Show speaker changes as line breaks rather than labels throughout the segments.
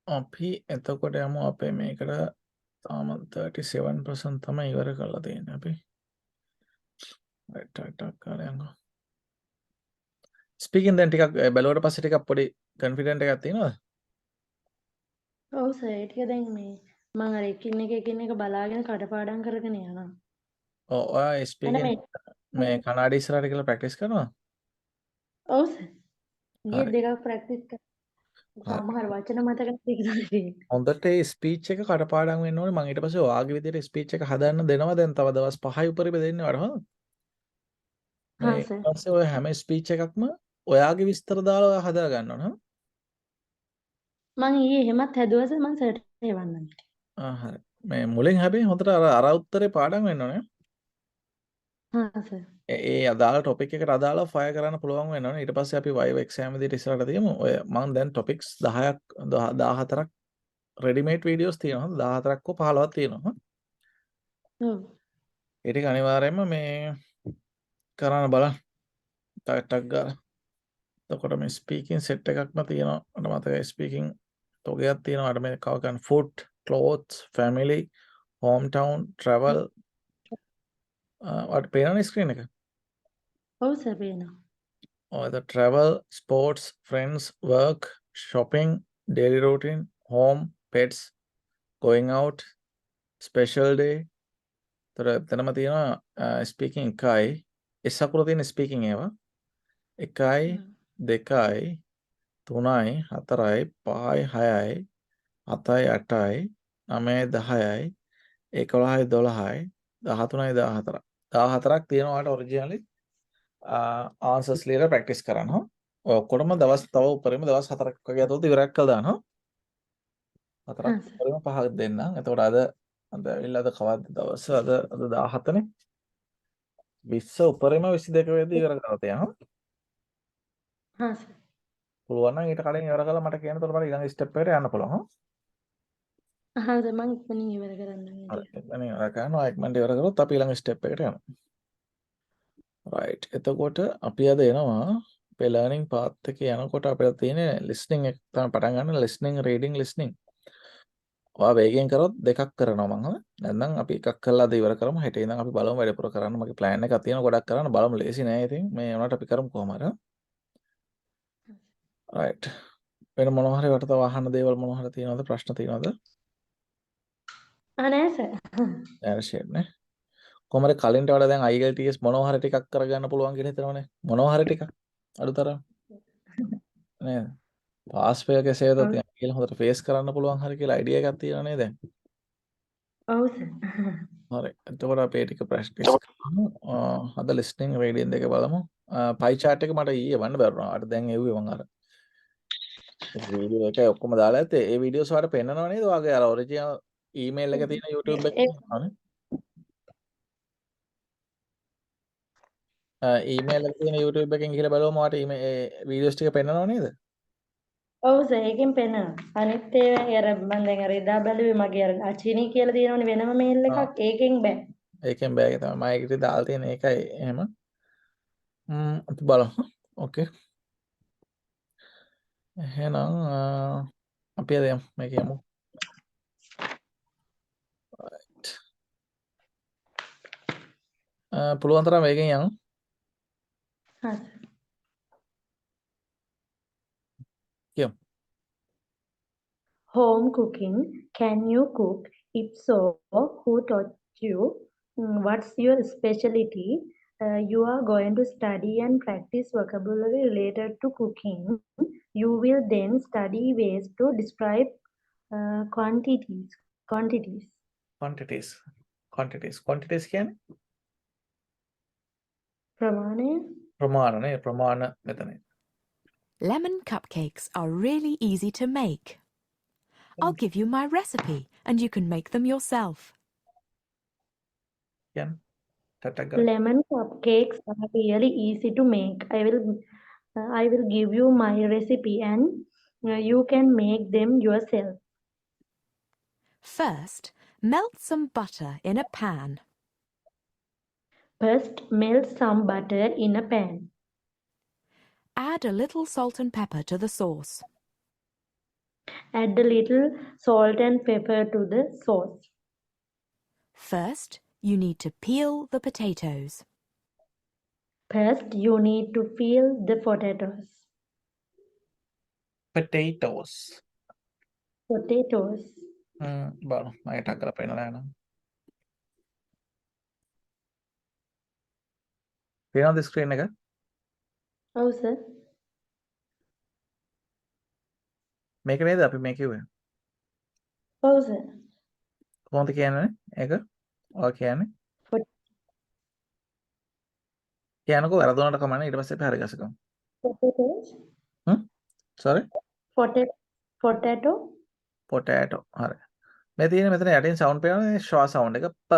අපි එතකොට යමු අපේ මේකට තාම 37% තමයි ඉවර කරලා තියෙන්නේ අපි. ටක් කාලේ යනවා. ස්පීකින් දැන් ටිකක් බැලුවට පස්සේ ටිකක් පොඩි කන්ෆිඩන්ට් එකක් තියෙනවද?
ඔව් සර් ඒ ටික දැන් මේ මම අර එකින් එක බලාගෙන කටපාඩම් කරගෙන යනවා.
ඔව් ඔයා
එන
ස්පීකින් මේ කනාඩි ඉස්සරහට කියලා ප්‍රැක්ටිස් කරනවා?
ඔව් සර්. ඊයේ
හරි.
දෙකක් ප්‍රැක්ටිස් කරා. සමහර වචන මතක නැති එක තමයි තියෙන්නේ.
හොඳට ඒ ස්පීච් එක කටපාඩම් වෙන්න ඕනේ. මම ඊට පස්සේ ඔයාගේ විදිහට ස්පීච් එක හදන්න දෙනවා. දැන් තව දවස් 5යි උඩරිම දෙන්නේ වඩා හොඳ.
හා
මේ
සර්.
ඊට පස්සේ ඔය හැම ස්පීච් එකක්ම ඔයාගේ විස්තර දාලා ඔයා හදා ගන්න ඕන.
මම ඊයේ එහෙමත් හැදුවා සර්. මම සර්ට එවන්නම්.
හරි. මේ මුලින් හැබැයි හොඳට අර උත්තරේ පාඩම් වෙන්න ඕනේ.
හා සර්.
ඒ අදාළ ටොපික් එකට අදාළව ෆයර් කරන්න පුළුවන් වෙන්න ඕනේ. ඊට පස්සේ අපි වයිව් එක්සෑම් විදිහට ඉස්සරහට තියමු. ඔය මම දැන් ටොපික්ස් 10ක් 14ක් රෙඩිමේඩ් වීඩියෝස් තියෙනවා. 14ක් හෝ 15ක් තියෙනවා.
ඔව්.
ඒ ටික අනිවාර්යයෙන්ම මේ කරන්න බලන්න. ටක් ගාලා. එතකොට මේ ස්පීකින් සෙට් එකක්ම තියෙනවා. මට මතකයි ස්පීකින් තෝගයක් තියෙනවා. අර මේ කව ගන්න food, clothes, family, home town, travel ඔයාලට පේනවනේ ස්ක්‍රීන් එක?
ඔව් සර් පේනවා.
or the travel, sports, friends, work, shopping, daily routine, home, pets, going out, special day. තොර එතනම තියෙනවා ස්පීකින් එකයි S අකුර තියෙන ස්පීකින් ඒවා 1යි 2යි 3යි 4යි 5යි 6යි 7යි 8යි 9යි 10යි 11යි 12යි 13යි 14යි 14ක් තියෙනවාට ඔරිජිනලි ආන්සර්ස් ලියලා ප්‍රැක්ටිස් කරන්න. ඔය ඔක්කොටම දවස් තව උඩරිම දවස් 4ක් වගේ අතලොත් ඉවරයක් කළා දානවා. 4ක්
හා සර්.
උඩරිම 5ක් දෙන්නම්. එතකොට අද ඇවිල්ලා අද කවද්ද දවස? අද 17නේ. 20 උඩරිම 22 වෙනිදා ඉවර කරලා තියෙනවා.
හා සර්.
පුළුවන් නම් ඊට කලින් ඉවර කරලා මට කියන්න. එතකොට මට ඊළඟ ස්ටෙප් එකට යන්න පුළුවන්.
හා සර් මම ඉක්මනින් ඉවර කරන්නම්
හරි.
ඒක.
එතනින් ඉවර කරනවා. ඉක්මනට ඉවර කරොත් අපි ඊළඟ ස්ටෙප් එකට යනවා. රයිට්. එතකොට අපි අද එනවා අපේ ලර්නින් පාත් එකේ යනකොට අපිට තියෙන ලිස්නින් එක තමයි පටන් ගන්න. ලිස්නින්, රීඩින්, ලිස්නින්. ඔයා වේගෙන් කරොත් දෙකක් කරනවා මම හොඳ. නැත්නම් අපි එකක් කරලා අද ඉවර කරමු. හෙට ඉඳන් අපි බලමු වැඩිපුර කරන්න. මගේ ප්ලෑන් එකක් තියෙනවා ගොඩක් කරන්න. බලමු ලේසි නෑ ඉතින්. මේ වුණාට අපි කරමු කොහොම හරි. රයිට්. වෙන මොනවා හරි වටත අහන්න දේවල් මොනවා හරි තියෙනවද? ප්‍රශ්න තියෙනවද?
නෑ සර්.
නෑ ෂේප් නේ. කොහොම හරි කලින්ට වඩා දැන් IELTS මොනවා හරි ටිකක් කරගන්න පුළුවන් කියලා හිතනවනේ. මොනවා හරි ටිකක් අඩුතරම් නේද? පාස් ෆේල් කෙසේ වෙතත්
ඔව්.
කියලා හොඳට ෆේස් කරන්න පුළුවන් හරි කියලා අයිඩියා එකක් තියෙනවා නේද දැන්?
ඔව් සර්.
හරි. එතකොට අපි ඒ ටික ප්‍රැක්ටිස් කරමු. අද ලිස්නින් රීඩින් දෙක බලමු. පයි chart එක මට ඊයේ වන්න බැරුණා. අර දැන් එව්වේ මම අර වීඩියෝ එකයි ඔක්කොම දාලා ඇත්තේ. ඒ වීඩියෝස් වලට පෙන්නනව නේද? ඔයාගේ අර ඔරිජිනල් ඊමේල් එක තියෙන YouTube එකේ නේද? ඊමේල් එක තියෙන YouTube එකෙන් ගිහලා බලුවම ඔයාට වීඩියෝස් ටික පෙන්නනව නේද?
ඔව් සර් ඒකෙන් පෙන්නනවා. අනිත් ඒවා අර මම දැන් අර එදා බැලුවේ මගේ අර අචිනී කියලා තියෙනවනේ වෙනම මේල් එකක්. ඒකෙන් බෑ.
ඒකෙන් බෑග තමයි මම ඒකට දාලා තියෙන ඒකයි එහෙම. අපි බලමු. ඕකේ. එහෙනම් අපි අද යමු. මේක යමු. right. පුළුවන් තරම් වේගෙන් යමු.
හා සර්.
කියමු.
Home cooking. Can you cook? If so, who taught you? What's your specialty? You are going to study and practice vocabulary related to cooking. You will then study ways to describe quantities.
quantities කියන්නේ ප්‍රමාණ නේ ප්‍රමාණ මෙතන.
Lemon cupcakes are really easy to make. I'll give you my recipe and you can make them yourself.
කියන්නේ
Lemon cupcakes are really easy to make. I will give you my recipe and you can make them yourself.
First, melt some butter in a pan.
First, melt some butter in a pan.
Add a little salt and pepper to the sauce.
Add a little salt and pepper to the sauce.
First, you need to peel the potatoes.
First, you need to peel the potatoes.
Potatoes.
Potatoes.
බලමු මම ටක් කරලා පෙන්නලා යනවා. පේනවද screen එක?
Oh, sir.
මේක නේද අපි මේ කිව්වේ?
Oh, sir.
කොහොමද කියන්නේ ඒක? ඔයා කියන්නේ?
Pot-
කියනකෝ වැරදුනට කමන්නේ ඊට පස්සේ අපි හරි ගසගමු.
potatoes.
sorry?
Potato.
potato. හරි. මේ තියෙන මෙතන යටින් සවුන්ඩ් පේනවනේ ෂා සවුන්ඩ් එක ප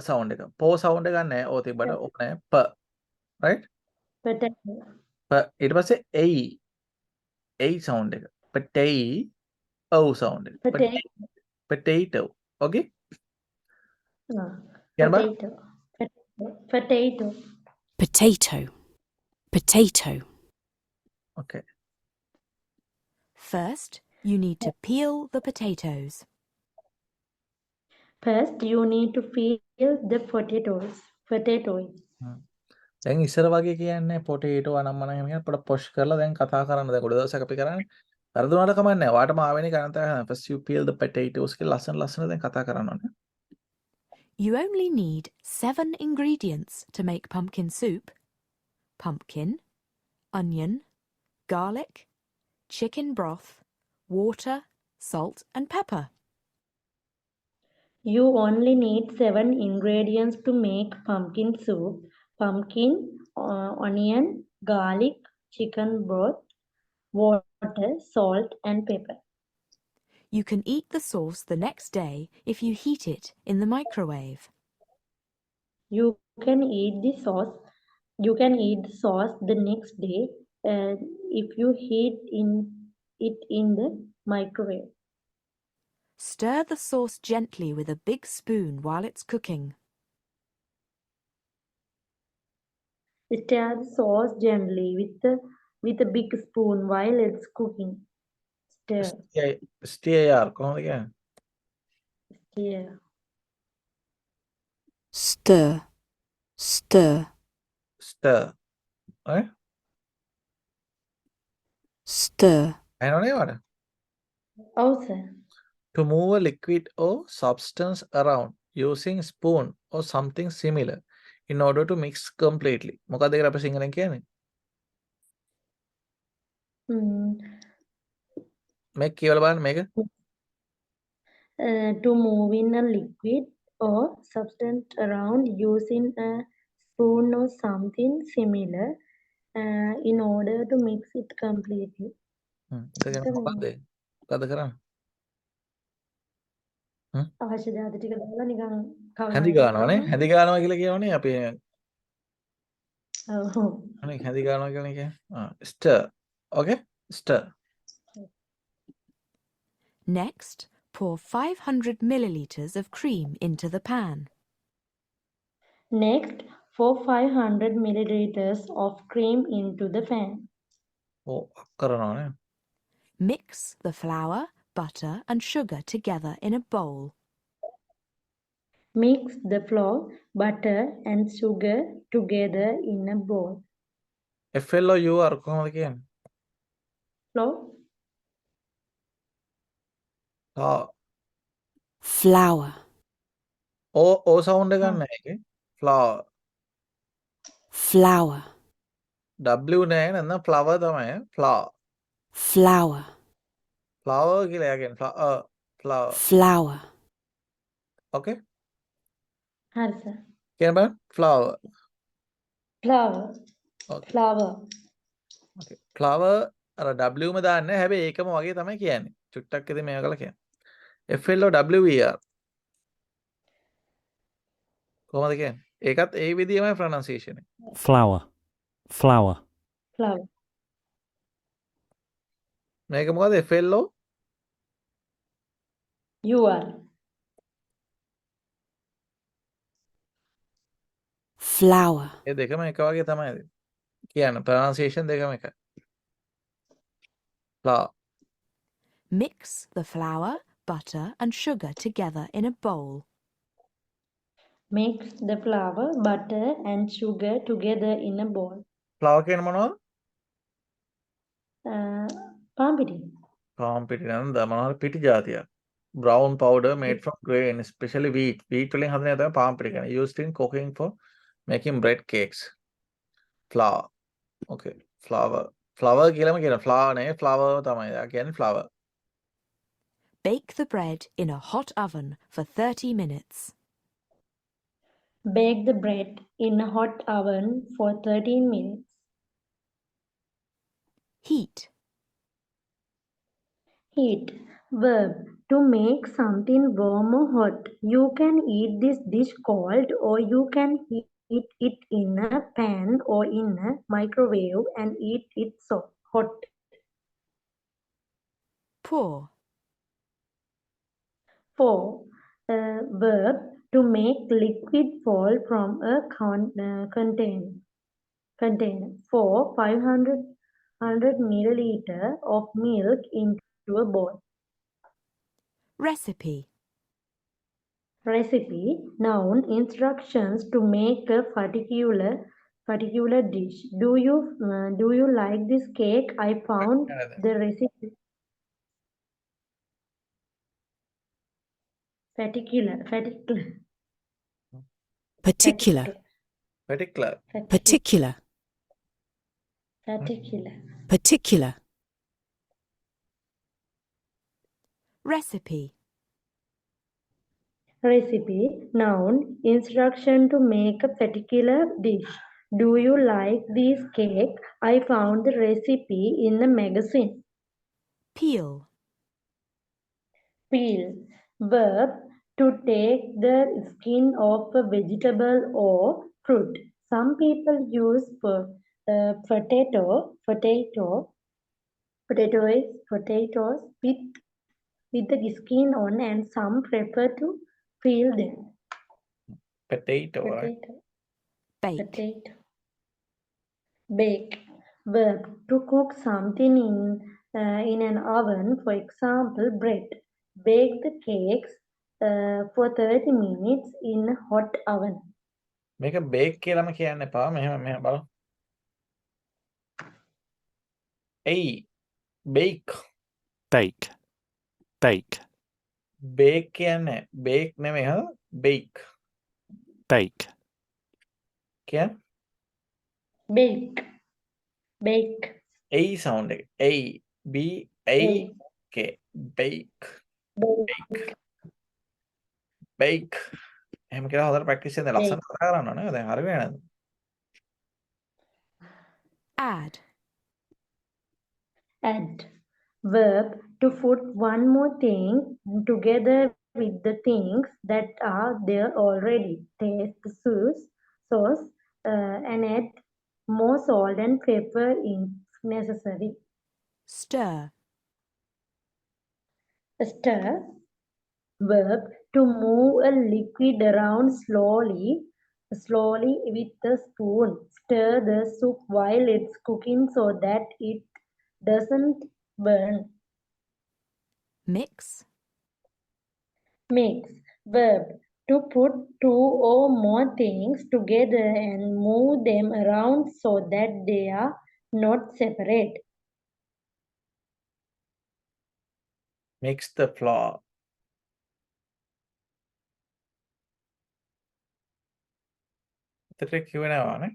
සවුන්ඩ් එක. පෝ සවුන්ඩ් එකක් නැහැ. ඕ තිබ්බට ඕක නැහැ. ප. right?
Potato.
ප ඊට පස්සේ එයි. එයි සවුන්ඩ් එක. පටෙයි ඔව් සවුන්ඩ් එක.
Potato.
potato. okay?
Ah,
කියන්න බෑ?
potato. Potato.
Potato. Potato.
okay.
First, you need to peel the potatoes.
First, you need to peel the potatoes. Potatoes.
දැන් ඉස්සර වගේ කියන්නේ පොටේටෝ අනම්මන එහෙම කියන පොඩ පොෂ් කරලා දැන් කතා කරන්න දැන් ගොඩ දවසක් අපි කරන්නේ වැරදුනාට කමන්නේ නැහැ. ඔයාටම ආවෙනේ කරන්ත first you peel the potatoes කියලා ලස්සන දැන් කතා කරන්න ඕනේ.
You only need 7 ingredients to make pumpkin soup: pumpkin, onion, garlic, chicken broth, water, salt and pepper.
You only need 7 ingredients to make pumpkin soup: pumpkin, onion, garlic, chicken broth, water, salt, and pepper.
You can eat the sauce the next day if you heat it in the microwave.
You can eat the sauce. You can eat the sauce the next day if you heat it in the microwave.
Stir the sauce gently with a big spoon while it's cooking.
Stir the sauce gently with a big spoon while it's cooking. Stir.
STIR කොහොමද කියන්නේ?
Stir.
Stir. Stir.
stir. right?
Stir.
ඇහෙනවනේ ඔයාලට?
Oh, sir.
To move a liquid or substance around using spoon or something similar in order to mix completely. මොකක්ද ඒකට අපි සිංහලෙන් කියන්නේ? මේක කියවලා බලන්න මේක.
To move in a liquid or substance around using a spoon or something similar in order to mix it completely.
එතකොට මොකක්ද? මොකද කරන්නේ?
අවශ්‍ය දාත ටික දාලා නිකන්
හැඳි ගන්නවා නේ. හැඳි ගන්නවා කියලා කියවනේ අපි
ඔව්.
අනේ හැඳි ගන්නවා කියලා කියන්නේ. stir. okay? stir.
Next, pour 500 milliliters of cream into the pan.
Next, pour 500 milliliters of cream into the pan.
ඔව් කරනවා නේ.
Mix the flour, butter and sugar together in a bowl.
Mix the flour, butter and sugar together in a bowl.
FLOUR කොහොමද කියන්නේ?
Flour.
Flour.
O sound එක ගන්න නැහැ ඒකේ. flower.
Flour.
W නෑ නැත්නම් flower තමයි. flower.
Flour.
flower කියලා යකින් flower. flower.
Flour.
okay?
හරි සර්.
කියන්න බලන්න. flower.
Flour.
okay.
Flour.
okay. flower අර W ම දාන්නේ නැහැ. හැබැයි ඒකම වගේ තමයි කියන්නේ. චුට්ටක් ඉතින් මේක කළා කියන්නේ. FLOWER කොහොමද කියන්නේ? ඒකත් ඒ විදිහමයි pronunciation එක.
Flower. Flower.
Flour.
මේක මොකද FLO?
UR.
Flour.
ඒ දෙකම එක වගේ තමයි කියන්න pronunciation දෙකම එකයි. flower.
Mix the flour, butter and sugar together in a bowl.
Mix the flour, butter and sugar together in a bowl.
flour කියන මොනවද?
පාන් පිටි.
palm පිටි නේද? මොනවද පිටි జాතියක්. brown powder made from grain, especially wheat. wheat වලින් හදන එක තමයි palm පිටි කියන්නේ. used in cooking for making bread cakes. flour. okay. flour. flour කියලාම කියන flour නේ flour තමයි. එයා කියන්නේ flour.
Bake the bread in a hot oven for 30 minutes.
Bake the bread in a hot oven for 13 minutes.
Heat.
Heat. Verb. To make something warm or hot. You can eat this dish cold or you can heat it in a pan or in a microwave and eat it so hot.
Pour.
4. Verb. To make liquid fall from a container. For 500 milliliter of milk into a bowl.
Recipe.
Recipe. Noun. Instructions to make a particular dish. Do you like this cake? I found the recipe. Particular.
Particular.
particular.
Particular. Particular.
Recipe.
Recipe. Noun. Instruction to make a particular dish. Do you like this cake? I found the recipe in the magazine.
Peel.
Peel. Verb. To take the skin off a vegetable or fruit. Some people use potatoes with the skin on and some prefer to peel them.
potato. Right?
Bake.
Potato. Bake. Verb. To cook something in an oven, for example, bread. Bake the cakes for 30 minutes in a hot oven.
මේක bake කියලාම කියන්න එපා. මෙහෙම බලන්න. එයි bake.
Bake. Bake.
bake කියන්නේ bake නෙමෙයි හා bake.
Bake.
කියන්නේ
Bake. Bake.
එයි sound එක. එයි b a k bake. bake. bake. එහෙම කියලා හොඳට practice කරන්න ලස්සනට කතා කරන්න ඕනේ. දැන් හරි වෙන්නේ නැද්ද?
Add.
Add. Verb. To put one more thing together with the things that are there already. Taste sauce and add more salt and pepper if necessary.
Stir.
Stir. Verb. To move a liquid around slowly with a spoon. Stir the soup while it's cooking so that it doesn't burn.
Mix.
Mix. Verb. To put two or more things together and move them around so that they are not separate.
mix the flour. එතකොට කියවෙනවානේ.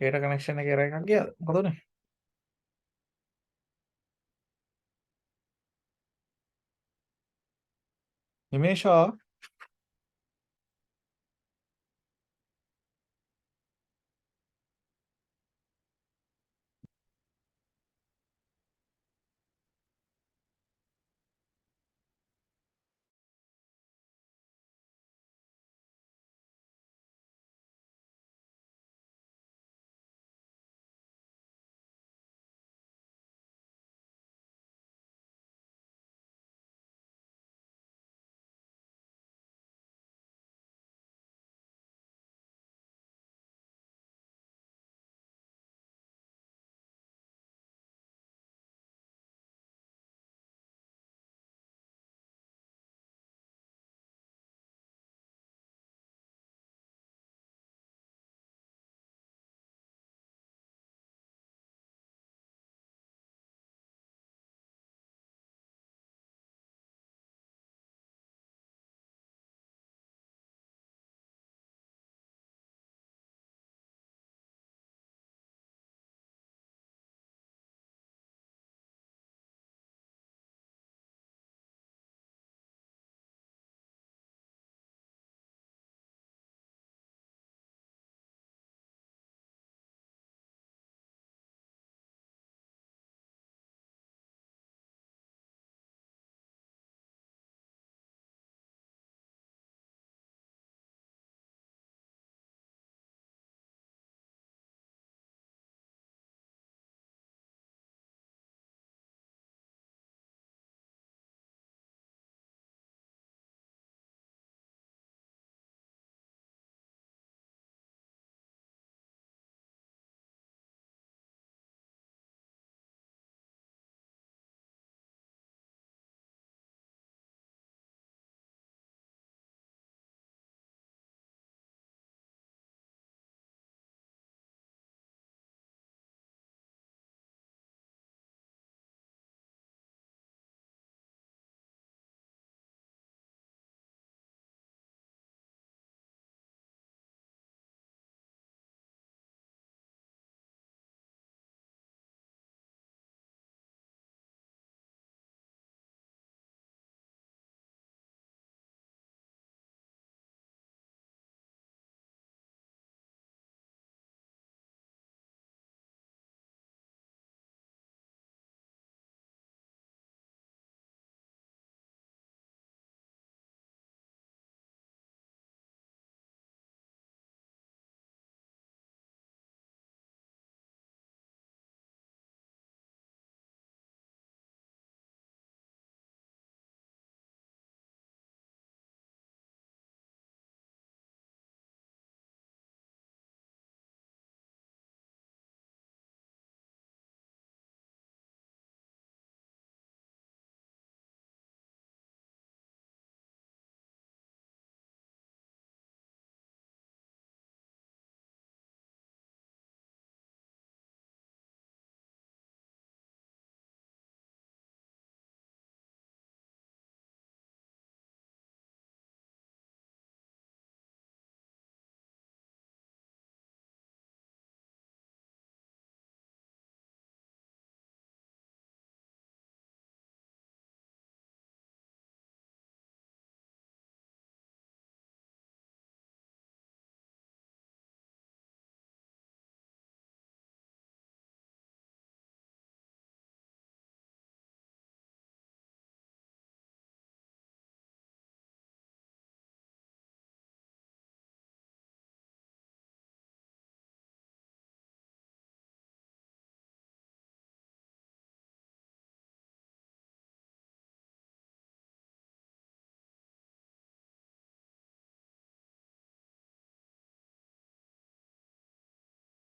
data connection එකේ error එකක් ගියාද? මොකද උනේ? නිමේෂා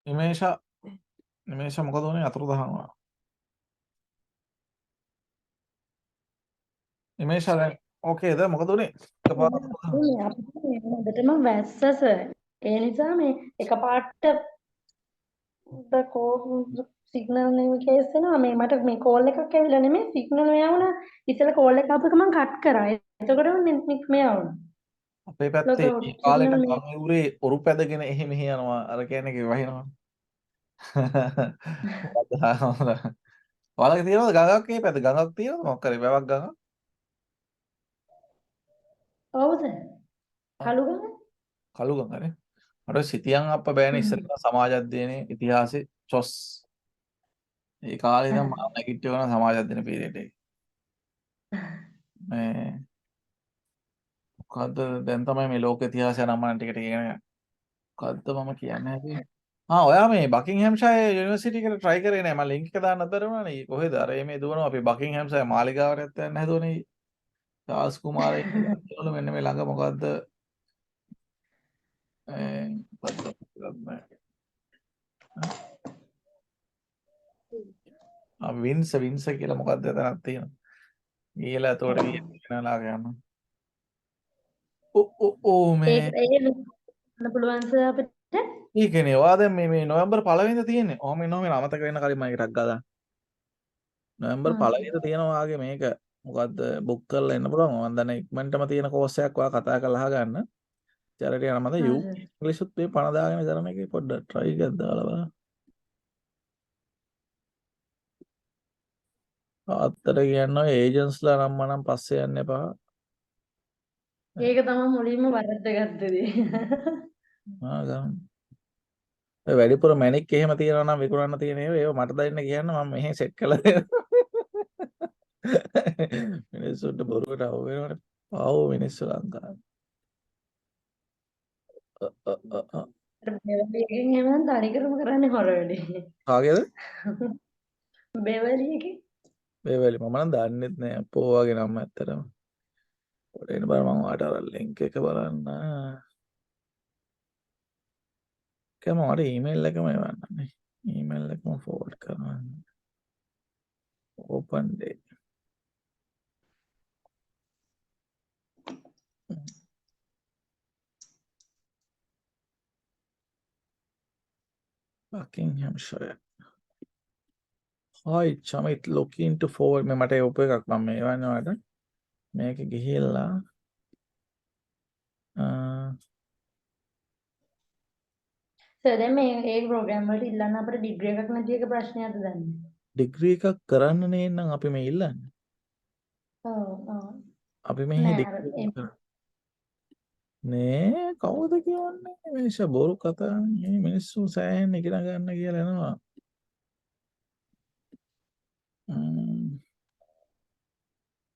නිමේෂ මොකද උනේ අතුරුදහන් වුණා. නිමේෂ දැන් ඕකේද මොකද උනේ? එකපාරට අතුරුදහන්.
අපිට මේ හොඳටම වැස්ස සර්. ඒ නිසා මේ එකපාරට සිග්නල් නෙමෙයි කේස් වෙනවා. මේ මට මේ කෝල් එකක් ඇවිල්ලා නෙමෙයි සිග්නල් මෙයා වුණා. ඉතල කෝල් එක ආපු එක මම කට් කරා. එතකොට මෙයා වුණා.
අපේ
ලොග්
පැත්තේ
අවුට්
මේ කාලෙට
සිග්නල් මේ
ගංගුරේ ඔරු පැදගෙන එහෙ මෙහෙ යනවා. අර කියන්නේ වහිනවා. මොකද්ද හාමුදුරුවෝ? ඔයාලගේ තියෙනවද ගඟක් මේ පැත්ත? ගඟක් තියෙනවද මොකක් කරේ වැවක් ගඟක්?
ඔව් සර්. කළු ගම.
කළු ගඟනේ. මට සිතියන් අප්ප බෑනේ ඉස්සෙල්ලා සමාජ අධ්‍යයනයේ ඉතිහාසෙ චොස්. ඒ කාලේ ඉඳන් මම නැගිටිව කරන සමාජ අධ්‍යයන පීරියඩ් එකේ. මේ මොකද්ද දැන් තමයි මේ ලෝක ඉතිහාසය නම් මම ටික ටික ඉගෙන ගන්න. මොකද්ද මම කියන්න හැදුවේ? ඔයා මේ බකින්හෑම්ෂයර් යුනිවර්සිටි එකට try කරේ නෑ. මම link එක දාන්න අතර වුණානේ. කොහෙද? අර මේ දුවනවා අපි බකින්හෑම්ෂයර් මාලිගාවට යන්න හැදුවනේ. චාල්ස් කුමාරයෙක් කියනවලු මෙන්න මේ ළඟ මොකද්ද? මොකද්ද වින්ස කියලා මොකද්ද එතනක් තියෙනවා. ගිහලා එතකොට ගිහලා යනවා. මේ
ඒක ගන්න පුළුවන් සර් අපිට.
ඒකනේ ඔයා දැන් මේ නොවැම්බර් 1 වෙනිදා තියෙන්නේ. ඔහම ඉන්නවා මේ අමතක වෙන්න කලින් මම එකක් ගාලා. නොවැම්බර් 1 වෙනිදා තියෙනවා වාගේ මේක මොකද්ද බුක් කරලා එන්න පුළුවන්. මම දන්නේ ඉක්මනටම තියෙන කෝස් එකක් ඔයා කතා කරලා අහගන්න. චැරිටි යන මම යූ ඉංග්‍රීසිත් මේ පණ දාගෙන කරන එකේ පොඩ්ඩක් try එකක් දාලා බලන්න. අත්තර කියනවා ඒජන්ස්ලා නම් මනම් පස්සේ යන්න එපා.
ඒක තමයි මුලින්ම වරද්දගත්ත දේ.
ගන්න. ඔය වැඩිපුර මැනික් එහෙම තියනවා නම් විකුණන්න තියෙන ඒවා මට දෙන්න කියන්න මම මෙහෙ සෙට් කරලා දෙනවා. මිනිස්සුන්ට බොරුවට අවු වෙනවනේ. පාවෝ මිනිස්සු ලංකාවේ.
බෙවලි එකෙන් එහෙම තනිකරම කරන්නේ හොර වැඩේ.
කාගේද?
බෙවලි එකෙන්
බේවැලි මම නම් දන්නෙත් නෑ අපෝ වගේ නම ඇත්තටම. පොඩ එන්න බර මම ඔයාලට අර link එක බලන්න. කම මට ඊමේල් එකම එවන්නනේ. ඊමේල් එකම forward කරන්න. open day. Buckinghamshire. Hi Chamith, looking to forward මේ මට ඔප එකක් මම මේ එවන්න ඔයාලට. මේක ගිහිල්ලා
සර් දැන් මේ ඒ ප්‍රෝග්‍රෑම් වලට ඉල්ලන්න අපිට ඩිග්‍රී එකක් නැති එක ප්‍රශ්නයක්ද දන්නේ.
ඩිග්‍රී එකක් කරන්න නේනම් අපි මේ ඉල්ලන්නේ.
ඔව් ඔව්.
අපි මේ
නෑ
ඩිග්‍රී නේ කවුද කියන්නේ මිනිස්සු බොරු කතා මේ මිනිස්සු සෑහෙන ඉගෙන ගන්න කියලා එනවා.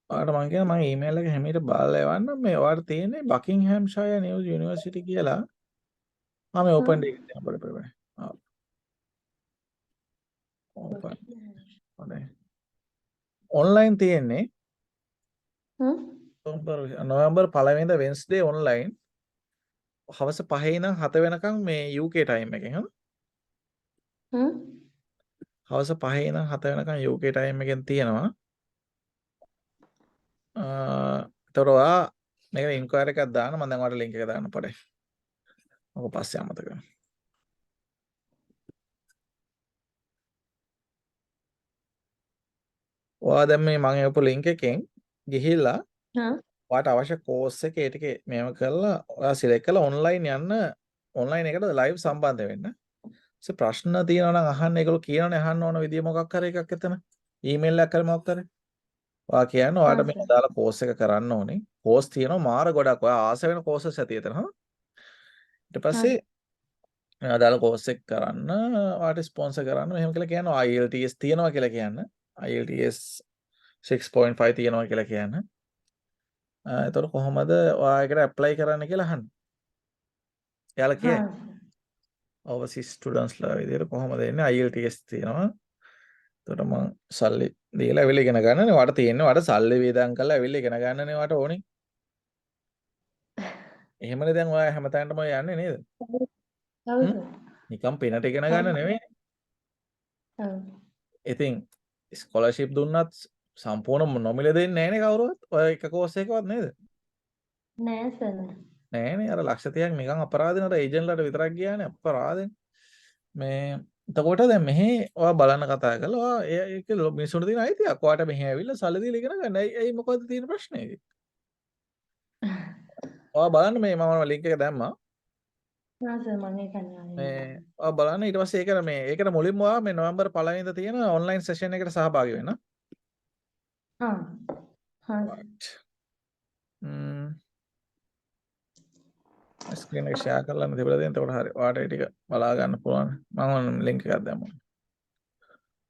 ඔයාලට මම කියන මම ඊමේල් එක හැමීට බලලා එවන්නම් මේ ඔයාලට තියෙන්නේ බකින්හෑම්ෂයර් නිව්ස් යුනිවර්සිටි කියලා. මේ ඕපන් ඩේ එක තියෙනවා පොඩි පොඩි. ඕපන්. හොඳයි. ඔන්ලයින් තියෙන්නේ නොවැම්බර් 1 වෙනිදා වෙන්ස්ඩේ ඔන්ලයින් හවස 5 ඉඳන් 7 වෙනකම් මේ UK ටයිම් එකෙන් හවස 5 ඉඳන් 7 වෙනකම් UK ටයිම් එකෙන් තියෙනවා. ඒතර ඔයා මේක ඉන්ක්වයරි එකක් දාන්න මම දැන් ඔයාලට ලින්ක් එක දාන්න පොඩේ. ඔක පස්සේ අමතක කරමු. ඔයා දැන් මේ මම එවපු ලින්ක් එකෙන් ගිහිල්ලා ඔයාට අවශ්‍ය කෝස් එක ඒ ටිකේ මේව කරලා ඔයා සිලෙක්ට් කරලා ඔන්ලයින් යන්න ඔන්ලයින් එකට ලයිව් සම්බන්ධ වෙන්න. ඉතින් ප්‍රශ්න තියෙනවා නම් අහන්න ඒගොල්ලෝ කියනවනේ අහන්න ඕන විදිය මොකක් හරි එකක් එතන. ඊමේල් එකක් කරේ මොකක් කරේ. ඔයා කියන්නේ ඔයාට මේ අදාළ කෝස් එක කරන්න ඕනේ. කෝස් තියෙනවා මාර ගොඩක්. ඔයා ආස වෙන කෝසස් ඇති එතන. ඊට පස්සේ අදාළ කෝස් එක කරන්න ඔයාට ස්පොන්සර් කරන්න මෙහෙම කියලා කියනවා IELTS තියෙනවා කියලා කියන්න. IELTS 6.5 තියෙනවා කියලා කියන්න. එතකොට කොහොමද ඔයා ඒකට ඇප්ලයි කරන්න කියලා අහන්න. එයාලා කියයි. overseas students ලා විදියට කොහොමද එන්නේ IELTS තියෙනවා. එතකොට මම සල්ලි දීලා ඇවිල්ලා ඉගෙන ගන්නනේ. ඔයාට තියෙන්නේ ඔයාට සල්ලි වේදම් කරලා ඇවිල්ලා ඉගෙන ගන්නනේ ඔයාට ඕනේ. එහෙමනේ දැන් ඔයා හැමතැනටම යන්නේ නේද? නිකම් පිනට ඉගෙන ගන්න නෙවෙයි. ඉතින් ස්කෝලර්ෂිප් දුන්නත් සම්පූර්ණ නොමිලේ දෙන්නේ නැහැනේ කවුරුවත්. ඔය එක කෝස් එකකවත් නේද?
නෑ සර්.
නෑනේ අර ලක්ෂ 30ක් නිකන් අපරාධෙන අර ඒජන්ට්ලාට විතරක් ගියානේ අපරාධෙන්. මේ එතකොට දැන් මෙහි ඔයා බලන්න කතා කරලා ඔයා ඒක මිනිස්සුන්ට තියෙන අයිතියක්. ඔයාට මෙහි ඇවිල්ලා සල්ලි දීලා ඉගෙන ගන්න. ඇයි මොකද්ද තියෙන ප්‍රශ්නේ? ඔයා බලන්න මේ මම ලින්ක් එක දැම්මා.
සර් මම ඒක න්යාය.
මේ ඔයා බලන්න ඊට පස්සේ ඒකට මුලින්ම ඔයා මේ නොවැම්බර් 1 වෙනිදා තියෙන ඔන්ලයින් සෙෂන් එකට සහභාගී වෙන්න.
හා.
right. ස්ක්‍රීන් එක ෂෙයා කරලා තිබලා දෙන්න. එතකොට හරි. ඔයාට ඒ ටික බලා ගන්න පුළුවන්. මම ලින්ක් එකක් දැම්මා.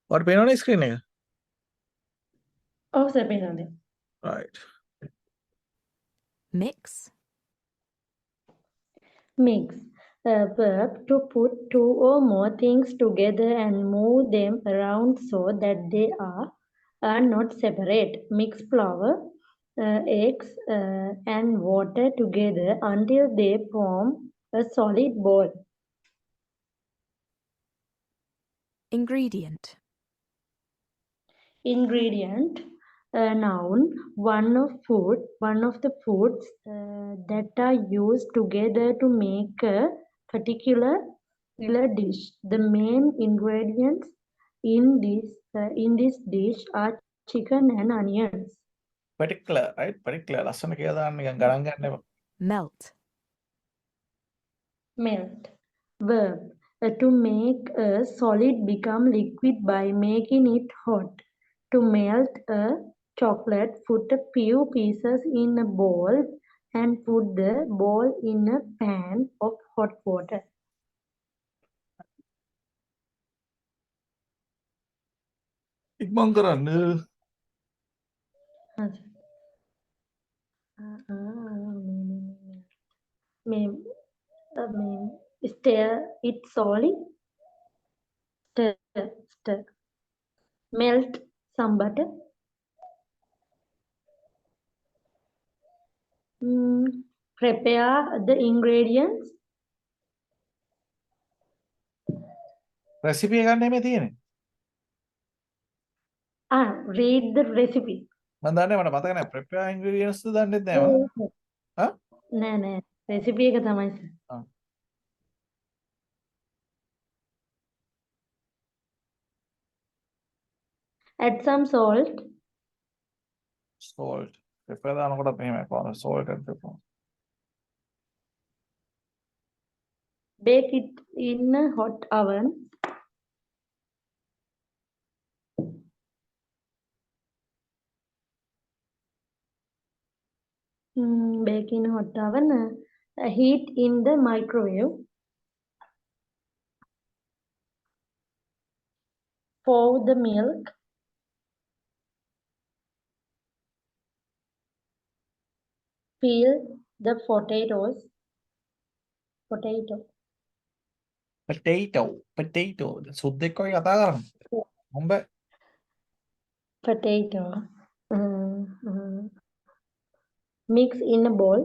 ඔයාට පේනවනේ ස්ක්‍රීන් එක?
ඔව් සර් පේනවා.
right.
Mix.
Mix. A verb to put two or more things together and move them around so that they are not separate. Mix flour, eggs, and water together until they form a solid ball.
Ingredient.
Ingredient, noun, one of the foods that are used together to make a particular dish. The main ingredients in this dish are chicken and onions.
particular right particular ලස්සන කියලා දාන්න නිකන් ගණන් ගන්න එපා.
Melt.
Melt. Verb, to make a solid become liquid by making it hot. To melt a chocolate, put a few pieces in a bowl and put the bowl in a pan of hot water.
ඉක්මන් කරන්න.
Stir it slowly. Stir. Melt some butter. Prepare the ingredients.
Recipe එකක් නෙමෙයි තියෙන්නේ.
Read the recipe.
මම දන්නේ මට මතක නැහැ prepare ingredients දන්නෙත් නැහැ මම. හා?
නෑ recipe එක තමයි sir. Add some salt.
salt. prepare දානකොට මෙහෙම කරනවා salt and pepper.
Bake it in a hot oven. Bake in hot oven. Heat in the microwave. Pour the milk. Peel the potatoes. Potato.
සුද්දෙක් වගේ කතා කරන්නේ. හොම්බ.
Potato. Mix in a bowl.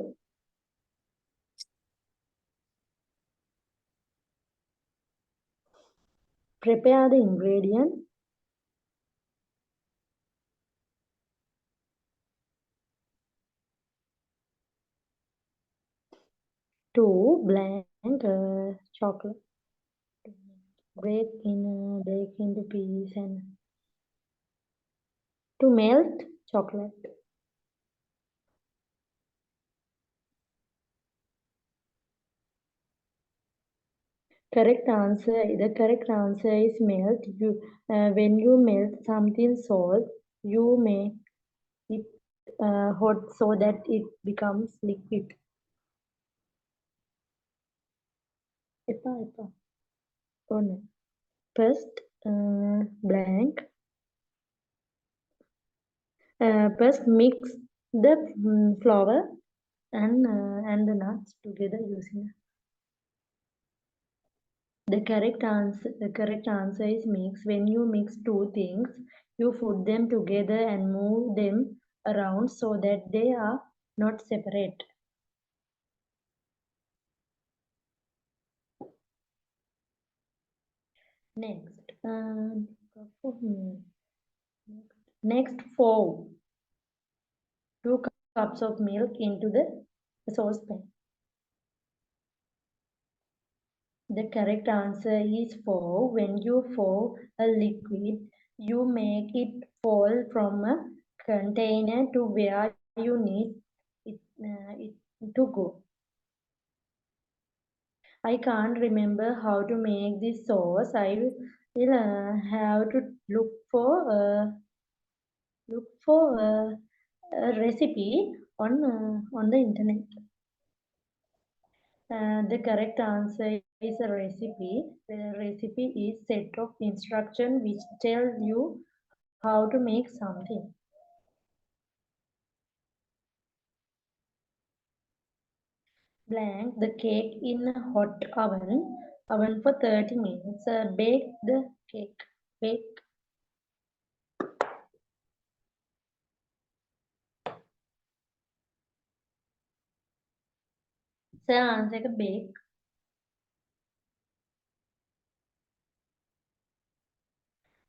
Prepare the ingredients. To blend chocolate. Break into pieces and to melt chocolate. The correct answer is melt. When you melt something salt, you make it hot so that it becomes liquid. Oh no. First, blank. First, mix the flour and the nuts together using. The correct answer is mix. When you mix two things, you put them together and move them around so that they are not separate. Next, next 4. 2 cups of milk into the saucepan. The correct answer is 4. When you pour a liquid, you make it fall from a container to where you need it to go. I can't remember how to make this sauce. I will have to look for a recipe on the internet. The correct answer is a recipe. The recipe is set of instructions which tell you how to make something. Blank the cake in a hot oven for 30 minutes. Bake the cake. Bake. Sir, answer එක bake.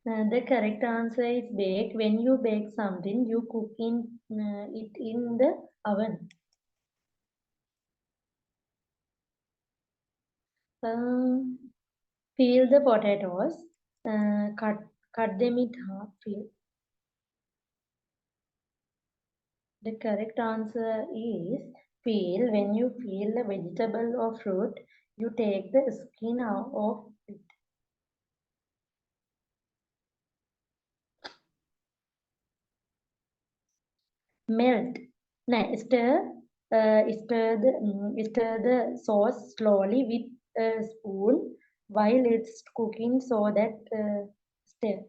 The correct answer is bake. When you bake something, you cook it in the oven. Peel the potatoes. Cut them in half. The correct answer is peel. When you peel a vegetable or fruit, you take the skin out of it. Melt. Now, stir the sauce slowly with a spoon while it's cooking so that stir.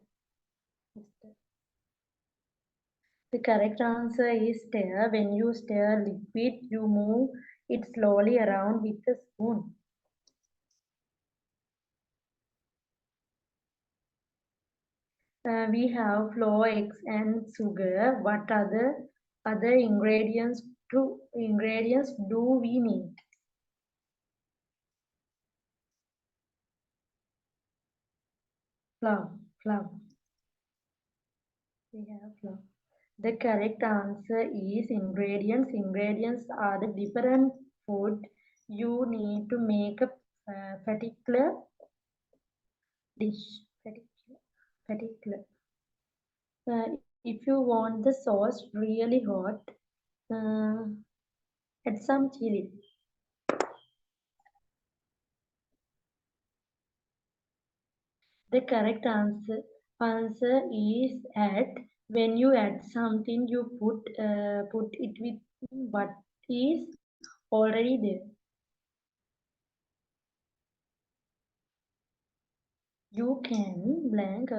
The correct answer is stir. When you stir liquid, you move it slowly around with a spoon. We have flour, eggs, and sugar. What other ingredients do we need? Flour. We have flour. The correct answer is ingredients. Ingredients are the different food you need to make a particular dish. Particular. If you want the sauce really hot, add some chili. The correct answer is add. When you add something, you put it with what is already there. You can blank.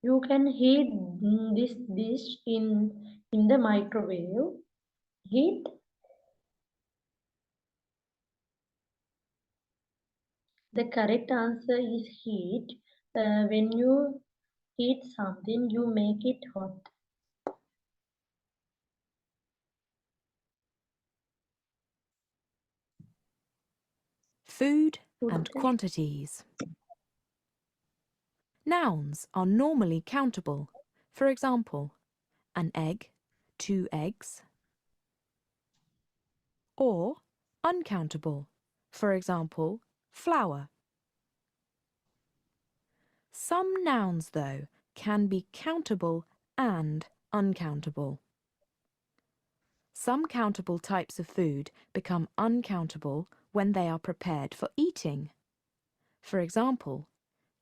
You can heat this dish in the microwave. Heat. The correct answer is heat. When you heat something, you make it hot.
Food and quantities. Nouns are normally countable. For example, an egg, 2 eggs. Or uncountable. For example, flour. Some nouns, though, can be countable and uncountable. Some countable types of food become uncountable when they are prepared for eating. For example,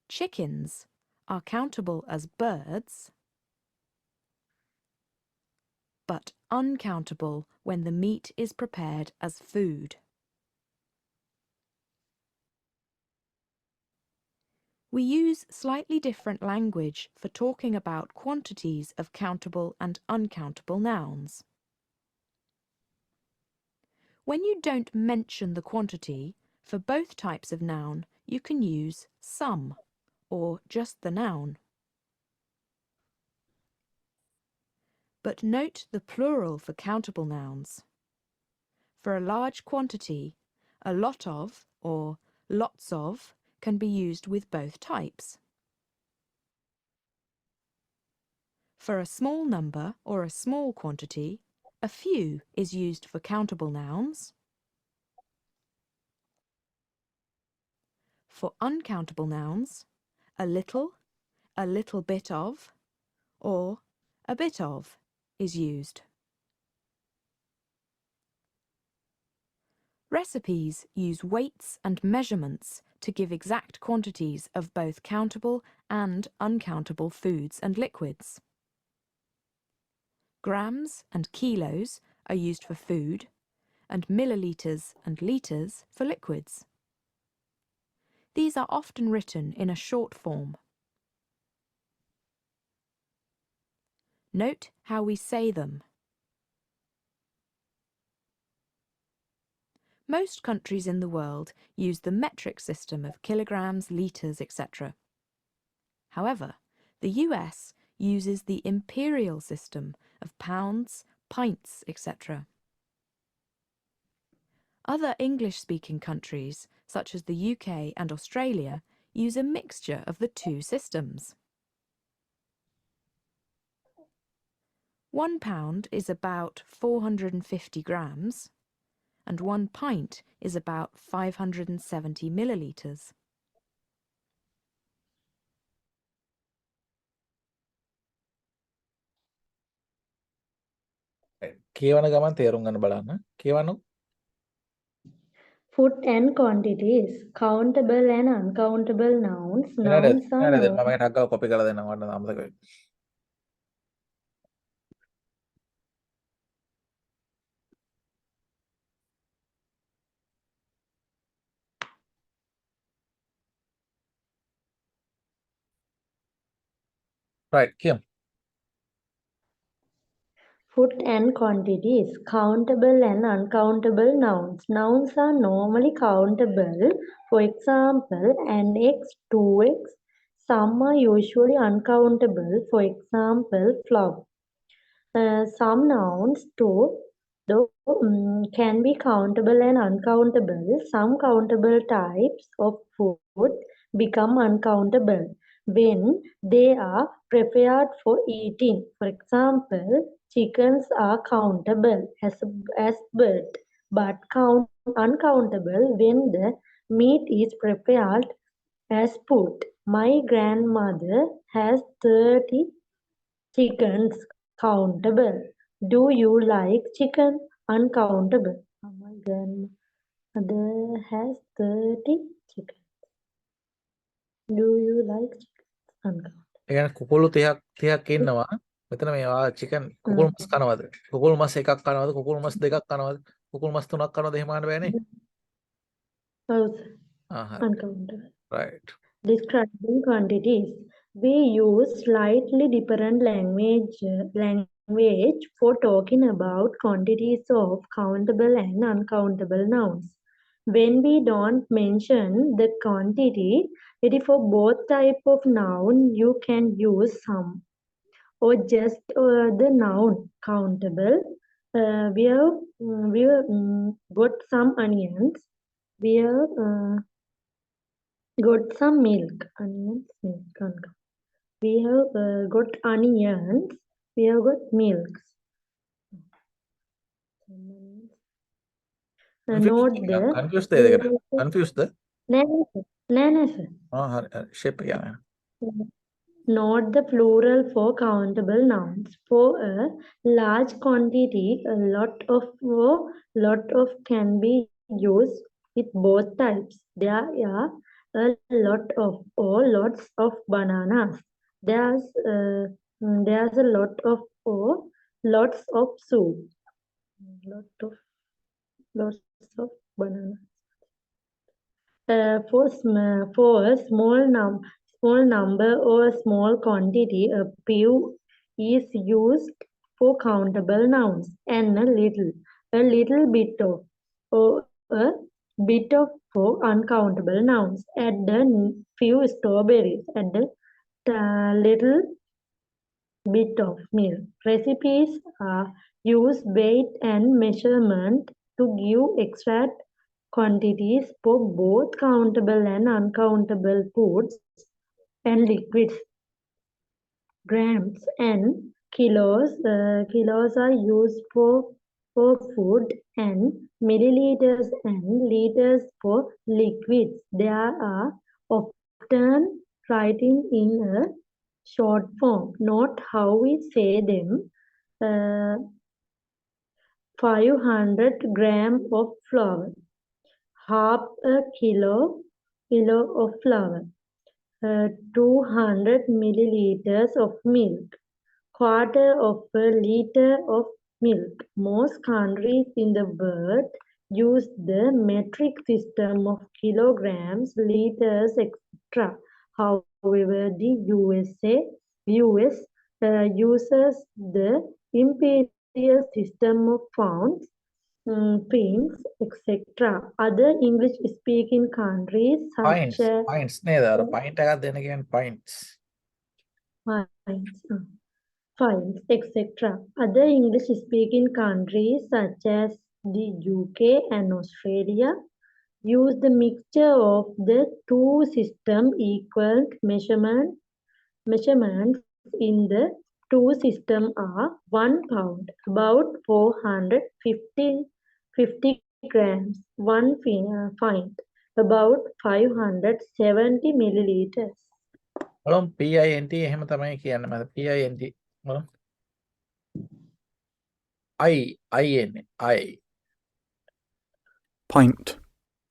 chickens are countable as birds, but uncountable when the meat is prepared as food. We use slightly different language for talking about quantities of countable and uncountable nouns. When you don't mention the quantity, for both types of noun, you can use some or just the noun. But note the plural for countable nouns. For a large quantity, A lot of or lots of can be used with both types. For a small number or a small quantity, a few is used for countable nouns. For uncountable nouns, a little bit of, or a bit of is used. Recipes use weights and measurements to give exact quantities of both countable and uncountable foods and liquids. Grams and kilos are used for food, and millilitres and litres for liquids. These are often written in a short form. Note how we say them. Most countries in the world use the metric system of kilograms, litres, etc. However, the US uses the imperial system of pounds, pints, etc. Other English-speaking countries, such as the UK and Australia, use a mixture of the two systems. 1 pound is about 450 grams, and 1 pint is about 570 millilitres.
කියවන ගමන් තේරුම් ගන්න බලන්න. කියවනු.
Food and quantities. Countable and uncountable nouns. Nouns are
මම
known.
එකක් ගාව copy කරලා දෙනවා මට අමතක වෙයි. Right, කියමු.
Food and quantities. Countable and uncountable nouns. Nouns are normally countable. For example, an x, 2x. Some are usually uncountable. For example, flower. Some nouns too, though, can be countable and uncountable. Some countable types of food become uncountable when they are prepared for eating. For example, chickens are countable as bird, but uncountable when the meat is prepared as food. My grandmother has 30 chickens. Countable. Do you like chicken? Uncountable. My grandmother has 30 chickens. Do you like chicken? Uncountable.
ඒ කියන්නේ කුකුළු 30ක් ඉන්නවා. මෙතන මේවා chicken කුකුළු මස් කනවද? කුකුළු මස් එකක් කනවද? කුකුළු මස් දෙකක් කනවද? කුකුළු මස් තුනක් කනවද? එහෙම අහන්න බෑනේ. හරි.
Uncountable.
Right.
Describing quantities. We use slightly different language for talking about quantities of countable and uncountable nouns. When we don't mention the quantity, it is for both type of noun, you can use some or just the noun countable. We have got some onions. We have got some milk. Onions, milk. We have got onions. We have got milks. Note the
Confused දෙයකට. Confused?
no, sir.
හරි. shape එක යනවා.
Note the plural for countable nouns. For a large quantity, a lot of can be used with both types. There are a lot of or lots of bananas. There's a lot of or lots of soup. Lots of bananas. For a small number or a small quantity, a few is used for countable nouns, and a little bit of, or a bit of for uncountable nouns. Add a few strawberries, add a little bit of milk. Recipes use weight and measurement to give exact quantities for both countable and uncountable foods and liquids. Grams and kilos are used for food and milliliters and liters for liquids. There are often writing in a short form. Note how we say them. 500 grams of flour, half a kilo of flour, 200 milliliters of milk, quarter of a liter of milk. Most countries in the world use the metric system of kilograms, liters, etc. However, the US uses the imperial system of pounds, pence, etc. Other English-speaking countries such
Pints.
as
Pints නේද? අර pint එකක් දෙන්න කියන්නේ pints.
fines, etc. Other English-speaking countries such as the UK and Australia use the mixture of the two systems. Equal measurements in the two systems are 1 pound, about 450 grams, 1 pint, about 570 milliliters.
බලමු PINT එහෙම තමයි කියන්නේ මම PINT බලමු I එන්නේ I
pint,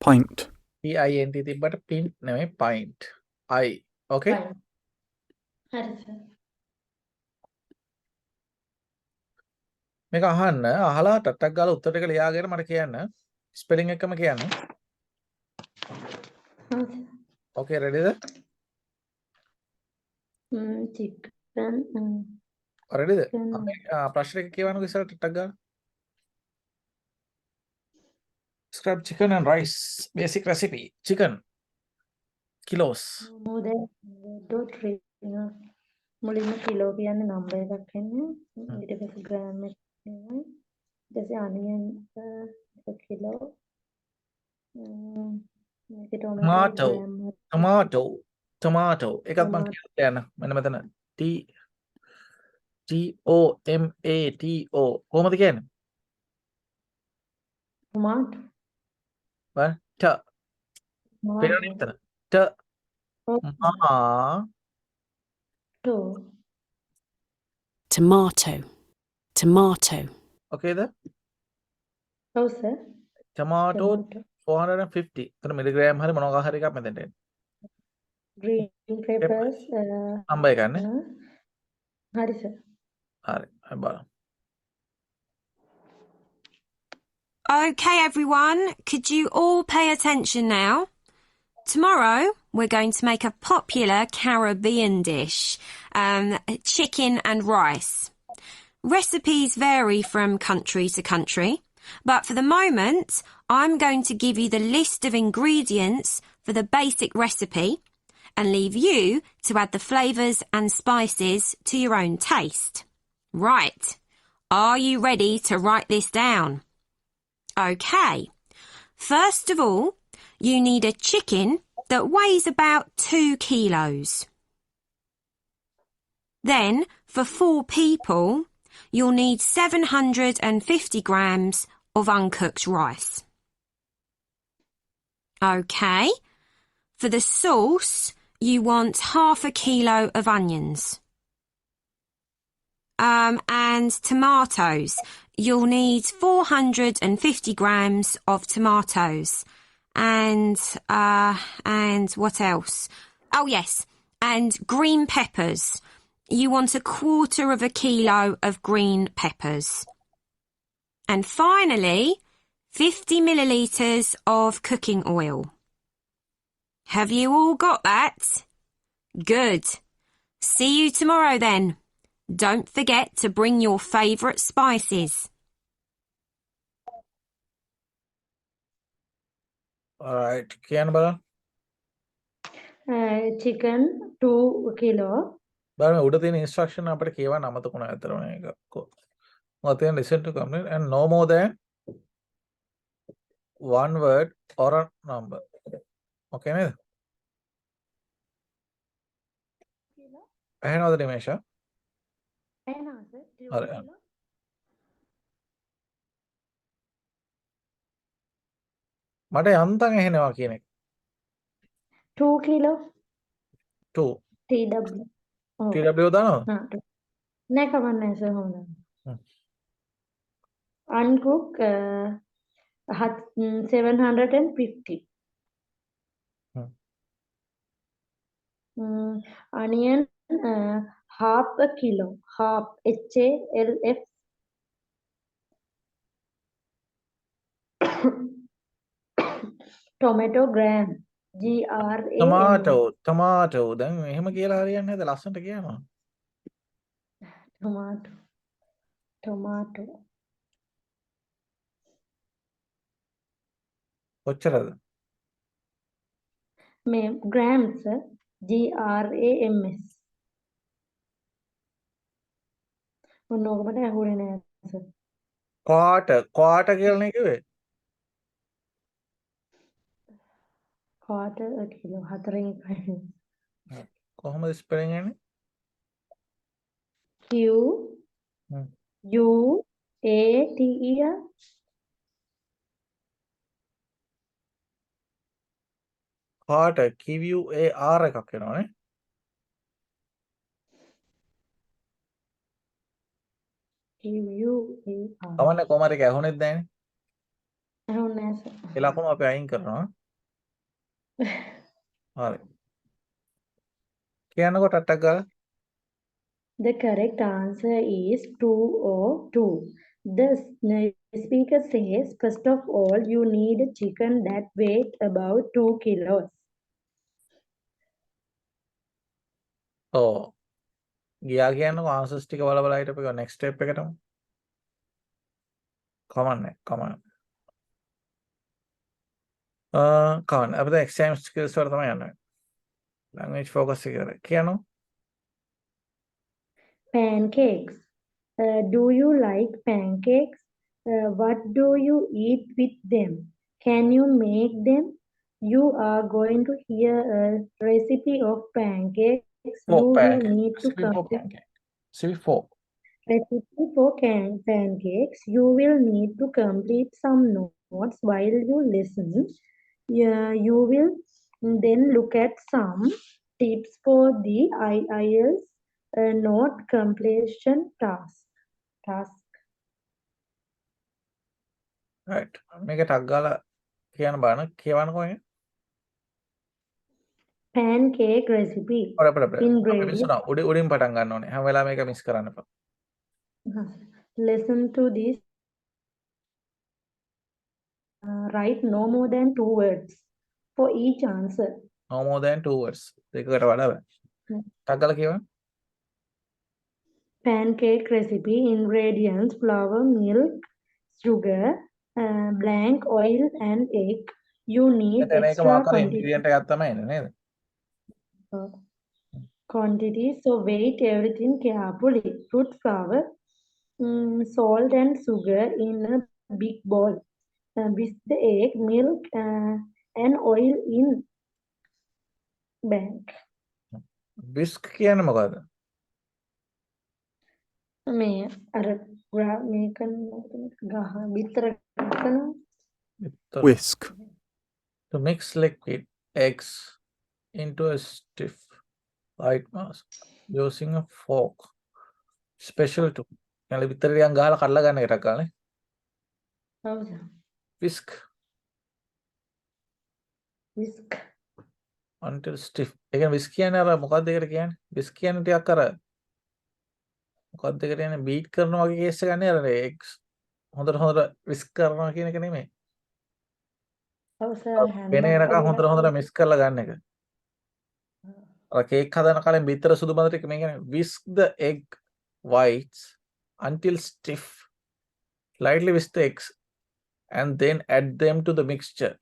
pint,
PINT තිබ්බට pint නෙමෙයි pint I okay
Fine. හරි සර්.
මේක අහන්න අහලා ටට්ටක් ගාලා උත්තර ටික ලියාගෙන මට කියන්න ස්පෙලිං එකම කියන්න okay readyද
chicken
readyද
chicken
අපි ප්‍රශ්න එක කියවන්නකෝ ඉස්සරහ ටට්ටක් ගාලා scrap chicken and rice basic recipe chicken kilos
more than මුලින්ම කිලෝ කියන්නේ නම්බර් එකක් එන්නේ ඊට පස්සේ ග්‍රෑම් එක එනවා ඊට පස්සේ අනියන් එක කිලෝ මේක
tomato tomato එකක් මම කියන්න මෙන්න මෙතන TOMATO කොහොමද කියන්නේ
tomato
බලන්න ට පේනවද මෙතන ට
tomato, tomato,
okayද
ඔව් සර්
tomato 450 එතන මිලිග්‍රෑම් හරි මොනවා හරි එකක් මෙතනට එන්න
green peppers
නම්බර් එක ගන්න
හරි සර්
හරි අපි බලමු
Okay, everyone, could you all pay attention now? Tomorrow, we're going to make a popular Caribbean dish, chicken and rice. Recipes vary from country to country, but for the moment, I'm going to give you the list of ingredients for the basic recipe and leave you to add the flavours and spices to your own taste. Right, are you ready to write this down? Okay, first of all, you need a chicken that weighs about 2 kilos. Then, for 4 people, you'll need 750 grams of uncooked rice. Okay, for the sauce, you want half a kilo of onions. And tomatoes. You'll need 450 grams of tomatoes. And what else? Oh, yes. And green peppers. You want 1/4 kilo of green peppers. And finally, 50 milliliters of cooking oil. Have you all got that? Good. See you tomorrow then. Don't forget to bring your favourite spices.
alright කියන්න බලන්න
chicken 2 kilo
බලන්න උඩ තියෙන instruction අපිට කියවන්න අමතකුණා ඇත්තටම මේක මොකක්ද තියෙන listen to complete and no more than one word or a number. Okay, නේද? ඇහෙනවද නිමේෂා?
ඇහෙනවා සර්. 2
හරි.
කිලෝ.
මට යන්තම් ඇහෙනවා කියන එක.
2 කිලෝ.
2.
TW. ඔව්.
TW දානවද?
හා 2. නෑ කමන්නේ සර් හොඳයි.
හ්ම්.
Uncooked 750.
Hmm.
Onion half a kilo. Half HALF. Tomato gram. GRAM.
tomato. දැන් එහෙම කියලා හරියන්නේ නැද්ද? ලස්සනට කියනවා.
Tomato.
කොච්චරද?
මේ grams GRAMS. ඔන්න ඕකමට ඇහුනේ නෑ සර්.
quarter කියලානේ කිව්වේ.
quarter a kilo 4 එකයි.
කොහොමද ස්පෙලිං එන්නේ?
Q
hmm.
U A T E R.
quarter QUAR එකක් වෙනවනේ.
QUAR.
කවන්න කොහමද ඒක ඇහුනේත් නැහැනේ.
ඇහුන්නේ නෑ සර්.
ඒ ලකුණු අපි අයින් කරනවා. හරි. කියන්නකො ටට්ටක් ගාලා.
The correct answer is 202. The speaker says, first of all, you need a chicken that weighs about 2 kilos.
ඔව්. ගියා කියන්නකො ආන්සර්ස් ටික බල බල හිටපෙක next step එකටම. කමන්නේ. කමන්නේ. අපිට exam skills වල තමයි යන්නේ. language focus එක කරේ. කියන්නකො.
Pancakes. Do you like pancakes? What do you eat with them? Can you make them? You are going to hear a recipe of pancakes. You will need to complete
CV4.
recipe for pancakes. You will need to complete some notes while you listen. You will then look at some tips for the IELTS note completion task.
right. මේක ටක් ගාලා කියන්න බලන්න. කියවන්නකො එක.
Pancake recipe.
අපි
Ingredients.
මිස්සුනා. උඩින් පටන් ගන්න ඕනේ. හැම වෙලාවෙම මේක මිස් කරන්න එපා.
Listen to this. Write no more than 2 words for each answer.
No more than 2 words. දෙකකට වඩා බෑ. ටක් ගාලා කියවන්න.
Pancake recipe. Ingredients: flour, milk, sugar, blank, oil and egg. You need extra quantity.
ingredient එකක් තමයි එන්නේ නේද?
Quantity, so weight everything carefully. Put flour, salt and sugar in a big bowl. Whisk the egg, milk and oil in blank.
whisk කියන්නේ මොකද්ද?
මේ අර මේකන ගහ බිත්තර කරනවා.
Whisk.
To mix liquid eggs into a stiff light mass using a fork. Special tool. يعني බිත්තර ටිකක් ගහලා කඩලා ගන්න එකටක් ගානේ.
හවුද?
Whisk until stiff. ඒ කියන්නේ whisk කියන්නේ අර මොකක්ද ඒකට කියන්නේ? whisk කියන්නේ ටිකක් අර මොකක්ද ඒකට කියන්නේ beat කරනවා වගේ කේස් එකක් නේ අර eggs. හොඳට whisk කරනවා කියන එක නෙමෙයි. වෙන එනකම් හොඳට මික්ස් කරලා ගන්න එක. අර කේක් හදන කලින් බිත්තර සුදු බඳ ටික මේ කියන්නේ whisk the egg whites until stiff. Lightly whisk the eggs and then add them to the mixture.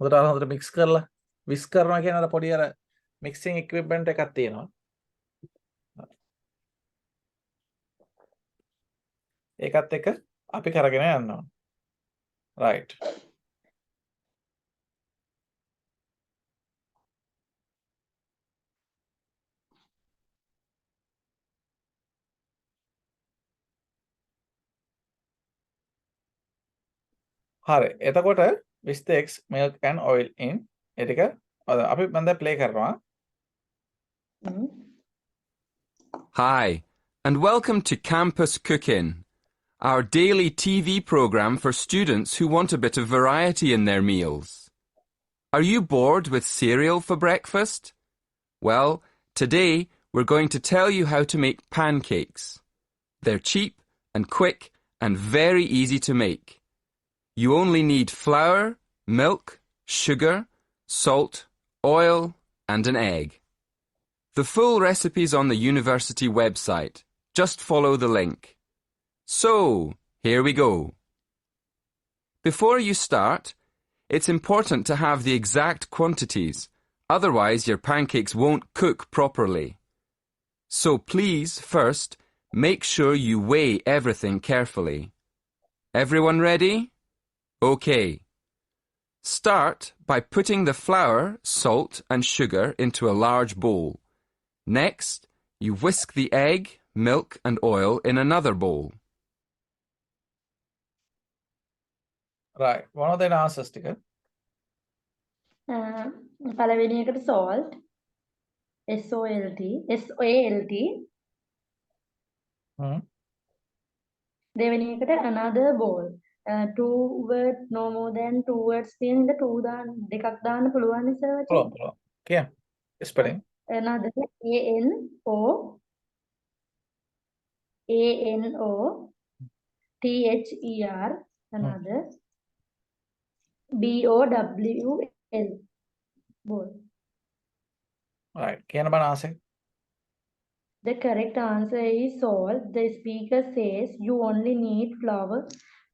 හොඳට මික්ස් කරලා whisk කරනවා කියන අර පොඩි අර mixing equipment එකක් තියෙනවා. ඒකත් එක්ක අපි කරගෙන යනවා. right. හරි. එතකොට 20x milk and oil in ඒ ටික අපි මම දැන් play කරනවා.
Hi, and welcome to Campus Cooking, our daily TV program for students who want a bit of variety in their meals. Are you bored with cereal for breakfast? Well, today we're going to tell you how to make pancakes. They're cheap and quick and very easy to make. You only need flour, milk, sugar, salt, oil, and an egg. The full recipe's on the university website. Just follow the link. So, here we go. Before you start, it's important to have the exact quantities, otherwise your pancakes won't cook properly. So please, first, make sure you weigh everything carefully. Everyone ready? Okay. Start by putting the flour, salt and sugar into a large bowl. Next, you whisk the egg, milk and oil in another bowl.
Right. One of the answers ටික.
පළවෙනි එකට salt SALT දෙවෙනි එකට another bowl two word no more than two words තියෙන ඉඳ two දාන්න දෙකක් දාන්න පුළුවන් sir
පුළුවන්. Okay. Spelling.
another ANOTHER another BOWL bowl.
Right. කියන බණ answer.
The correct answer is salt. The speaker says you only need flour,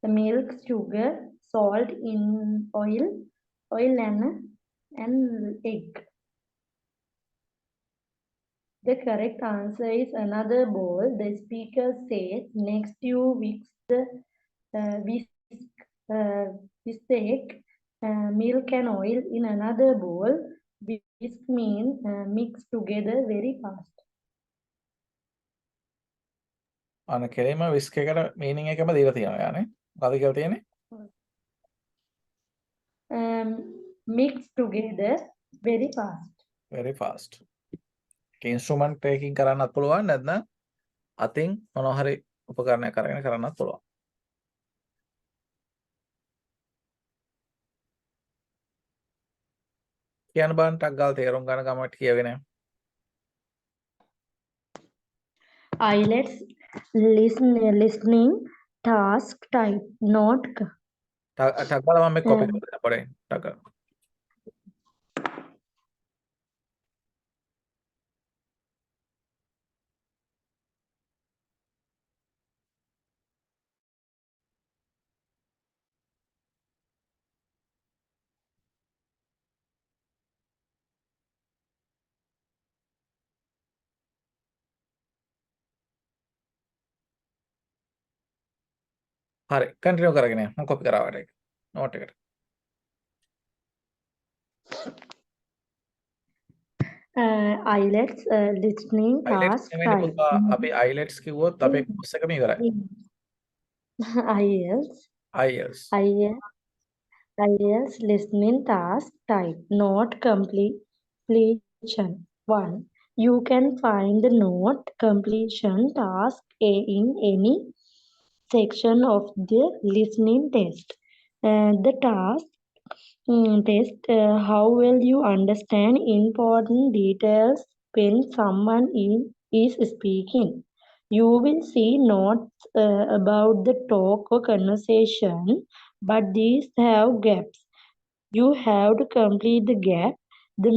milk, sugar, salt, in oil and egg. The correct answer is another bowl. The speaker says next you whisk the egg, milk and oil in another bowl. Whisk means mix together very fast.
අන්න කෙලින්ම whisk එකට meaning එකම දීලා තියෙනවා යානේ. මොකද කියලා තියෙන්නේ?
Mix together very fast.
Very fast. instrument එකකින් කරන්නත් පුළුවන් නැත්නම් අතින් මොනවා හරි උපකරණයක් අරගෙන කරන්නත් පුළුවන්. කියන්න බලන්න ටක් ගාලා තේරුම් ගන්න comment කියගෙන.
IELTS listening task type note
ටක් ගාලා මම මේක copy කරලා පොඩේ ටක් ගාලා. හරි කන්ටිනියු කරගෙන යන්න මම copy කරාවට ඒක note එකට.
IELTS listening task type.
අපි IELTS කිව්වොත් අපේ course එකම ඉවරයි.
IELTS listening task type note completion 1. You can find the note completion task in any section of the listening test. The task test how well you understand important details when someone is speaking. You will see notes about the talk or conversation, but these have gaps. You have to complete the gap. The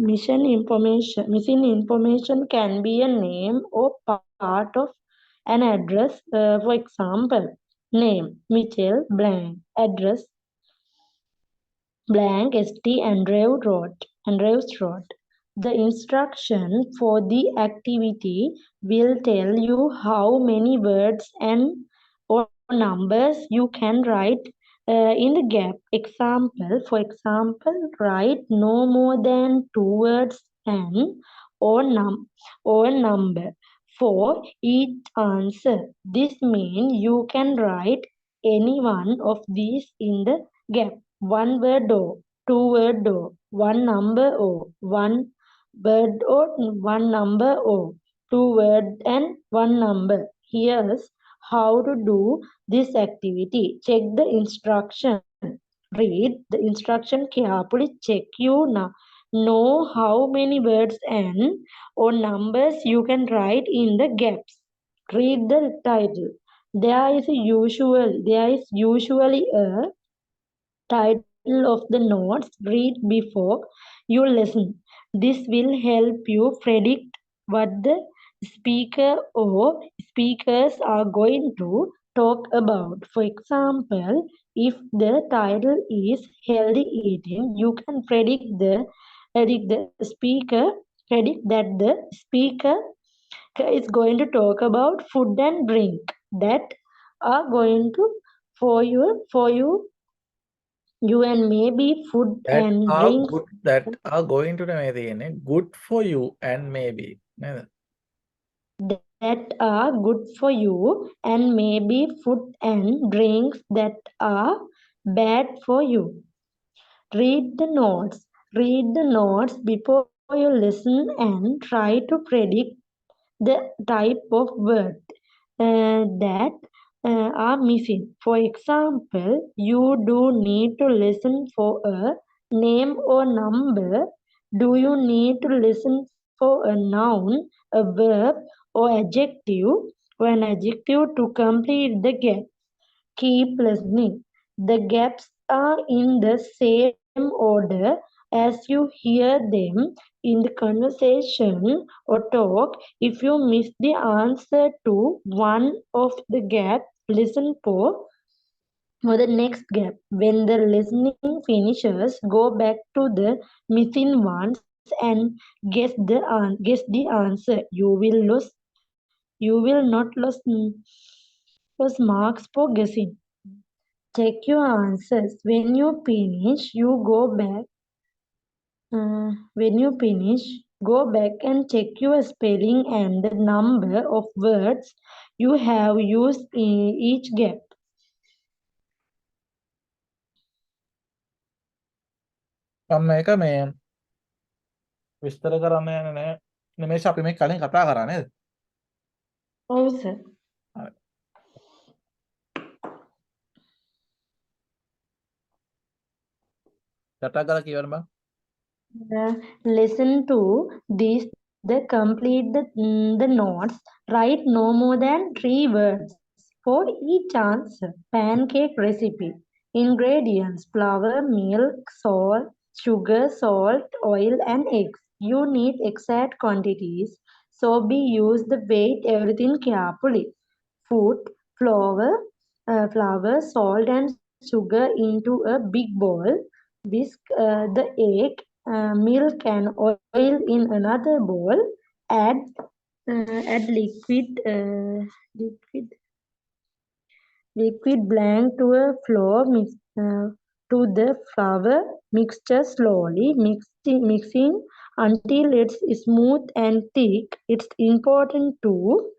missing information can be a name or part of an address. For example, name Mitchell blank, address blank St. Andrews Road. The instruction for the activity will tell you how many words and or numbers you can write in the gap. For example, write no more than 2 words and or number for each answer. This means you can write any one of these in the gap. One word or, two word or, one number or, one word or, one number or, two word and one number. Here's how to do this activity. Check the instruction. Read the instruction carefully. Check you now. Know how many words and or numbers you can write in the gaps. Read the title. There is usually a title of the notes. Read before you listen. This will help you predict what the speaker or speakers are going to talk about. For example, if the title is healthy eating, you can predict that the speaker is going to talk about food and drink that are going to for you and maybe food and drinks
that are going to මේ තියෙන්නේ good for you and maybe නේද?
that are good for you and maybe food and drinks that are bad for you. Read the notes. Read the notes before you listen and try to predict the type of word that are missing. For example, you do need to listen for a name or number. Do you need to listen for a noun, a verb, or an adjective to complete the gap? Keep listening. The gaps are in the same order as you hear them in the conversation or talk. If you miss the answer to one of the gaps, listen for the next gap. When the listening finishes, go back to the missing ones and guess the answer. You will not lose marks for guessing. Check your answers. When you finish, go back and check your spelling and the number of words you have used in each gap.
මම මේක මේ විස්තර කරන්න යන්නේ නැහැ. නිමේෂ අපි මේ කලින් කතා කරා නේද?
ඔව් සර්.
හරි. කතා කරලා කියවන්න බං.
Listen to these. Complete the notes. Write no more than 3 words for each answer. Pancake recipe. Ingredients: flour, milk, salt, sugar, salt, oil, and eggs. You need exact quantities, so use the weight everything carefully. Put flour, salt, and sugar into a big bowl. Whisk the egg, milk, and oil in another bowl. Add liquid blank to a to the flour mixture slowly, mixing until it's smooth and thick. It's important to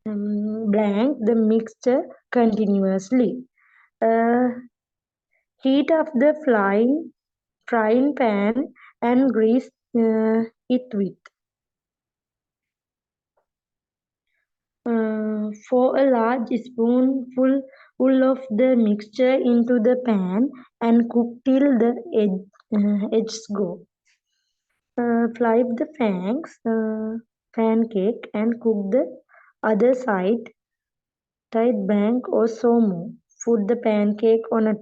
blank the mixture continuously. Heat up the frying pan and grease it with. Pour a large spoonful of the mixture into the pan and cook till the edges go. Flip the pancake and cook the other side. Tight bank or so more. Put the pancake on a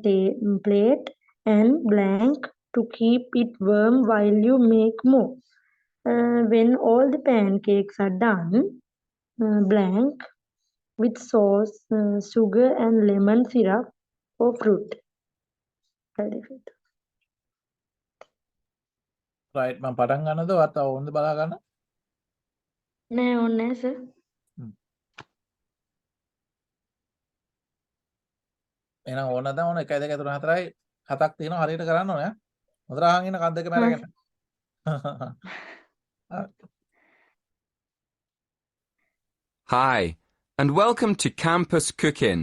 plate and blank to keep it warm while you make more. When all the pancakes are done, blank with sauce, sugar and lemon syrup or fruit.
right මම පටන් ගන්නද වත් ඕනද බලා ගන්න?
නෑ ඕනේ නෑ sir.
එහෙනම් ඕන නැත්නම් ඕන 1 2 3 4යි 7ක් තියෙනවා හරියට කරන්න ඕනේ. හොඳට අහන් ඉන්න කන් දෙකම අරගෙන.
Hi, and welcome to Campus Cooking.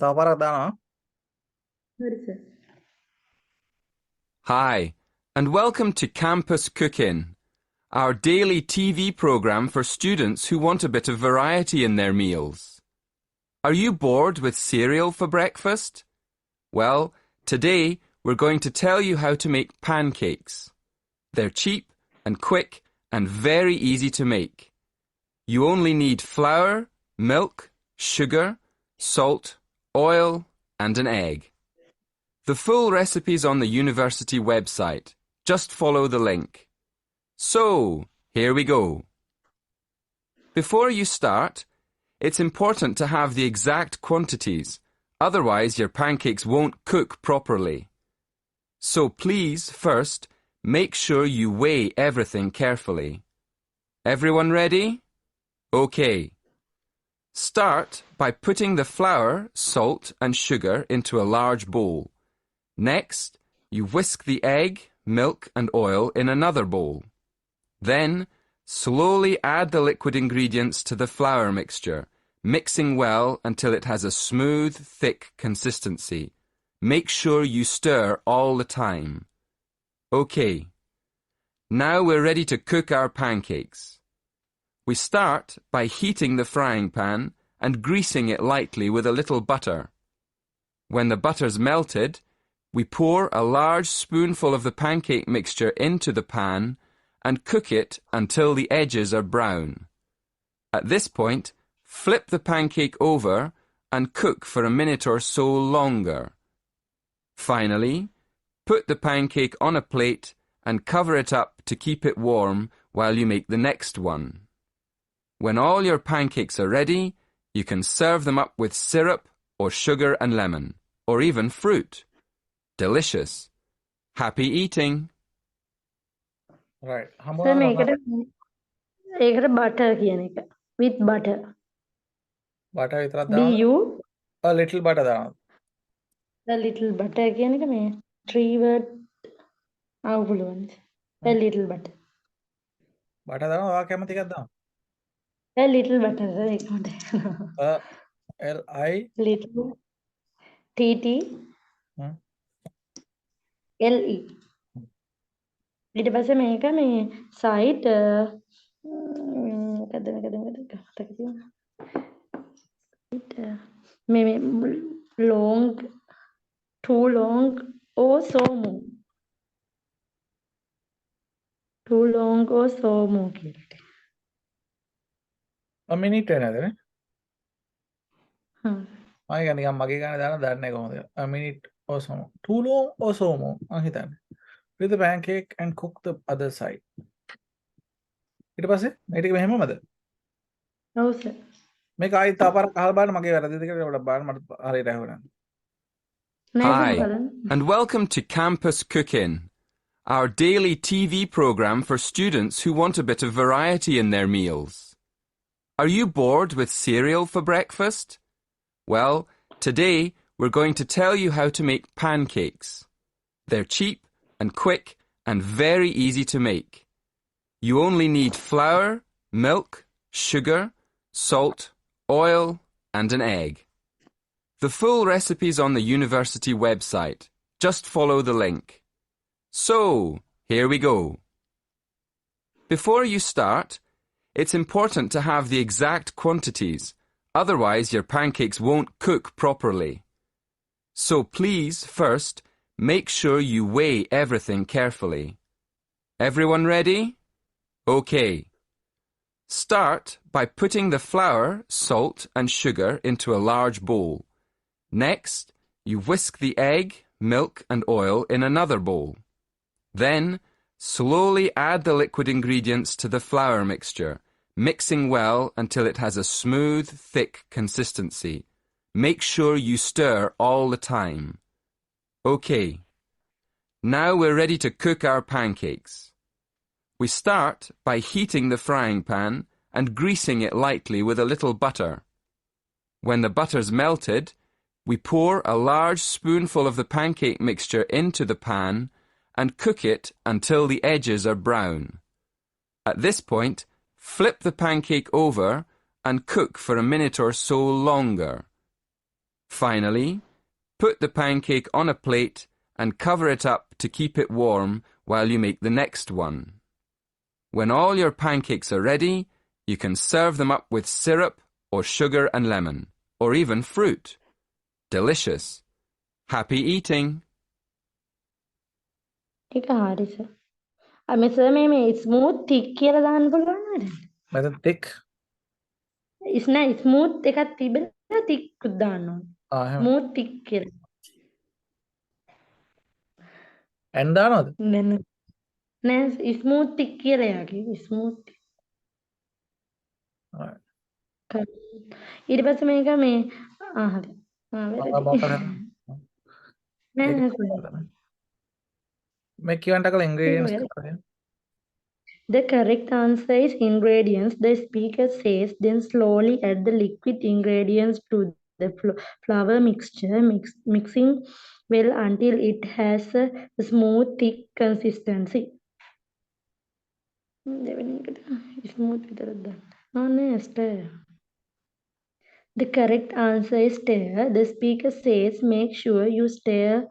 තව පාරක් දානවා.
හරි sir.
Hi, and welcome to Campus Cooking, our daily TV program for students who want a bit of variety in their meals. Are you bored with cereal for breakfast? Well, today we're going to tell you how to make pancakes. They're cheap and quick and very easy to make. You only need flour, milk, sugar, salt, oil, and an egg. The full recipe's on the university website. Just follow the link. So, here we go. Before you start, it's important to have the exact quantities, otherwise your pancakes won't cook properly. So please, first, make sure you weigh everything carefully. Everyone ready? Okay. Start by putting the flour, salt and sugar into a large bowl. Next, you whisk the egg, milk and oil in another bowl. Then, slowly add the liquid ingredients to the flour mixture, mixing well until it has a smooth, thick consistency. Make sure you stir all the time. Okay. Now we're ready to cook our pancakes. We start by heating the frying pan and greasing it lightly with a little butter. When the butter's melted, we pour a large spoonful of the pancake mixture into the pan and cook it until the edges are brown. At this point, flip the pancake over and cook for a minute or so longer. Finally, put the pancake on a plate and cover it up to keep it warm while you make the next one. When all your pancakes are ready, you can serve them up with syrup or sugar and lemon, or even fruit. Delicious. Happy eating.
Right.
Sir ඒකට butter කියන එක. with butter.
butter විතරක්
B
දානවද?
U
a little butter දානවද?
a little butter කියන එක මේ 3 word පුළුවන්. a little butter.
butter දානවා ඔයා කැමති එකක් දාන්න.
a little butter සර් ඒක මට.
L I
little T T
hmm.
L E. ඊට පස්සේ මේක මේ සයිඩ් මොකද්ද මේ long too long or so more. too long or so more කියලා.
a minute වෙනවද නේ?
හ්ම්.
මම ඒක නිකන් මගේ ගානේ දාන දන්නේ කොහොමද? a minute or so more. too long or so more මම හිතන්නේ. with the pancake and cook the other side. ඊට පස්සේ මේ ටික මෙහෙමමද?
ඔව් සර්.
මේක ආයෙත් තව පාරක් අහලා බලන්න මගේ වැරදිද කියලා ඔයාලා බලන්න මට හරියට ඇහුණා.
නෑ සර්
Hi,
බලන්න.
and welcome to Campus Cooking, our daily TV program for students who want a bit of variety in their meals. Are you bored with cereal for breakfast? Well, today we're going to tell you how to make pancakes. They're cheap and quick and very easy to make. You only need flour, milk, sugar, salt, oil, and an egg. The full recipe's on the university website. Just follow the link. So, here we go. Before you start, it's important to have the exact quantities, otherwise your pancakes won't cook properly. So please, first, make sure you weigh everything carefully. Everyone ready? Okay. Start by putting the flour, salt and sugar into a large bowl. Next, you whisk the egg, milk and oil in another bowl. Then, slowly add the liquid ingredients to the flour mixture, mixing well until it has a smooth, thick consistency. Make sure you stir all the time. Okay. Now we're ready to cook our pancakes. We start by heating the frying pan and greasing it lightly with a little butter. When the butter's melted, we pour a large spoonful of the pancake mixture into the pan and cook it until the edges are brown. At this point, flip the pancake over and cook for a minute or so longer. Finally, put the pancake on a plate and cover it up to keep it warm while you make the next one. When all your pancakes are ready, you can serve them up with syrup or sugar and lemon, or even fruit. Delicious. Happy eating!
ඒක හරි sir. මෙසර් මේ smooth tick කියලා දාන්න පුළුවන්ද?
මෙතන thick.
නෑ smooth එකක් තිබෙනවා තික් දාන්න ඕනේ.
එහෙම.
ස්මූත් තික් කියලා.
and දානවද?
නෑ ස්මූත් තික් කියලා යාගේ ස්මූත්.
Alright.
ඊට පස්සේ මේක මේ හරි.
මොකක්ද?
නෑ
ඒක
නෑ
මේ කියවන්ට කල ingredients කරගෙන.
The correct answer is ingredients. The speaker says, then slowly add the liquid ingredients to the flour mixture, mixing well until it has a smooth, thick consistency. Smooth. Stir. The correct answer is stir. The speaker says, make sure you stir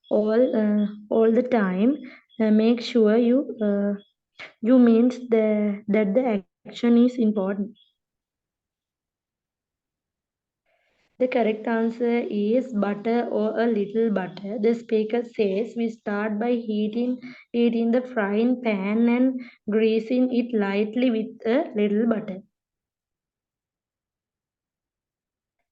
all the time. Make sure you means that the action is important. The correct answer is butter or a little butter. The speaker says we start by heating the frying pan and greasing it lightly with a little butter.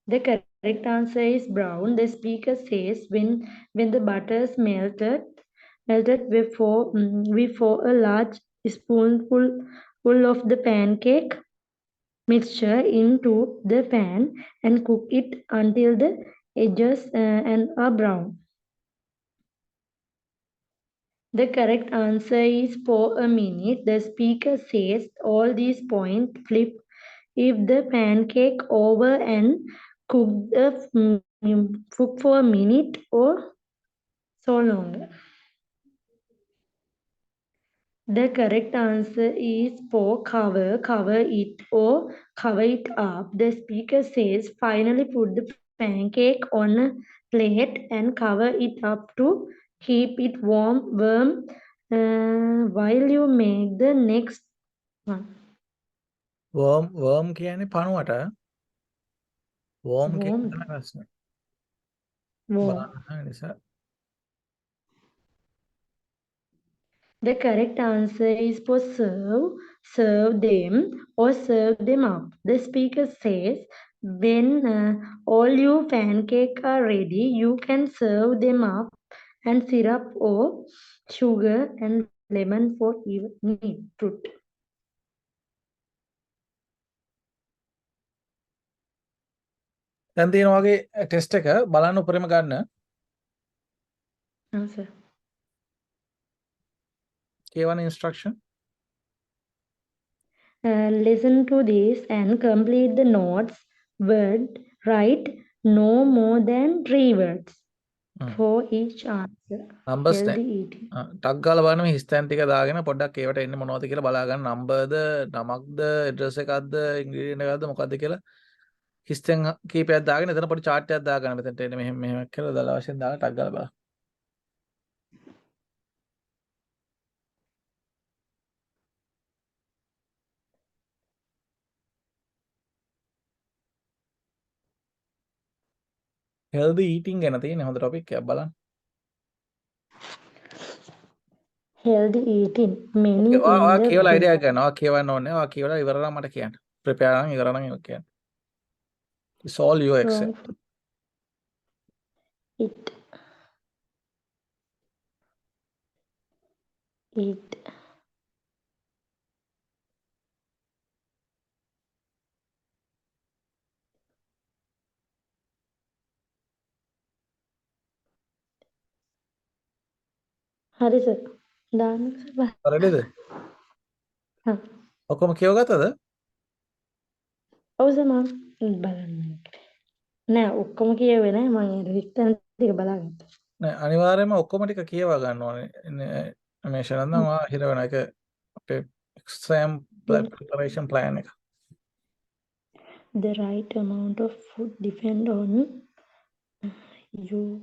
The correct answer is brown. The speaker says when the butter is melted we pour a large spoonful of the pancake mixture into the pan and cook it until the edges are brown. The correct answer is for a minute. The speaker says all these points flip if the pancake over and cook for a minute or so longer. The correct answer is for cover it or cover it up. The speaker says finally put the pancake on a plate and cover it up to keep it warm while you make the next one.
worm කියන්නේ පණුවට. worm
Warm.
කියන ප්‍රශ්න.
Warm.
බලන්න නිසා.
The correct answer is for serve them or serve them up. The speaker says when all your pancakes are ready, you can serve them up and syrup or sugar and lemon for evening fruit.
දැන් තියෙන වගේ test එක බලන්න උඩරම ගන්න.
Sir.
කියවන instruction.
Listen to this and complete the notes. Write no more than 3 words for each answer.
Numbers
Healthy eating.
ටක් ගාලා බලන්න මේ හිස්තැන් ටික දාගෙන පොඩ්ඩක් ඒවට එන්නේ මොනවද කියලා බලා ගන්න. නම්බර්ද, නමක්ද, ඇඩ්‍රස් එකක්ද, ඉන්ග්‍රීඩියන්ට් එකක්ද මොකක්ද කියලා හිස්තැන් කීපයක් දාගෙන එතන පොඩි chart එකක් දාගන්න. මෙතනට එන්නේ මෙහෙම කියලා දල වශයෙන් දාලා ටක් ගාලා බලන්න. healthy eating ගැන තියෙන හොඳ topic එකක් බලන්න.
Healthy eating. Many in
ඔයා
the
කියවලා idea ගන්න. ඔයා කියවන්න ඕනේ. ඔයා කියවලා ඉවර නම් මට කියන්න. prepare නම් ඉවර නම් කියන්න. It's all your exam.
Eat. හරි සර්. දාන්න සර්.
readyද?
හා.
ඔක්කොම කියවගත්තද?
ඔව් සර් මම බලන්න. නෑ ඔක්කොම කියුවේ නෑ මම හිතන ටික බලාගත්තා.
නෑ අනිවාර්යයෙන්ම ඔක්කොම ටික කියවා ගන්න ඕනේ. මේ ෂරන්දන් ඔයා හිර වෙන එක අපේ exam preparation plan එක.
The right amount of food depend on You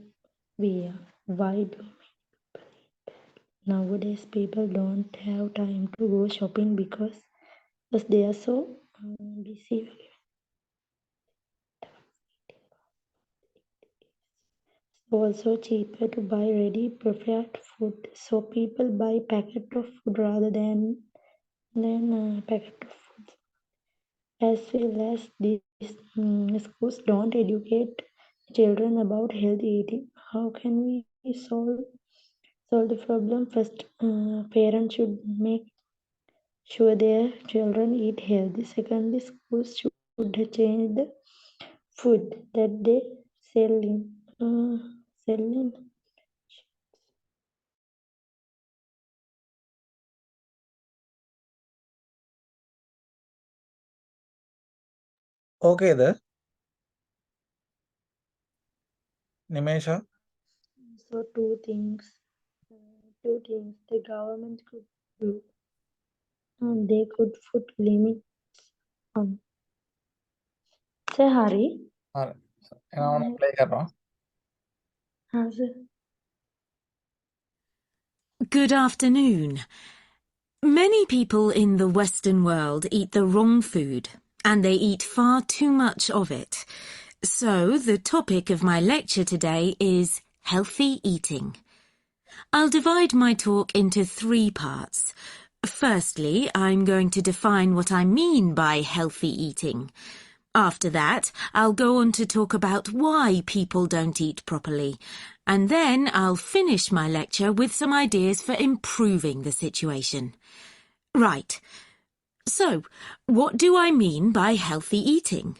wear. Why do nowadays people don't have time to go shopping because they are so busy. Also cheaper to buy ready prepared food, so people buy packet of food rather than packet of food. As well as these schools don't educate children about healthy eating. How can we solve the problem? First, parents should make sure their children eat healthy. Secondly, schools should change the food that they sell in.
Okay there, Nimesha.
So two things the government could do. And they could put limits on. Say Hari.
ഞാൻ play കറോ.
Good afternoon. Many people in the Western world eat the wrong food, and they eat far too much of it. So the topic of my lecture today is healthy eating. I'll divide my talk into 3 parts. Firstly, I'm going to define what I mean by healthy eating. After that, I'll go on to talk about why people don't eat properly. And then I'll finish my lecture with some ideas for improving the situation. Right. So, what do I mean by healthy eating?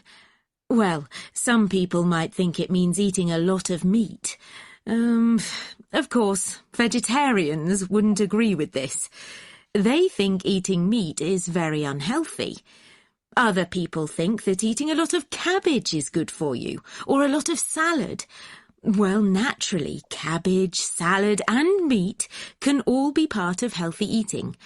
Well, some people might think it means eating a lot of meat. Of course, vegetarians wouldn't agree with this. They think eating meat is very unhealthy. Other people think that eating a lot of cabbage is good for you, or a lot of salad. Well, naturally, cabbage, salad and meat can all be part of healthy eating.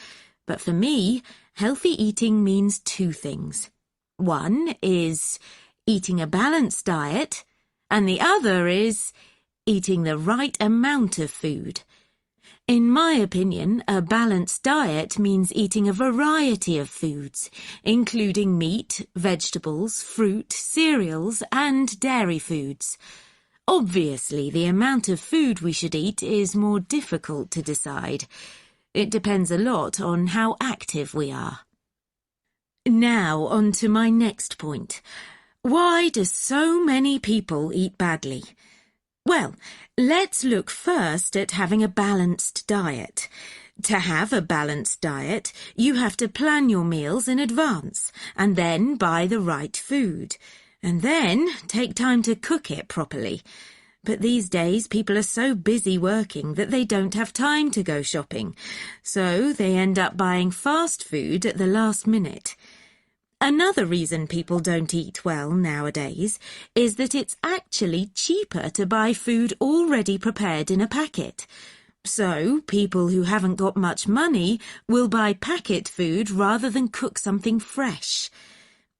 But for me, healthy eating means 2 things. One is eating a balanced diet, and the other is eating the right amount of food. In my opinion, a balanced diet means eating a variety of foods, including meat, vegetables, fruit, cereals, and dairy foods. Obviously, the amount of food we should eat is more difficult to decide. It depends a lot on how active we are. Now, on to my next point. Why do so many people eat badly? Well, let's look first at having a balanced diet. To have a balanced diet, you have to plan your meals in advance and then buy the right food. And then take time to cook it properly. But these days, people are so busy working that they don't have time to go shopping. So they end up buying fast food at the last minute. Another reason people don't eat well nowadays is that it's actually cheaper to buy food already prepared in a packet. So people who haven't got much money will buy packet food rather than cook something fresh.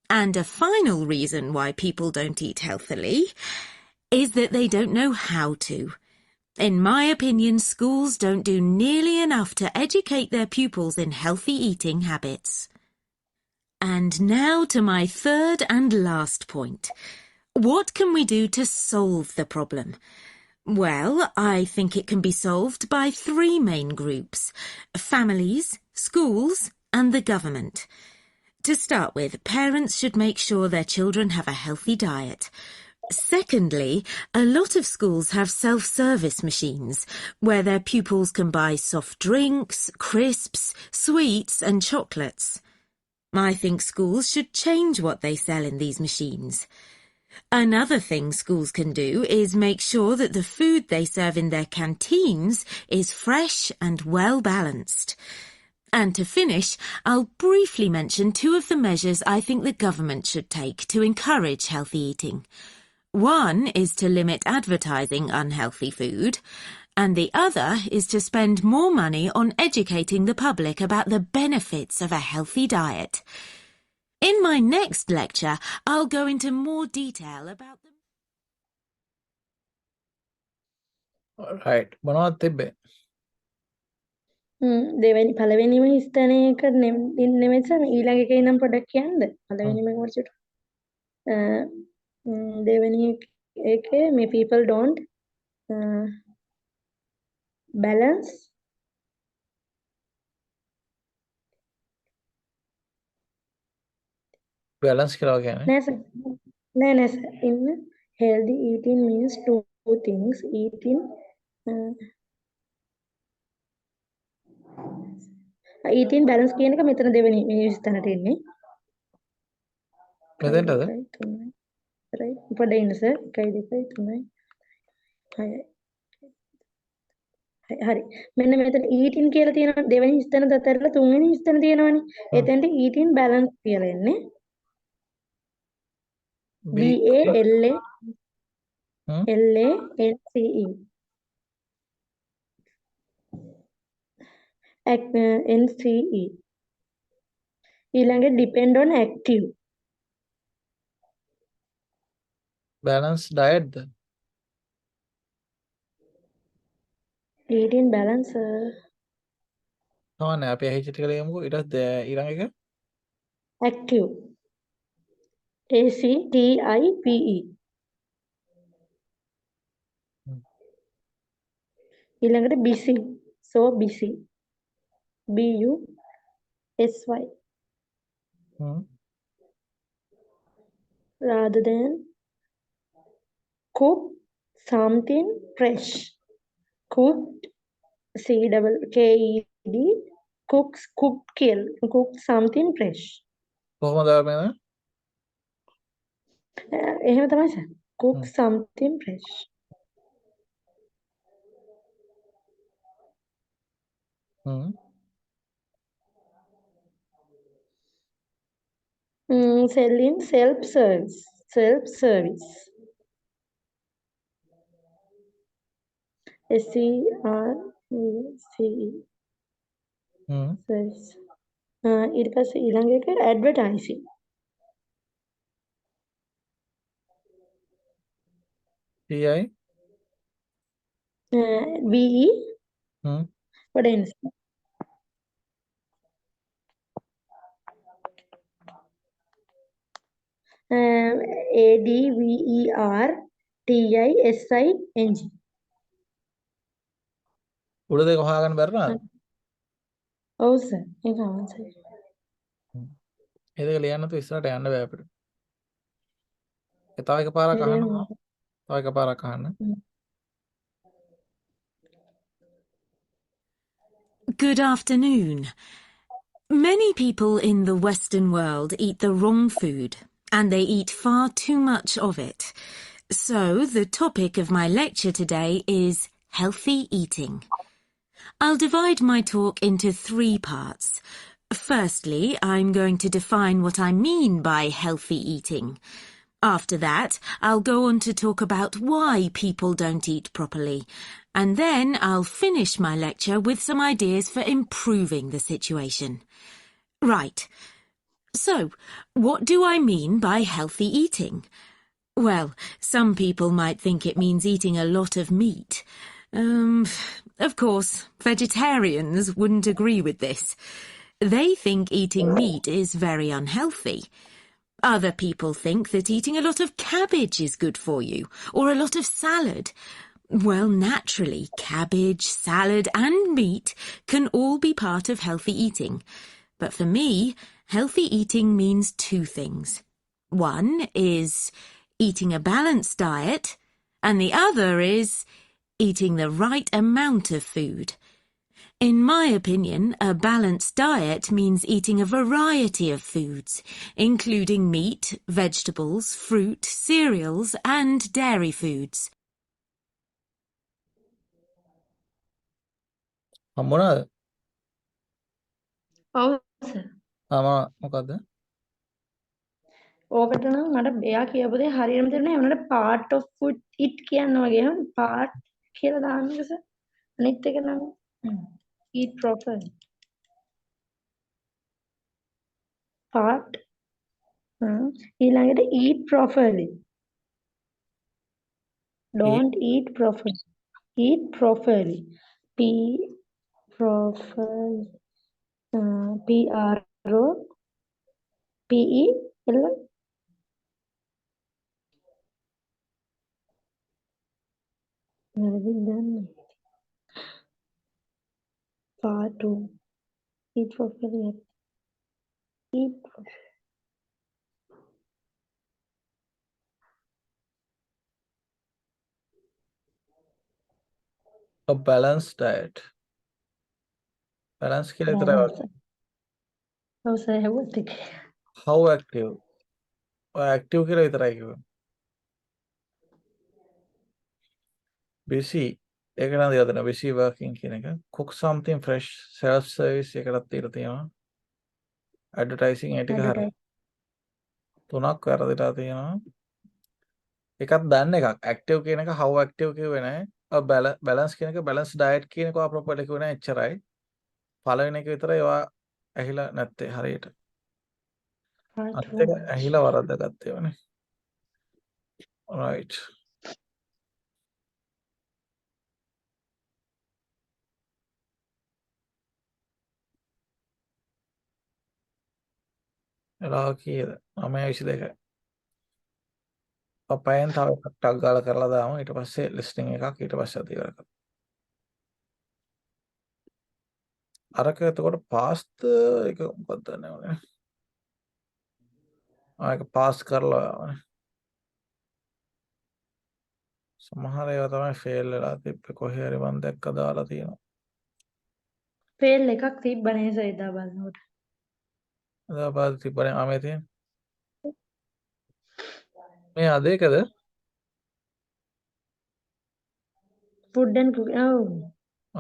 And a final reason why people don't eat healthily is that they don't know how to. In my opinion, schools don't do nearly enough to educate their pupils in healthy eating habits. And now to my third and last point. What can we do to solve the problem? Well, I think it can be solved by 3 main groups: families, schools, and the government. To start with, parents should make sure their children have a healthy diet. Secondly, a lot of schools have self-service machines where their pupils can buy soft drinks, crisps, sweets, and chocolates. I think schools should change what they sell in these machines. Another thing schools can do is make sure that the food they serve in their canteens is fresh and well balanced. And to finish, I'll briefly mention 2 of the measures I think the government should take to encourage healthy eating. One is to limit advertising unhealthy food, and the other is to spend more money on educating the public about the benefits of a healthy diet. In my next lecture, I'll go into more detail about them.
right. මොනවද තිබ්බේ?
දෙවෙනි පළවෙනිම හිස්තැනයක නෙමෙයි sir ඊළඟ එකේ නම් පොඩ්ඩක් කියන්නද? පළවෙනිම වර්ෂයට. දෙවෙනි එකේ මේ people don't balance
බැලන්ස් කියලා කියන්නේ
නෑ සර්. නෑ sir. In healthy eating means two things. Eating balance කියන එක මෙතන දෙවෙනි මේ හිස්තැනට එන්නේ.
මෙතෙන්ටද?
right. පොඩ්ඩක් ඉන්න සර්. 1 2 3 හරි. මෙන්න මෙතන eating කියලා තියෙනවා දෙවෙනි හිස්තැන දතරලා තුන්වෙනි හිස්තැන තියෙනවනේ. එතෙන්ට eating balance කියලා එන්නේ. B A L A L A N C E. N C E. ඊළඟ depend on active.
බැලන්ස් ඩයට්ද?
eating balance
තමයි අපි ඇහිච්ච ටික ලියමුකෝ. ඊට පස්සේ ඊළඟ එක
active. A C T I P E. ඊළඟට busy. So busy. B U S Y. Rather than cook something fresh. Cooked C double K E D cook something fresh.
කොහොමද මේ?
එහෙම තමයි sir. Cook something fresh. Selling self-service. Self-service. S E R E C E. Service. ඊට පස්සේ ඊළඟ එක advertising.
T I
V E. What else? A D V E R T I S I N G.
උඩ දෙක හොයාගන්න බැරි නේද?
ඔව් සර්. ඒක අවශ්‍යයි.
ඒ දෙක ලියන්න තු ඉස්සරහට යන්න බෑ අපිට. තව එකපාරක් අහන්න. තව එකපාරක් අහන්න.
Good afternoon. Many people in the Western world eat the wrong food, and they eat far too much of it. So, the topic of my lecture today is healthy eating. I'll divide my talk into 3 parts. Firstly, I'm going to define what I mean by healthy eating. After that, I'll go on to talk about why people don't eat properly. And then I'll finish my lecture with some ideas for improving the situation. Right. So, what do I mean by healthy eating? Well, some people might think it means eating a lot of meat. Of course, vegetarians wouldn't agree with this. They think eating meat is very unhealthy. Other people think that eating a lot of cabbage is good for you, or a lot of salad. Well, naturally, cabbage, salad and meat can all be part of healthy eating. But for me, healthy eating means 2 things. One is eating a balanced diet, and the other is eating the right amount of food. In my opinion, a balanced diet means eating a variety of foods, including meat, vegetables, fruit, cereals, and dairy foods.
හම්බුණාද?
ඔව් sir.
මොකද්ද?
ඕකට නම් මට එයා කියපු දේ හරියටම තේරුණා. ඒ වුණාට part of food it කියන්න වගේ නම් part කියලා දාන්නක සර්. අනිත් එක නම් eat properly. Part ඊළඟට eat properly. Don't eat properly. Eat properly. P properly. PROPEL. Done. Part 2. Eat properly. Eat properly.
A balanced diet. Balance කියලා විතරයි
Balance.
වගේ.
How say I was thinking.
How active? Active කියලා විතරයි කිව්වේ. Busy. ඒක නම් දීලා තියෙනවා. Busy working කියන එක. Cook something fresh. Self service එකටත් දීලා තියෙනවා. Advertising ඒ ටික හරි. තුනක් වැරදිලා තියෙනවා. එකක් දන්න එකක්. Active කියන එක how active කිව්වේ නැහැ. balance කියන එක balance diet කියන එක properly කිව්වේ නැහැ එච්චරයි. පළවෙනි එක විතරයි ඒවා ඇහිලා නැත්තේ හරියට. අනිත් එක ඇහිලා වරද්දාගත්තේ වනේ. Right. වෙලාව කීයද? 9:22. අපයන් තව එකක් ටක් ගාලා කරලා දාමු. ඊට පස්සේ listening එකක් ඊට පස්සේ අද ඉවර කරමු. අරක එතකොට past එක මොකක්ද දන්නේ. ඒක pass කරලා යවනේ. සමහර ඒවා තමයි fail වෙලා තිබ්බේ කොහේ හරි මම දැක්ක දාලා තියෙනවා.
fail එකක් තිබ්බනේ සයිදා බලනකොට.
එදා පාද තිබ්බනේ ආමේ තියෙන. මේ අද එකද?
Food and cooking. Oh.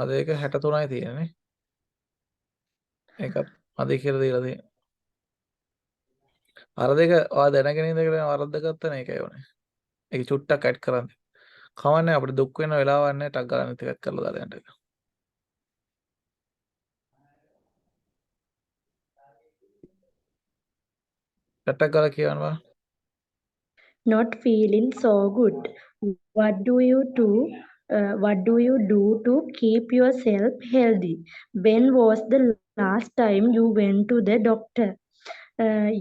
අද එක 63යි තියෙන්නේ. ඒකත් අද කියලා දීලා තියෙනවා. අර දෙක ඔයා දැනගෙන ඉඳගෙන වරද්දගත්තනේ ඒකයි වනේ. ඒක චුට්ටක් ඇඩ් කරන්න. කවන්නේ අපිට දුක් වෙන වෙලාවක් නැහැ ටක් ගාලා අනිත් එකක් කරලා දාලා යන්න එක. ටක් ගාලා කියවන්න බා.
Not feeling so good. What do you do? What do you do to keep yourself healthy? When was the last time you went to the doctor?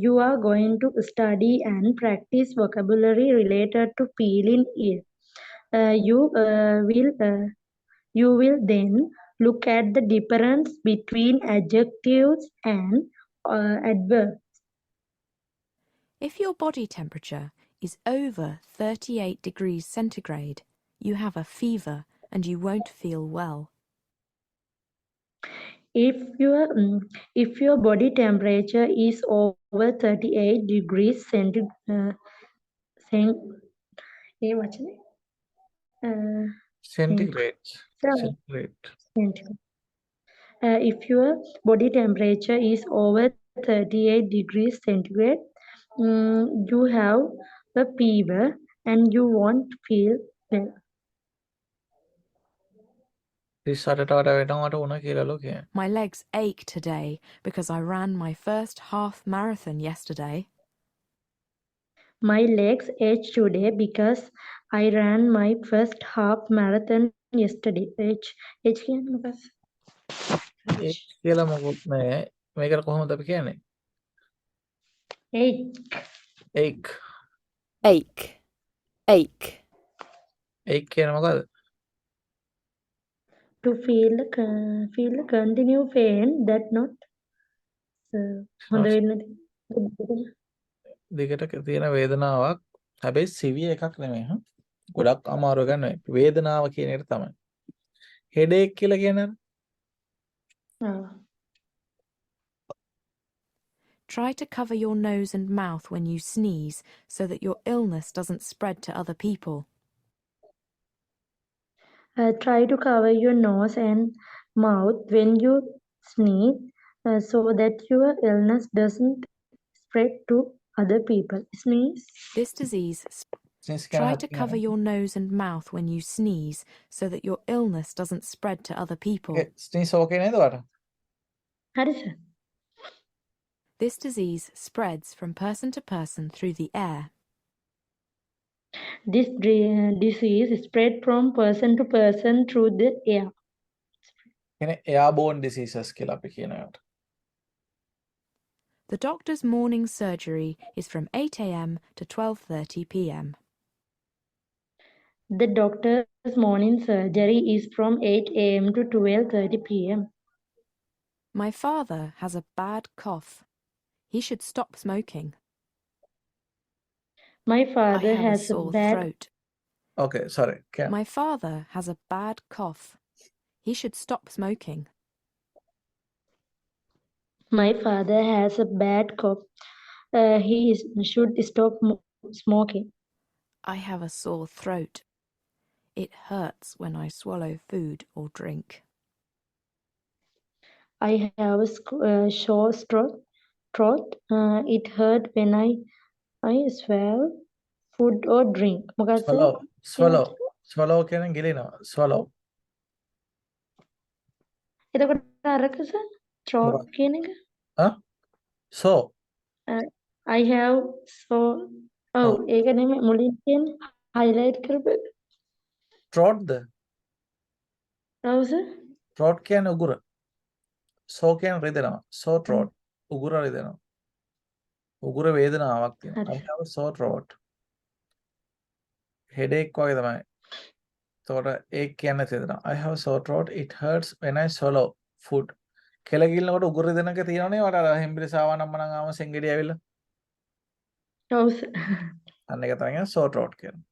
You are going to study and practice vocabulary related to feeling ill. You will then look at the difference between adjectives and adverbs.
If your body temperature is over 38 degrees centigrade, you have a fever and you won't feel well.
If your body temperature is over 38 degrees centigrade,
Centigrade.
If your body temperature is over 38 degrees centigrade, you have a fever and you won't feel well.
My legs ache today because I ran my first half marathon yesterday.
My legs ache today because I ran my first half marathon yesterday. H කියන්නේ මොකක්ද?
කියලා මොකුත් නැහැ. මේකට කොහොමද අපි කියන්නේ?
Ache.
Ache.
Ache. Ache.
Ache කියන මොකද්ද?
To feel the continued pain that not හොඳ වෙන්නේ.
දිගට තියෙන වේදනාවක්. හැබැයි සිවිය එකක් නෙමෙයි හා. ගොඩක් අමාරු ගන්න වේදනාව කියන එක තමයි. headache කියලා කියන්නේ.
Try to cover your nose and mouth when you sneeze so that your illness doesn't spread to other people.
Try to cover your nose and mouth when you sneeze so that your illness doesn't spread to other people. Sneeze.
This disease. Try to cover your nose and mouth when you sneeze so that your illness doesn't spread to other people.
Sneeze okay නේද ඔයාට?
හරි sir.
This disease spreads from person to person through the air.
This disease spread from person to person through the air.
කියන්නේ airborne diseases කියලා අපි කියන ඒවාට.
The doctor's morning surgery is from 8 a.m. to 12:30 p.m.
The doctor's morning surgery is from 8 a.m. to 12:30 p.m.
My father has a bad cough. He should stop smoking.
My
I
father
have a
has a
sore
bad
throat.
Okay, sorry.
My father has a bad cough. He should stop smoking.
My father has a bad cough. He should stop smoking.
I have a sore throat. It hurts when I swallow food or drink.
I have a sore throat. It hurt when I swallow food or drink. මොකක්ද sir?
swallow කියන්නේ ගිලිනවා. swallow.
එතකොට අරක sir? throat
මොකක්ද?
කියන එක?
so
I have so ඔව් ඒක නෙමෙයි මුලින් කියන්නේ highlight කරපු එක.
throat ද?
ඔව් sir.
throat කියන්නේ උගුර. so කියන්නේ රිදෙනවා. so throat උගුර රිදෙනවා. උගුර වේදනාවක් තියෙනවා. I have a sore throat. headache වගේ තමයි. එතකොට ඒක කියන්නේ තේරෙනවා. I have a sore throat. It hurts when I swallow food. කෙල ගිලිනකොට උගුර රිදෙන එක තියෙනවනේ. වට අර හෙම්බිරිසාව නම්මනම් ආව සෙන්ගෙඩි ඇවිල්ලා.
ඔව් sir.
අන්න ඒක තමයි sore throat කියන්නේ.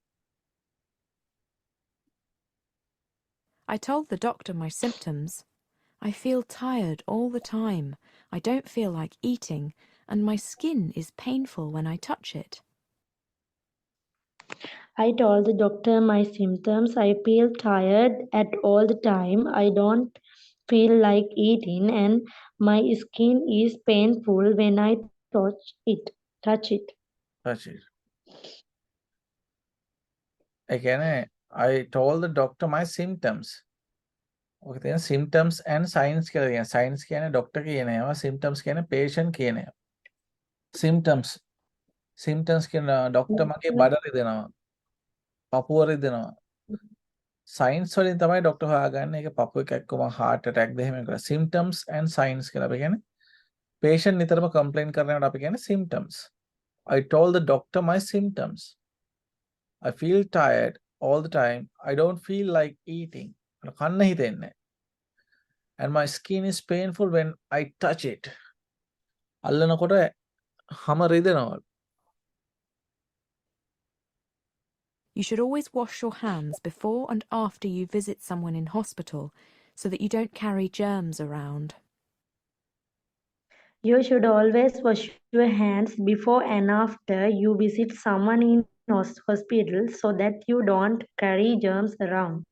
I told the doctor my symptoms. I feel tired all the time. I don't feel like eating, and my skin is painful when I touch it.
I told the doctor my symptoms. I feel tired at all the time. I don't feel like eating, and my skin is painful when I touch it.
Touch it. ඒ කියන්නේ I told the doctor my symptoms. ඔක තියෙන symptoms and signs කියලා කියනවා. signs කියන්නේ doctor කියන ඒවා, symptoms කියන්නේ patient කියන ඒවා. symptoms කියන doctor මගේ බඩ රිදෙනවා. පපුව රිදෙනවා. signs වලින් තමයි doctor හොයාගන්නේ. ඒක පපුව කැක්කුම heart attack ද එහෙම කියලා. symptoms and signs කියලා අපි කියන්නේ patient නිතරම complain කරනකොට අපි කියන්නේ symptoms. I told the doctor my symptoms. I feel tired all the time. I don't feel like eating. කන්න හිතෙන්නේ. And my skin is painful when I touch it. අල්ලනකොට හැම රිදෙනවා.
You should always wash your hands before and after you visit someone in hospital so that you don't carry germs around.
You should always wash your hands before and after you visit someone in hospital so that you don't carry germs around.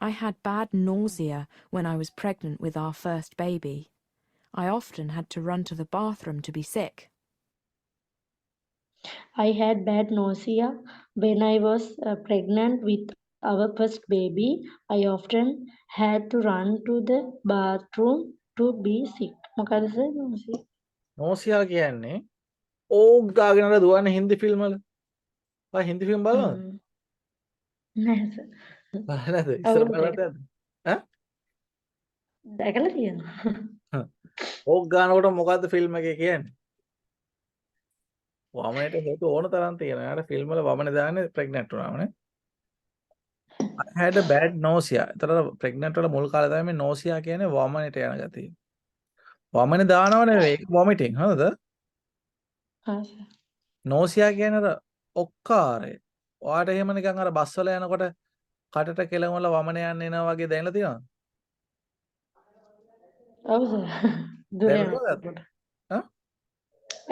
I had bad nausea when I was pregnant with our first baby. I often had to run to the bathroom to be sick.
I had bad nausea when I was pregnant with our first baby. I often had to run to the bathroom to be sick. මොකද sir nausea?
nausea කියන්නේ ඕක් ගාගෙන අර දුවන්නේ Hindi film වල. ඔය Hindi film බලනවද?
නෑ sir.
බලන්නේ නැද්ද? ඉස්සර බලලා නැද්ද? ඈ?
දැකලා තියෙනවා.
ඕක් ගානකොට මොකද්ද ෆිල්ම් එකේ කියන්නේ? වමනට හේතු ඕන තරම් තියෙනවා. යාර ෆිල්ම් වල වමනේ දාන්නේ ප්‍රෙග්නන්ට් වුණාමනේ. I had a bad nausea. ඒතර ප්‍රෙග්නන්ට් වල මුල් කාලේ තමයි මේ nausea කියන්නේ වමනට යන ගතිය. වමනේ දානව නෙවෙයි ඒක vomiting හරිද? nausea කියන්නේ අර ඔක්කාරය. ඔයාට එහෙම නිකන් අර බස් වල යනකොට කටට කෙලම වල වමනේ යන්න එනවා වගේ දැනෙලා තියෙනවද?
ඔව් sir. දුර යනකොට.
ඈ?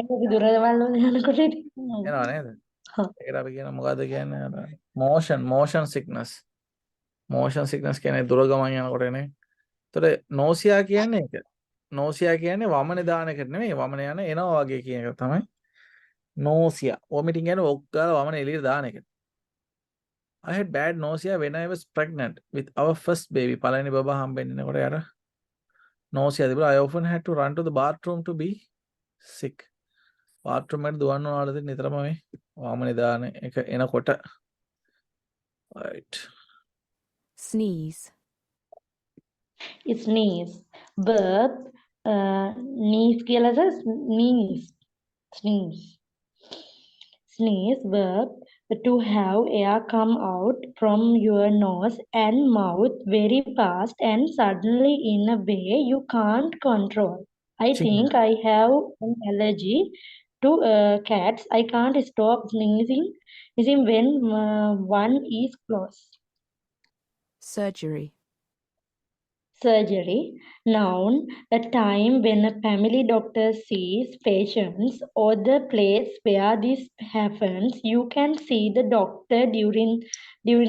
අපි දුරවල් වල යනකොට
එනවා නේද? ඒකට අපි කියන මොකද්ද කියන්නේ අර motion sickness. motion sickness කියන්නේ දුර ගමන් යනකොට නේ. ඒතර nausea කියන්නේ ඒක. nausea කියන්නේ වමනේ දාන එක නෙමෙයි වමනේ යන එනවා වගේ කියන එක තමයි nausea. vomiting කියන්නේ ඔක්කාර වමනේ එළියට දාන එක. I had bad nausea when I was pregnant with our first baby. පළවෙනි බබා හම්බෙන්නකොට යාර nausea තිබුණා. I often had to run to the bathroom to be sick. bathroom එකට දුවන්න ඕනවලද නිතරම මේ වම නිදාන එක එනකොට. Right.
Sneeze.
Sneeze. Verb. Sneeze කියලා sneeze. Sneeze. Sneeze. Verb. To have air come out from your nose and mouth very fast and suddenly in a way you can't control. I
Ching.
think I have an allergy to cats. I can't stop sneezing when one is close.
Surgery.
Surgery. Noun. A time when a family doctor sees patients or the place where this happens. You can see the doctor during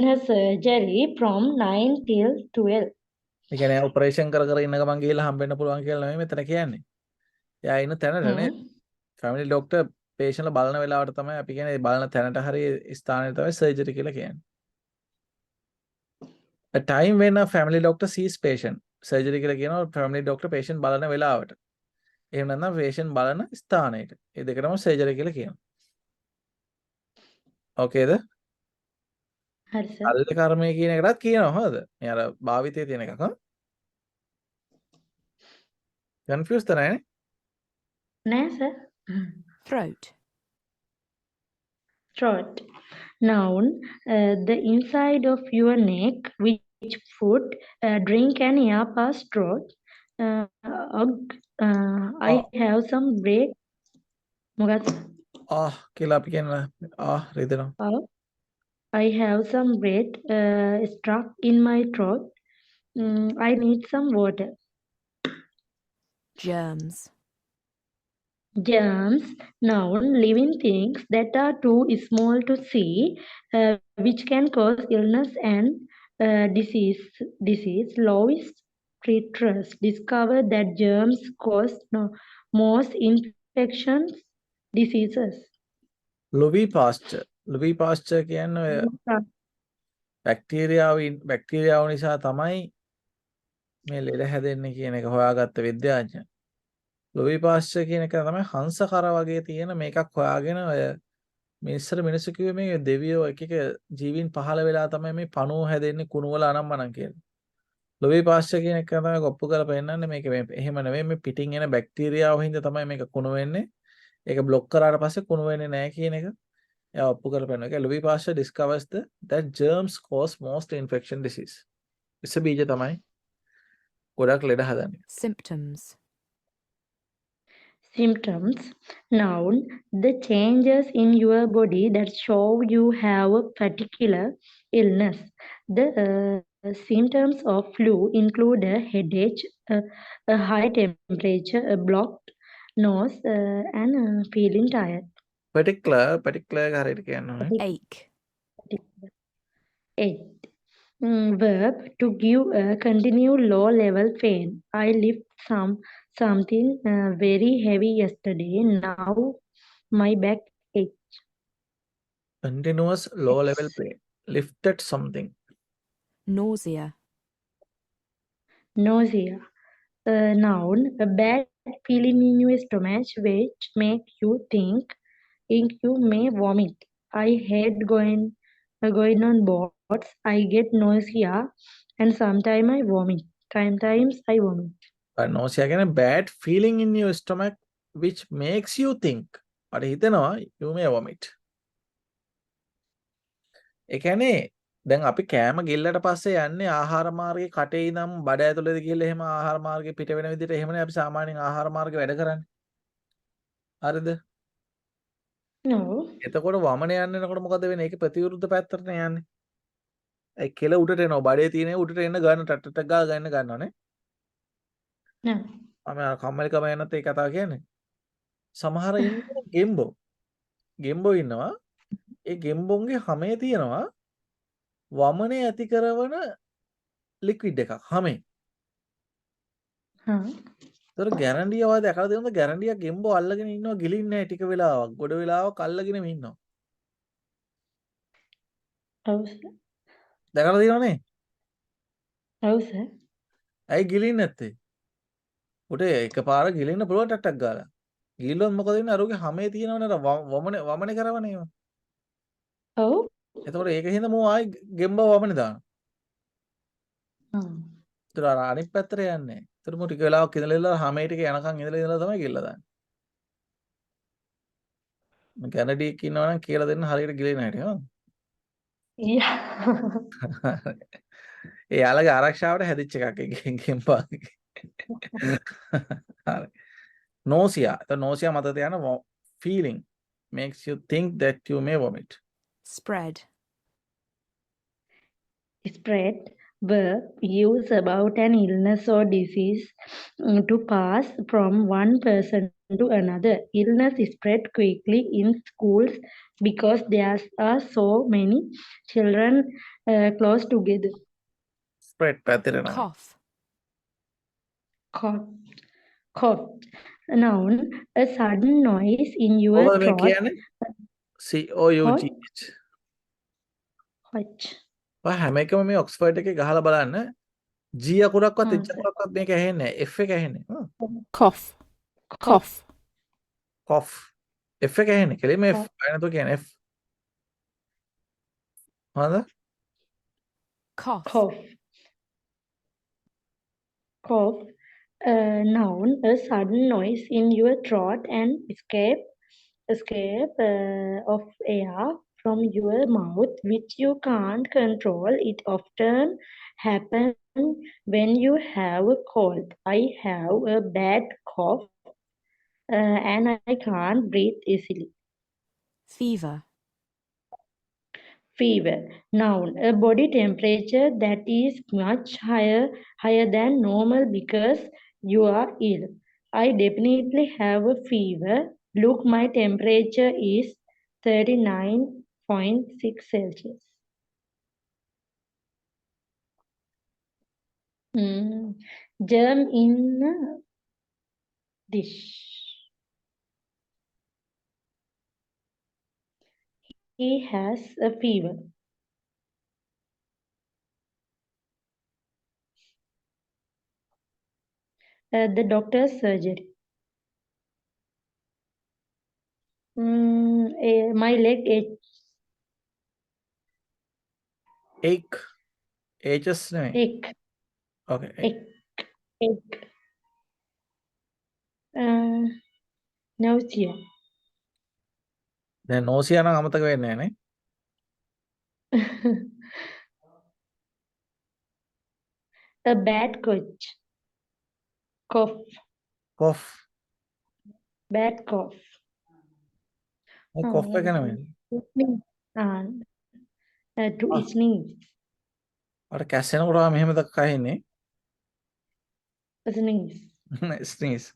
her surgery from 9 till 12.
ඒ කියන්නේ operation කර කර ඉන්න ගමන් ගිහලා හම්බෙන්න පුළුවන් කියලා නෙමෙයි මෙතන කියන්නේ. එයා ඉන්න තැනට නේ. ෆැමිලි ડોක්ටර් පේෂන්ට්ලා බලන වෙලාවට තමයි අපි කියන්නේ බලන තැනට හරිය ස්ථානයට තමයි සර්ජරි කියලා කියන්නේ. A time when a family doctor sees patient. Surgery කියලා කියනවා family doctor patient බලන වෙලාවට. එහෙම නැත්නම් patient බලන ස්ථානයට. ඒ දෙකටම සර්ජරි කියලා කියනවා. ඕකේද?
හරි සර්.
අල්ල කර්මය කියන එකටත් කියනවා හොඳද? මේ අර භාවිතයේ තියෙන එකක් හා. කන්ෆියුස් තනයි.
නෑ sir.
Throat.
Throat. Noun. The inside of your neck which food, drink and air pass throat. I have some break. මොකක්ද?
කියලා අපි කියන රිදෙනවා.
I have some bread stuck in my throat. I need some water.
Germs.
Germs. Noun. Living things that are too small to see, which can cause illness and disease. Louis Pretres discovered that germs cause most infections, diseases.
Louis Pasteur කියන්නේ බැක්ටීරියාව නිසා තමයි මේ ලෙඩ හැදෙන්නේ කියන එක හොයාගත්ත විද්‍යාඥයා. ලුයි පාස්චර් කියන එක තමයි හංසකර වගේ තියෙන මේකක් හොයාගෙන ඔය මිනිස්සු කිව්වේ මේ දෙවියෝ එක ජීවීන් පහළ වෙලා තමයි මේ පණුව හැදෙන්නේ කුණු වල අනම්මනම් කියලා. ලුයි පාස්චර් කියන එක තමයි ඔප්පු කරලා පෙන්නන්නේ මේක මේ එහෙම නෙවෙයි මේ පිටින් එන බැක්ටීරියාව හින්දා තමයි මේක කුණු වෙන්නේ. ඒක බ්ලොක් කරාට පස්සේ කුණු වෙන්නේ නැහැ කියන එක එයා ඔප්පු කරලා පෙන්නනවා. ඒක ලුයි පාස්චර් discovers that germs cause most infection disease. විස බීජ තමයි ගොඩක් ලෙඩ හදන්නේ.
Symptoms.
Symptoms. Noun. The changes in your body that show you have a particular illness. The symptoms of flu include a headache, a high temperature, a blocked nose, and feeling tired.
particular හරියට කියනවා.
Ache.
Eight. Verb. To give a continued low level pain. I lift something very heavy yesterday. Now my back aches.
Continuous low level pain. Lifted something.
Nausea.
Nausea. Noun. A bad feeling in your stomach which make you think you may vomit. I hate going on boats. I get nausea and sometimes I vomit.
Nausea කියන්නේ bad feeling in your stomach which makes you think. අර හිතනවා you may vomit. ඒ කියන්නේ දැන් අපි කෑම ගිල්ලට පස්සේ යන්නේ ආහාර මාර්ගයේ කටේ ඉඳන් බඩ ඇතුළේද ගිහලා එහෙම ආහාර මාර්ගයේ පිට වෙන විදිහට එහෙමනේ අපි සාමාන්‍යයෙන් ආහාර මාර්ගේ වැඩ කරන්නේ. හරිද?
No.
එතකොට වමන යන්නේනකොට මොකද වෙන්නේ? ඒක ප්‍රතිවිරුද්ධ පැත්තටනේ යන්නේ. ඒ කෙල උඩට එනවා. බඩේ තියෙන උඩට එන්න ගන්න ටටට ගාලා ගන්න ගන්නවනේ.
No.
මම කම්මැලිකම යනත් ඒ කතාව කියන්නේ. සමහර ඉන්න ගෙම්බෝ ඉන්නවා. ඒ ගෙම්බොන්ගේ හැමේ තියෙනවා වමනේ ඇති කරන ලික්විඩ් එකක් හැමේ. ඒතර ගැරන්ඩිය ඔය දැකලා තියෙනවද ගැරන්ඩිය ගෙම්බෝ අල්ලගෙන ඉන්නවා ගිලින්නේ නැහැ ටික වෙලාවක්. ගොඩ වෙලාවක් අල්ලගෙනම ඉන්නවා.
ඔව් සර්.
දැකලා තියෙනවනේ?
ඔව් සර්.
ඇයි ගිලින්නේ නැත්තේ? උට එකපාර ගිලින්න පුළුවන් ටට්ටක් ගාලා. ගිල්ලොත් මොකද වෙන්නේ? අරුගේ හැමේ තියෙනවනේ අර වමනේ කරවනේ ඒවා.
ඔව්.
එතකොට ඒක හින්දා මෝ ආයි ගෙම්බව වමනේ දානවා. ඒතර අර අනිත් පැත්තට යන්නේ. ඒතර මෝ ටික වෙලාවක් ඉඳලා හැමේ ටික යනකම් ඉඳලා තමයි ගිල්ල දාන්නේ. කැනඩියෙක් ඉන්නවා නම් කියලා දෙන්න හරියට ගිලෙන හැටි හා. එයාලගේ ආරක්ෂාවට හැදිච්ච එකක් ඒ ගෙම්බාගේ. හරි. nausea. The nausea මත තියන feeling makes you think that you may vomit.
Spread.
Spread verb used about an illness or disease to pass from one person to another. Illness spread quickly in schools because there are so many children close together.
Spread පැතිරෙනවා.
Cough.
Cough. Cough. Noun, a sudden noise in your
මොකද මේ
throat.
කියන්නේ? COUGH.
Hot.
ඔය හැම එකම මේ Oxford එකේ ගහලා බලන්න. G අකුරක්වත් H අකුරක්වත් මේක ඇහෙන්නේ නැහැ. F එක ඇහෙන්නේ.
cough, cough,
cough. F එක ඇහෙන්නේ. කෙලින්ම F. අය නැතුව කියන්නේ F. හරිද?
Cough.
Cough. Cough. Noun, a sudden noise in your throat and escape of air from your mouth which you can't control. It often happens when you have a cold. I have a bad cough and I can't breathe easily.
Fever.
Fever. Noun, a body temperature that is much higher than normal because you are ill. I definitely have a fever. Look, my temperature is 39.6 Celsius. Germ in dish. He has a fever. The doctor's surgery. My leg aches.
Ache. H's නෙමෙයි.
Ache.
Okay.
Ache. Nausea.
දැන් nausea නම් අමතක වෙන්නේ නැහැ නේ.
A bad cough.
cough.
Bad cough.
cough එක නෙමෙයි.
To sneeze.
අර කැස්සෙනකොට මෙහෙම දක්ක අහින්නේ.
Sneeze.
sneeze.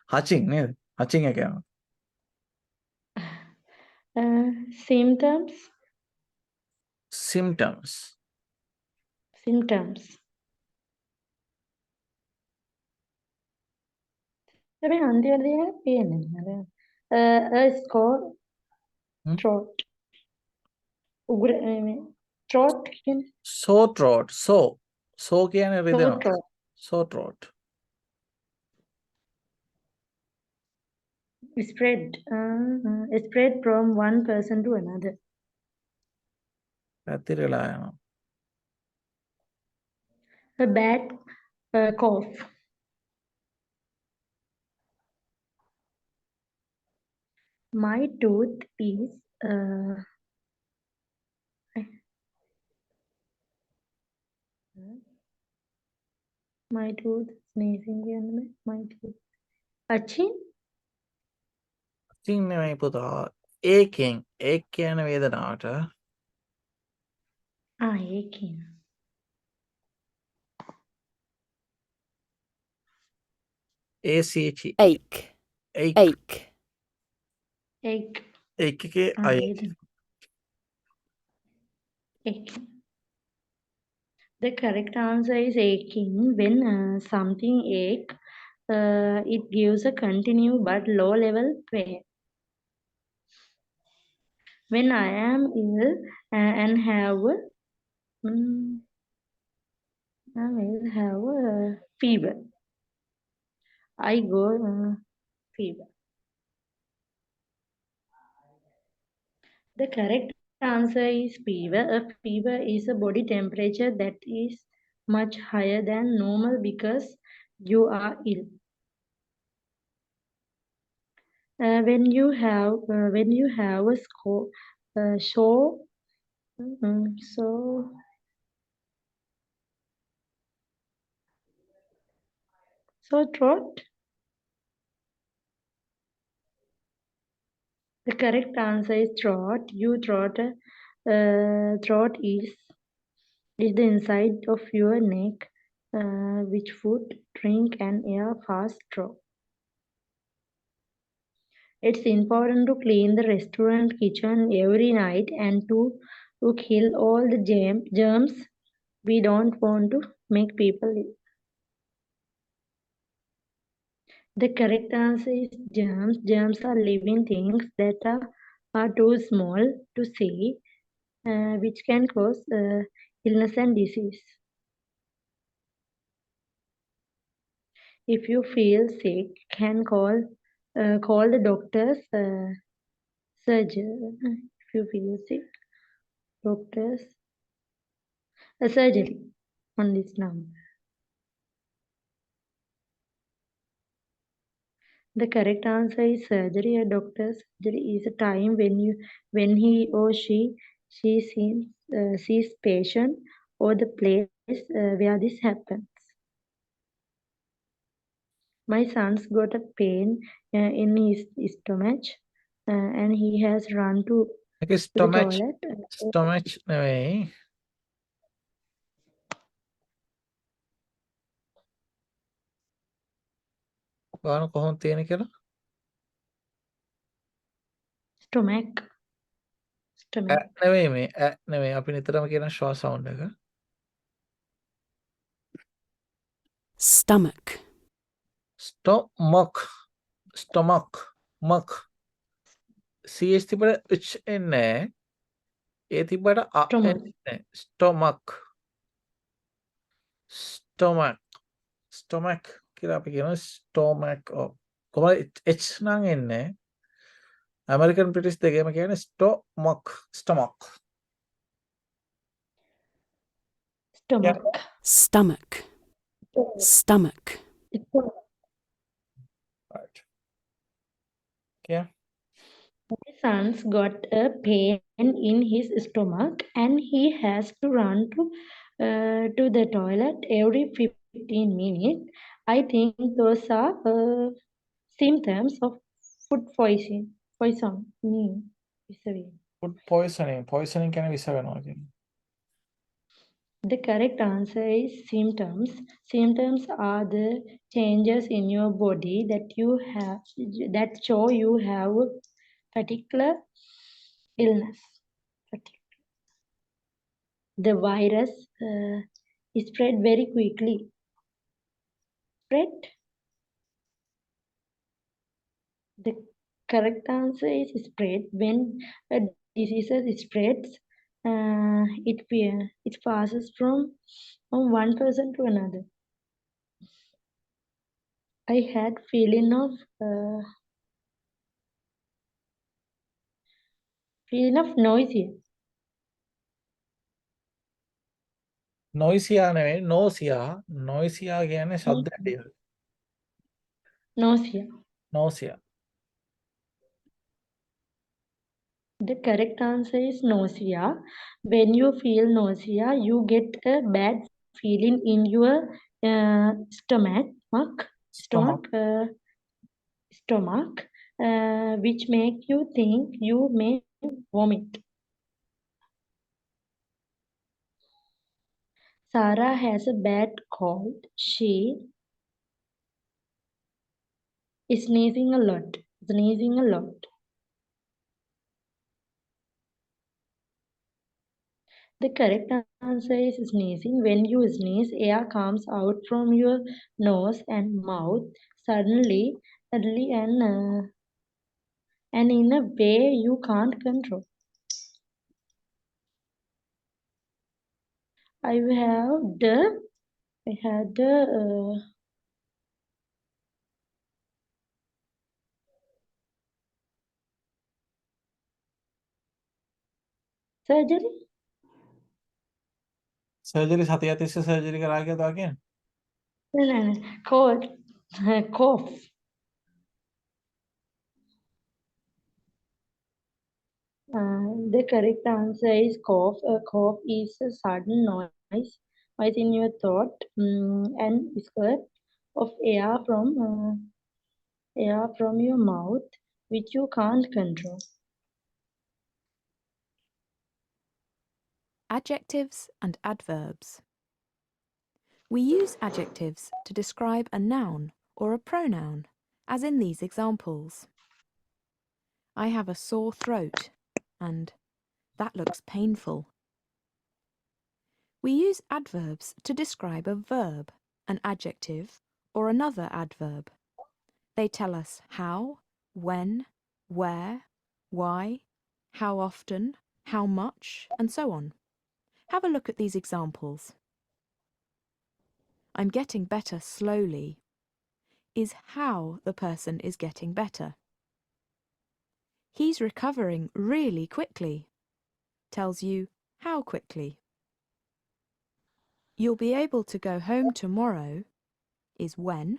Hatching නේද? Hatching එක යනවා.
Symptoms.
Symptoms.
හැබැයි අන්තිමට දෙයක් පේන්නේ නැහැ. A sore throat. උගුර throat කියන්නේ
Sore throat. So කියන්නේ
sore
රිදෙනවා.
throat.
Sore throat.
Spread from one person to another.
පැතිරලා යනවා.
A bad cough. My tooth is my tooth sneezing කියන්නේ my tooth. Achin?
Hatching නෙමෙයි පුතා. Aching. Ache කියන වේදනාවට
Aching.
ACH.
ache,
Ache.
ache,
Ache.
Ache එකේ I.
Aching. The correct answer is aching. When something ache, it gives a continuous but low level pain. When I am ill and have fever, I go fever. The correct answer is fever. A fever is a body temperature that is much higher than normal because you are ill. When you have a sore so throat. The correct answer is throat. Throat is the inside of your neck, which food, drink, and air pass through. It's important to clean the restaurant kitchen every night and to kill all the germs. We don't want to make people ill. The correct answer is germs. Germs are living things that are too small to see, which can cause illness and disease. If you feel sick, can call the doctor's surgery. If you feel sick, doctor's surgery on this number. The correct answer is surgery. A doctor's surgery is a time when he or she sees patient or the place where this happens. My son's got a pain in his stomach, and he has run to the toilet.
Stomach නෙවෙයි. ගාන කොහොමද තියෙන කියලා?
Stomach.
නෙවෙයි මේ නෙවෙයි අපි නිතරම කියන ෂෝ සවුන්ඩ් එක.
Stomach.
Stomach. Muck. CH තිබ්බට H එන්නේ නැහැ. ඒ තිබ්බට අ එන්නේ. Stomach කියලා අපි කියනවා stomach. කොහොමද H නම් එන්නේ? American British දෙකේම කියන්නේ stomach. Right. Okay.
My son's got a pain in his stomach and he has to run to the toilet every 15 minutes. I think those are symptoms of food poisoning.
Food poisoning. Poisoning කියන්නේ විස වෙනවා කියන්නේ.
The correct answer is symptoms. Symptoms are the changes in your body that show you have a particular illness. The virus spread very quickly. The correct answer is spread. When a disease spreads, it passes from one person to another. I had feeling of nausea.
Noisia නෙවෙයි noisia කියන්නේ ශබ්දය. Nausea.
The correct answer is nausea. When you feel nausea, you get a bad feeling in your stomach, which make you think you may vomit. Sarah has a bad cold. She is sneezing a lot. The correct answer is sneezing. When you sneeze, air comes out from your nose and mouth suddenly and in a way you can't control. I had the Surgery?
Surgery සතිය තිස්සේ surgery කරා කියලා තව කියන්නේ.
No, no, no. Cold. Cough. The correct answer is cough. A cough is a sudden noise in your throat and spurt of air from your mouth, which you can't control.
Adjectives and adverbs. We use adjectives to describe a noun or a pronoun, as in these examples. I have a sore throat, and that looks painful. We use adverbs to describe a verb, an adjective, or another adverb. They tell us how, when, where, why, how often, how much, and so on. Have a look at these examples. I'm getting better slowly is how the person is getting better. He's recovering really quickly tells you how quickly. You'll be able to go home tomorrow is when.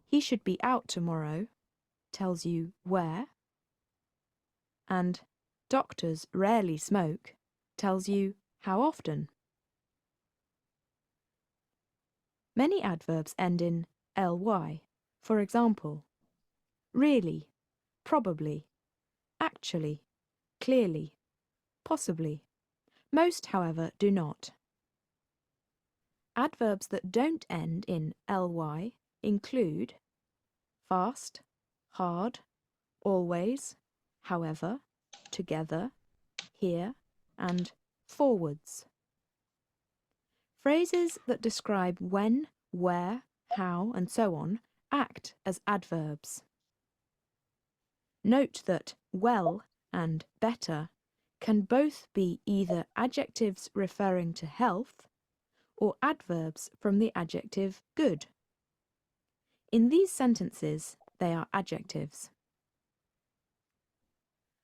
He should be out tomorrow tells you where. And doctors rarely smoke tells you how often. Many adverbs end in ly. For example, really, probably, actually, clearly, possibly. Most, however, do not. Adverbs that don't end in ly include fast, hard, always, however, together, here, and forwards. Phrases that describe when, where, how, and so on act as adverbs. Note that well and better can both be either adjectives referring to health or adverbs from the adjective good. In these sentences, they are adjectives.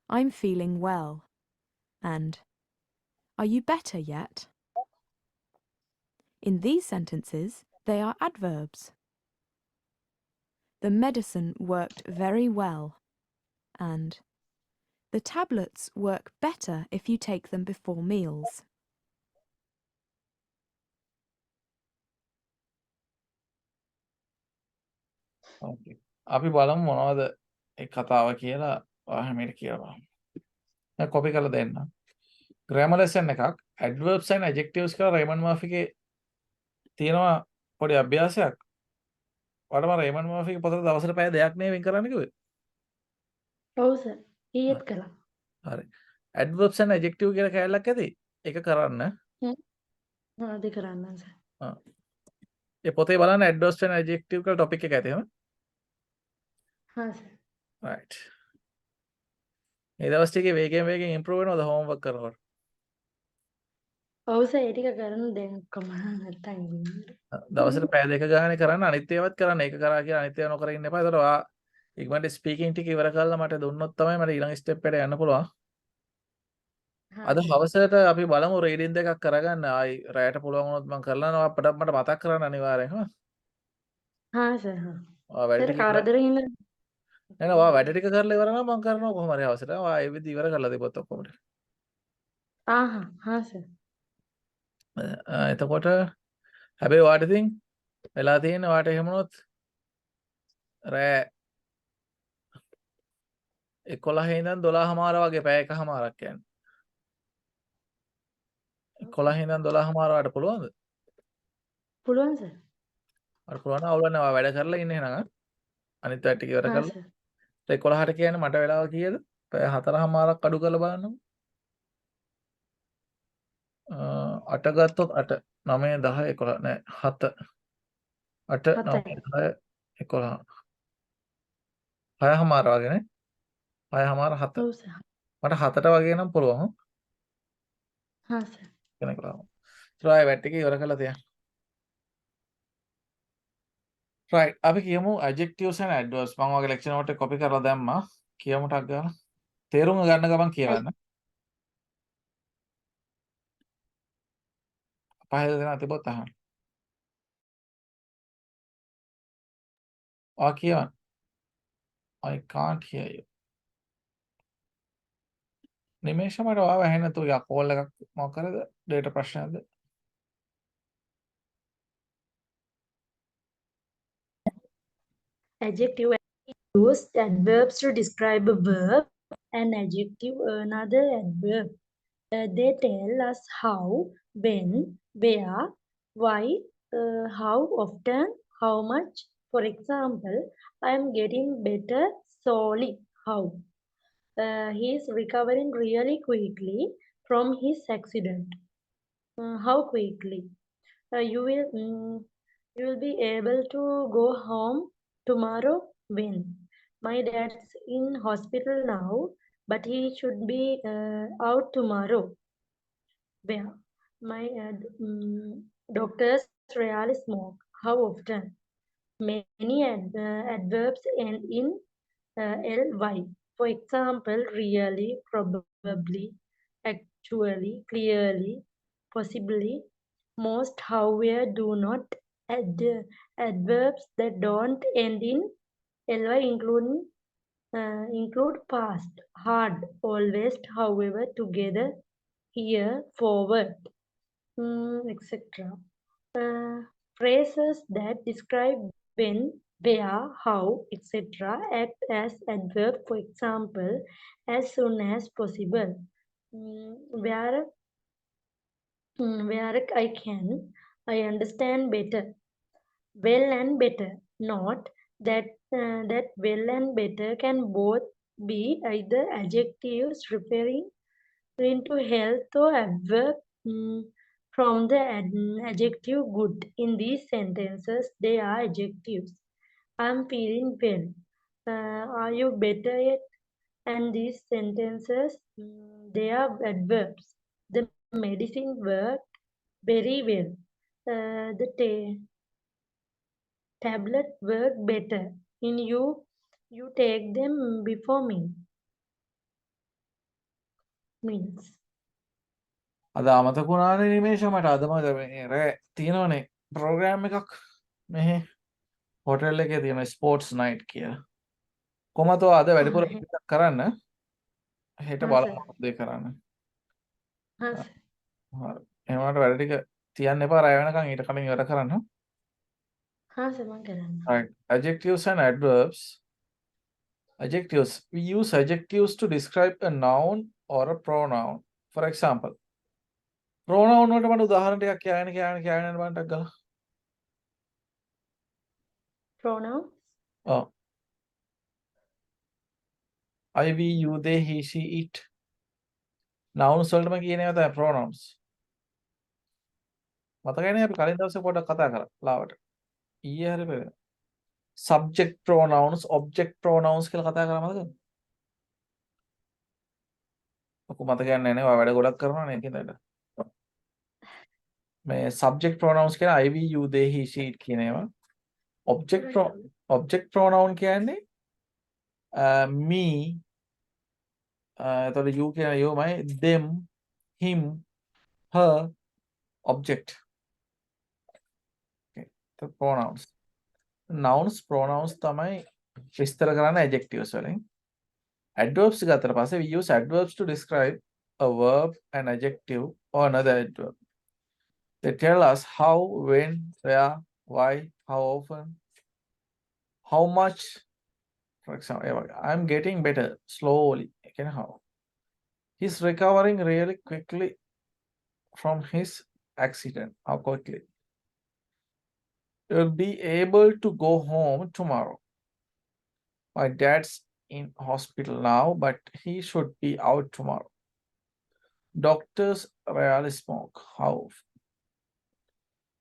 I'm feeling well, and are you better yet? In these sentences, they are adverbs. The medicine worked very well, and the tablets work better if you take them before meals.
Okay. අපි බලමු මොනවද ඒ කතාව කියලා ඔයාලට කියලා බලමු. දැන් copy කරලා දෙන්න. grammar lesson එකක් adverbs and adjectives කියලා රේමන් මර්ෆිගේ තියෙනවා පොඩි අභ්‍යාසයක්. ඔයාලට මම රේමන් මර්ෆිගේ පොතේ දවසට පැය දෙකක් නේ වෙන් කරන්න කිව්වේ.
ඔව් සර්. ඊයේත් කළා.
හරි. adverbs and adjective කියලා කැලලක් ඇති. ඒක කරන්න.
මොනවද කරන්න සර්?
ඒ පොතේ බලන්න adverbs and adjective කියලා topic එක ඇති.
හා සර්.
right. ඒ දවස් ටිකේ වේගෙන් improve වෙනවද homework කරනකොට?
ඔව් සර් ඒ ටික කරන්න දැන් ඔක්කොම නැත්තම්
දවසට පැය දෙක ගානේ කරන්න අනිත් ඒවාත් කරන්න. ඒක කරා කියලා අනිත් ඒවා නොකර ඉන්න එපා. ඒතකොට ඔයා ඉක්මනට ස්පීකින් ටික ඉවර කරලා මට දුන්නොත් තමයි මට ඊළඟ ස්ටෙප් එකට යන්න පුළුවන්. අද හවසට අපි බලමු රීඩින් දෙකක් කරගන්න. ආයි රැයට පුළුවන් වුණොත් මම කරලා යනවා. අපිට මට මතක් කරන්න අනිවාර්යෙන්.
හා සර් හා.
ඔයා වැඩ
සර්
ටික
කරදරින් ඉන්න
නෑ ඔයා වැඩ ටික කරලා ඉවර නම් මම කරනවා කොහොම හරි හවසට. ඔයා ඒ විදිහ ඉවර කරලා දෙපොත් ඔක්කොම.
හා සර්.
එතකොට හැබැයි ඔයාට ඉතින් වෙලා තියෙන්නේ ඔයාට එහෙම වුණොත් රෑ 11 ඉඳන් 12:00 වගේ පැය එකමාරක් යන්නේ. 11 ඉඳන් 12:00 ඔයාට පුළුවන්ද?
පුළුවන් සර්.
අර පුළුවන් නම් අවුලක් නෑ ඔයා වැඩ කරලා ඉන්නේ එහෙනම්. අනිත් වැඩ ටික ඉවර
හා
කරලා.
සර්.
11ට කියන්නේ මට වෙලාව කීයද? පැය 4:00ක් අඩු කරලා බලන්නකො. 8 ගත්තොත් 8 9 10 11 නෑ 7 8 9 10 11 6:00 වගේ නේ 6:00 7
ඔව් සර්.
මට 7ට වගේ නම් පුළුවන්
හා සර්.
කෙනෙක් ලාම try වැට් එක ඉවර කරලා තියන්න right අපි කියමු adjectives and adverbs මම ඔයගේ lecture note එක copy කරලා දැම්මා කියමු ටක් ගාලා තේරුම් ගන්න ගමන් කියවන්න පහල දෙනා තිබොත් අහන්න. කියවන්න. I can't hear you. නිමේෂ මට ඔයාව ඇහෙන්නේ නැතුව යා කෝල් එකක් මොකක් කරද? Data ප්‍රශ්නයක්ද?
Adjective use adverbs to describe a verb and adjective another adverb. They tell us how, when, where, why, how often, how much. For example, I am getting better slowly. How? He is recovering really quickly from his accident. How quickly? You will be able to go home tomorrow. When? My dad's in hospital now, but he should be out tomorrow. Where? My doctors rarely smoke. How often? Many adverbs end in ly. For example, really, probably, actually, clearly, possibly. Most, however, do not. Adverbs that don't end in ly include past, hard, always, however, together, here, forward, etc. Phrases that describe when, where, how, etc. act as adverb. For example, as soon as possible. Where I can, I understand better. Well and better. Note that that well and better can both be either adjectives referring into health or adverb from the adjective good. In these sentences, they are adjectives. I'm feeling well. Are you better yet? And these sentences, they are adverbs. The medicine worked very well. The tablet worked better. In you take them before me. Means.
අද අමතක වුණානේ නිමේෂ මට අදම රෑ තියෙනවනේ programme එකක් මෙහෙ hotel එකේ තියෙන ස්පෝර්ට්ස් නයිට් කියලා. කොහමද අද වැඩිපුර කරන්න? හෙට බලමු දෙය කරන්න.
හරි.
එහෙනම් වැඩ ටික තියන්න එපා රෑ වෙනකන් ඊට කලින් ඉවර කරන්න. Right. Adjectives and adverbs. Adjectives. We use adjectives to describe a noun or a pronoun. For example, pronoun වලට මට උදාහරණ ටිකක් කියන්න බලන්න ටක් ගාලා.
Pronouns?
I, we, you, they, he, she, it. Nouns වලටම කියනවා තමයි pronouns. මතකයිනේ අපි කලින් දවසේ පොඩ්ඩක් කතා කරා ලාවට. ඊයේ හරි පෙර. Subject pronouns, object pronouns කියලා කතා කරා මතකද? ඔක මතකයක් නැහැ නේ. ඔය වැඩ ගොඩක් කරනවා නේ ඒකෙන්ද. මේ subject pronouns කියන I, we, you, they, he, she, it කියන ඒවා. Object pronoun කියන්නේ me, එතකොට you කියන යෝමයි, them, him, her, object. Okay. The pronouns. Nouns, pronouns තමයි විස්තර කරන්න adjectives වලින්. Adverbs ගත්තට පස්සේ we use adverbs to describe a verb, an adjective or another adverb. They tell us how, when, where, why, how often, how much. For example, I'm getting better slowly. Again, how? He's recovering really quickly from his accident. How quickly? You'll be able to go home tomorrow. My dad's in hospital now, but he should be out tomorrow. Doctors rarely smoke. How?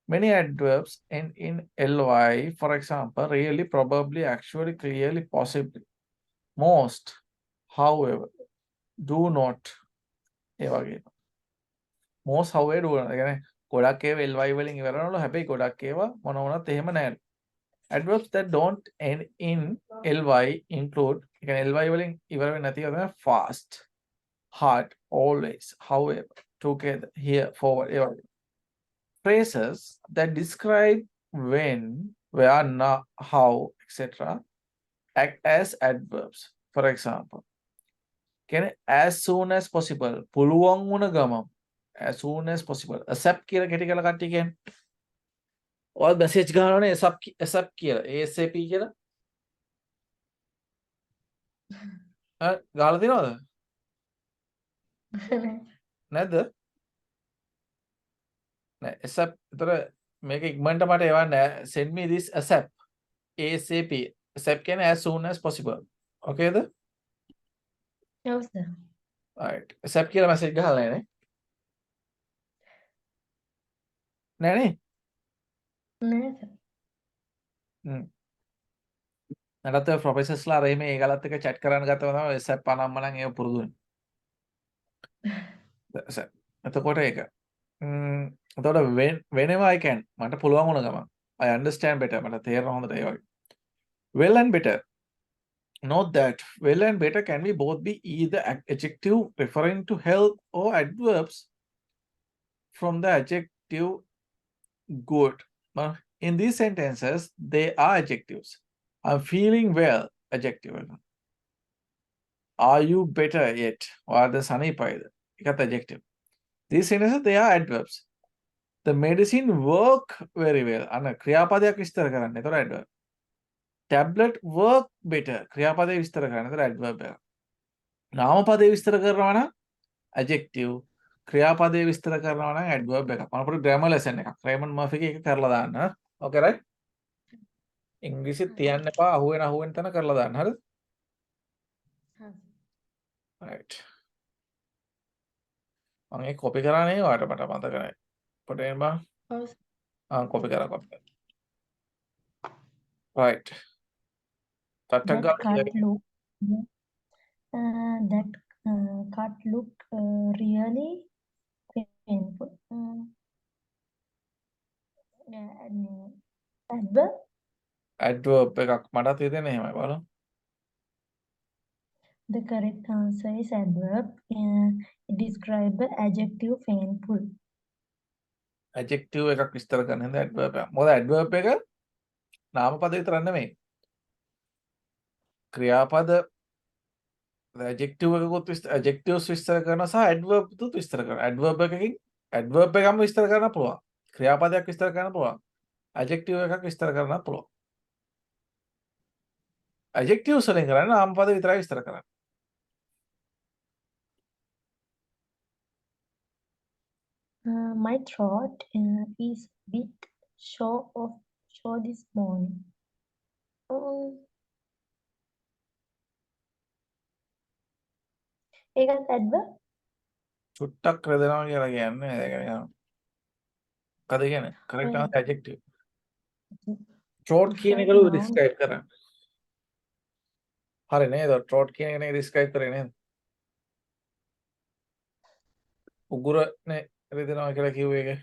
Many adverbs end in ly. For example, really, probably, actually, clearly, possibly. Most, however, do not. Most, however, do not. කියන්නේ ගොඩක් ඒවා ly වලින් ඉවර වෙනවලු. හැබැයි ගොඩක් ඒවා මොන වුණත් එහෙම නැහැ. Adverbs that don't end in ly include, කියන්නේ ly වලින් ඉවර වෙන්නේ නැති ඒවා තමයි fast, hard, always, however, together, here, forward. phrases that describe when, where, now, how, etc. act as adverbs. For example, can as soon as possible, පුළුවන් වුණ ගමන්, as soon as possible. ASAP කියලා කෙටි කරලා කට්ටිය කියන්නේ. ඔයාලා message ගහනවනේ ASAP කියලා, ASAP කියලා. ගාලා තියෙනවද? නැද්ද? නෑ ASAP. ඒතර මේක ඉක්මනට මට එවන්න. Send me this ASAP. ASAP. ASAP කියන්නේ as soon as possible. Okay ද?
No, sir.
Right. ASAP කියලා message ගහලා නැහැ නේ? නෑ නේ?
No, sir.
නැත්නම් ඔය ප්‍රොෆෙසර්ස්ලා අර එහෙම ඒගලත් එක්ක chat කරන්න ගත්තම තමයි ASAP පනම්මනම් ඒව පුරුදුනේ. එතකොට ඒක. එතකොට whenever I can මට පුළුවන් වුණ ගමන්. I understand better. මට තේරෙන හොඳට ඒ වගේ. Well and better. Note that well and better can be both be either adjective referring to health or adverbs from the adjective good. In these sentences, they are adjectives. I'm feeling well, adjective. Are you better yet? Or the සනීපයිද? ඒකත් adjective. These sentences, they are adverbs. The medicine work very well. අන්න ක්‍රියාපදයක් විස්තර කරන්න. ඒතර adverb. Tablet work better. ක්‍රියාපදේ විස්තර කරන්න. ඒතර adverb එක. නාමපදේ විස්තර කරනවා නම් adjective. ක්‍රියාපදේ විස්තර කරනවා නම් adverb එකක්. මොනපොඩි grammar lesson එකක්. රේමන්ඩ් මර්ෆිගේ එක කරලා දාන්න. Okay right? ඉංග්‍රීසි තියන්න එපා. අහුවෙන තැන කරලා දාන්න. හරිද? right. මම ඒක copy කරා නේ ඔයාලට මට මතක නැහැ. පොඩ්ඩක් එන්න බා. copy කරා. right.
That cut look really painful.
Adverb එකක් මටත් හිතෙන්නේ එහෙමයි බලන්න.
The correct answer is adverb. It describes the adjective painful.
Adjective එකක් විස්තර කරන හින්දා adverb එක. මොකද adverb එක නාමපද විතරක් නෙමෙයි. ක්‍රියාපද adjective එකකුත් adjectives විස්තර කරනවා සහ adverb තුත් විස්තර කරනවා. adverb එකකින් adverb එකම විස්තර කරන්න පුළුවන්. ක්‍රියාපදයක් විස්තර කරන්න පුළුවන්. adjective එකක් විස්තර කරන්න පුළුවන්. adjectives වලින් කරන්නේ නාමපද විතරයි විස්තර කරන්නේ.
My throat is a bit sore this morning. ඒකත් adverb?
චුට්ටක් රෙදෙනවා කියලා කියන්නේ ඒක නිකන්. මොකද කියන්නේ? correct answer adjective. throat කියන එකලු describe කරන්නේ. හරි නේද? throat කියන එක නේ describe කරේ නේද? උගුරනේ රෙදෙනවා කියලා කිව්වේ ඒක.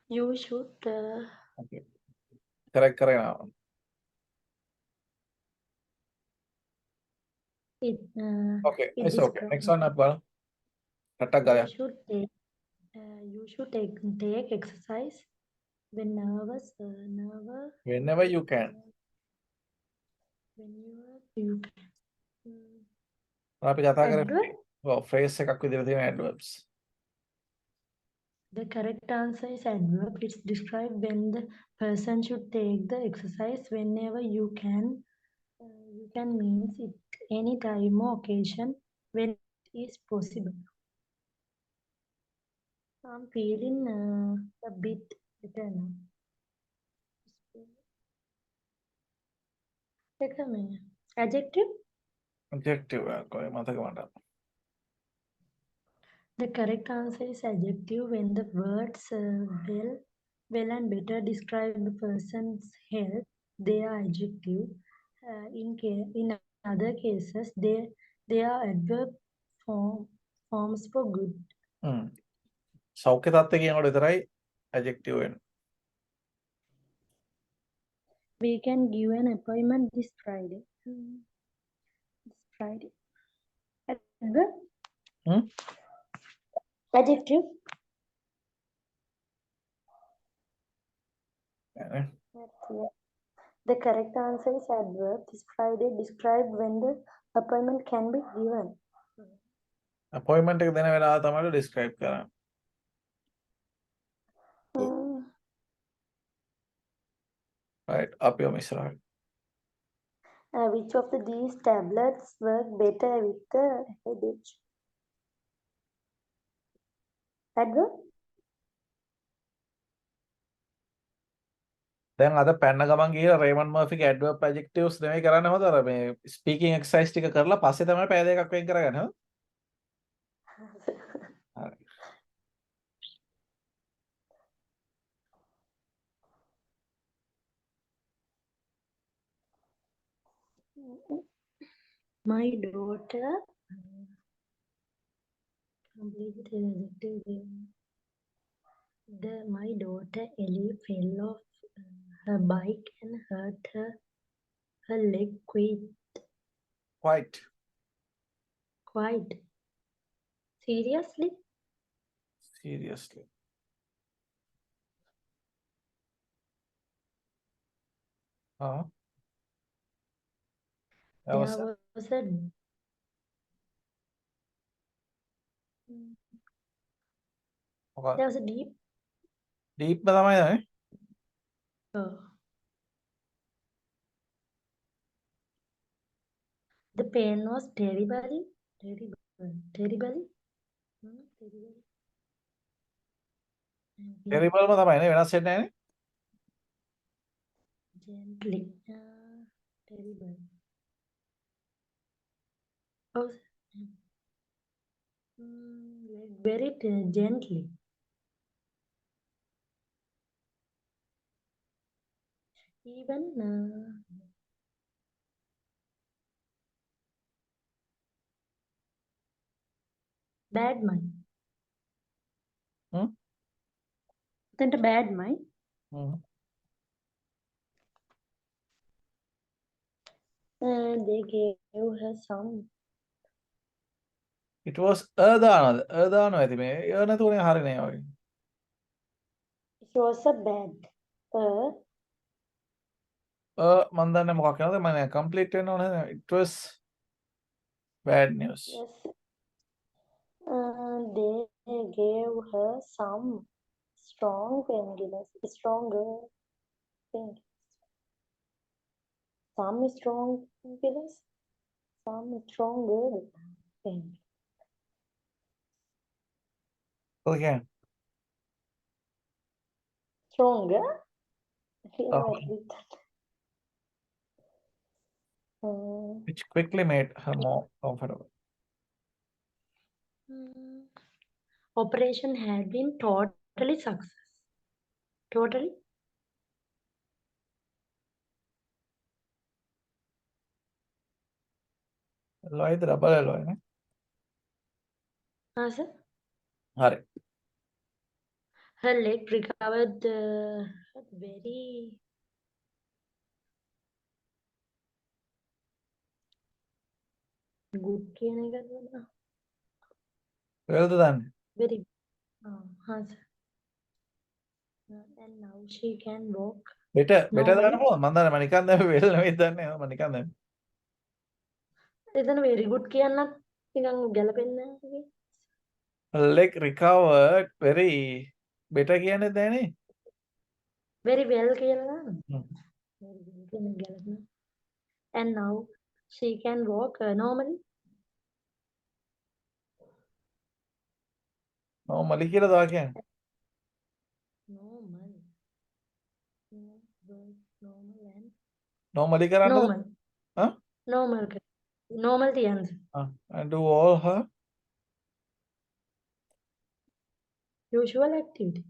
You should
okay. correct කරේනවා. okay, it's okay. Next one up බලන්න. රටක් ගාලා.
You should take exercise whenever
you can.
Whenever you can.
අපි කතා කරන්නේ phrase එකක් විදිහට තියෙන adverbs.
The correct answer is adverb. It's described when the person should take the exercise whenever you can. You can means it any time or occasion when it is possible. I'm feeling a bit better now. Adjective?
Adjective මතක මට.
The correct answer is adjective when the words well and better describe the person's health. They are adjective. In other cases, they are adverb forms for good.
සෞඛ්‍ය තත්ත්වය කියනකොට විතරයි adjective වෙන්නේ.
We can give an appointment this Friday. This Friday. Adverb? Adjective? The correct answer is adverb. This Friday described when the appointment can be given.
appointment එක දෙන වෙලාව තමයි describe කරන්නේ. Right, up your ඉස්සරහට.
Which of these tablets work better with the headache? Adverb?
දැන් අද පැන්න ගමන් ගිහලා රේමන් මර්ෆිගේ adverb adjectives නෙමෙයි කරන්න හොඳ අර මේ speaking exercise ටික කරලා පස්සේ තමයි පැය දෙකක් වෙන් කරගන්න හොඳ. හරි.
My daughter completed my daughter Ellie fell off her bike and hurt her leg
Quite.
Seriously?
Seriously. That was
There was a
okay.
there was a deep
Deep තමයි නේ.
The pain was terrible.
Terrible ම තමයි නේ වෙනස් වෙන්නේ නැහැ නේ.
Gently. Terrible. Oh, very gently. Even bad mind. Then the bad mind. They gave her some.
It was දානවද? දානවා ඇති මේ. නැතුනේ හරිනේ වගේ.
It was a bad.
මන් දන්නේ මොකක් කියනවද? මම complete වෙන්න ඕනේ. It was bad news.
Yes. They gave her some strong painkillers. Stronger painkillers. Some strong painkillers. Some stronger painkillers.
Okay.
Stronger?
Which quickly made her more comfortable.
Operation had been totally success. Totally?
Lloyd double Lloyd නේ.
Sir?
හරි.
Her leg recovered very good කියන එකද නේද?
Well done.
Very sir. And now she can walk.
Better
normally.
දාන්න පුළුවන්. මන් දන්නේ මම නිකන් දැන් well නෙවෙයි දන්නේ. මම නිකන් දැන්.
එතන very good කියන්නත් නිකන් ගැලපෙන්නේ නැහැ.
Leg recovered very better කියන්නේ දැනේ.
Very well කියලා දාන්න. Very well කියන ගැලපෙන්නේ. And now she can walk normally.
Normally කියලා දා කියන්නේ.
Normal. Normal and
Normally කරන්නද?
normal.
Huh?
Normal. Normal තියන්න.
And do all her
Usual activities.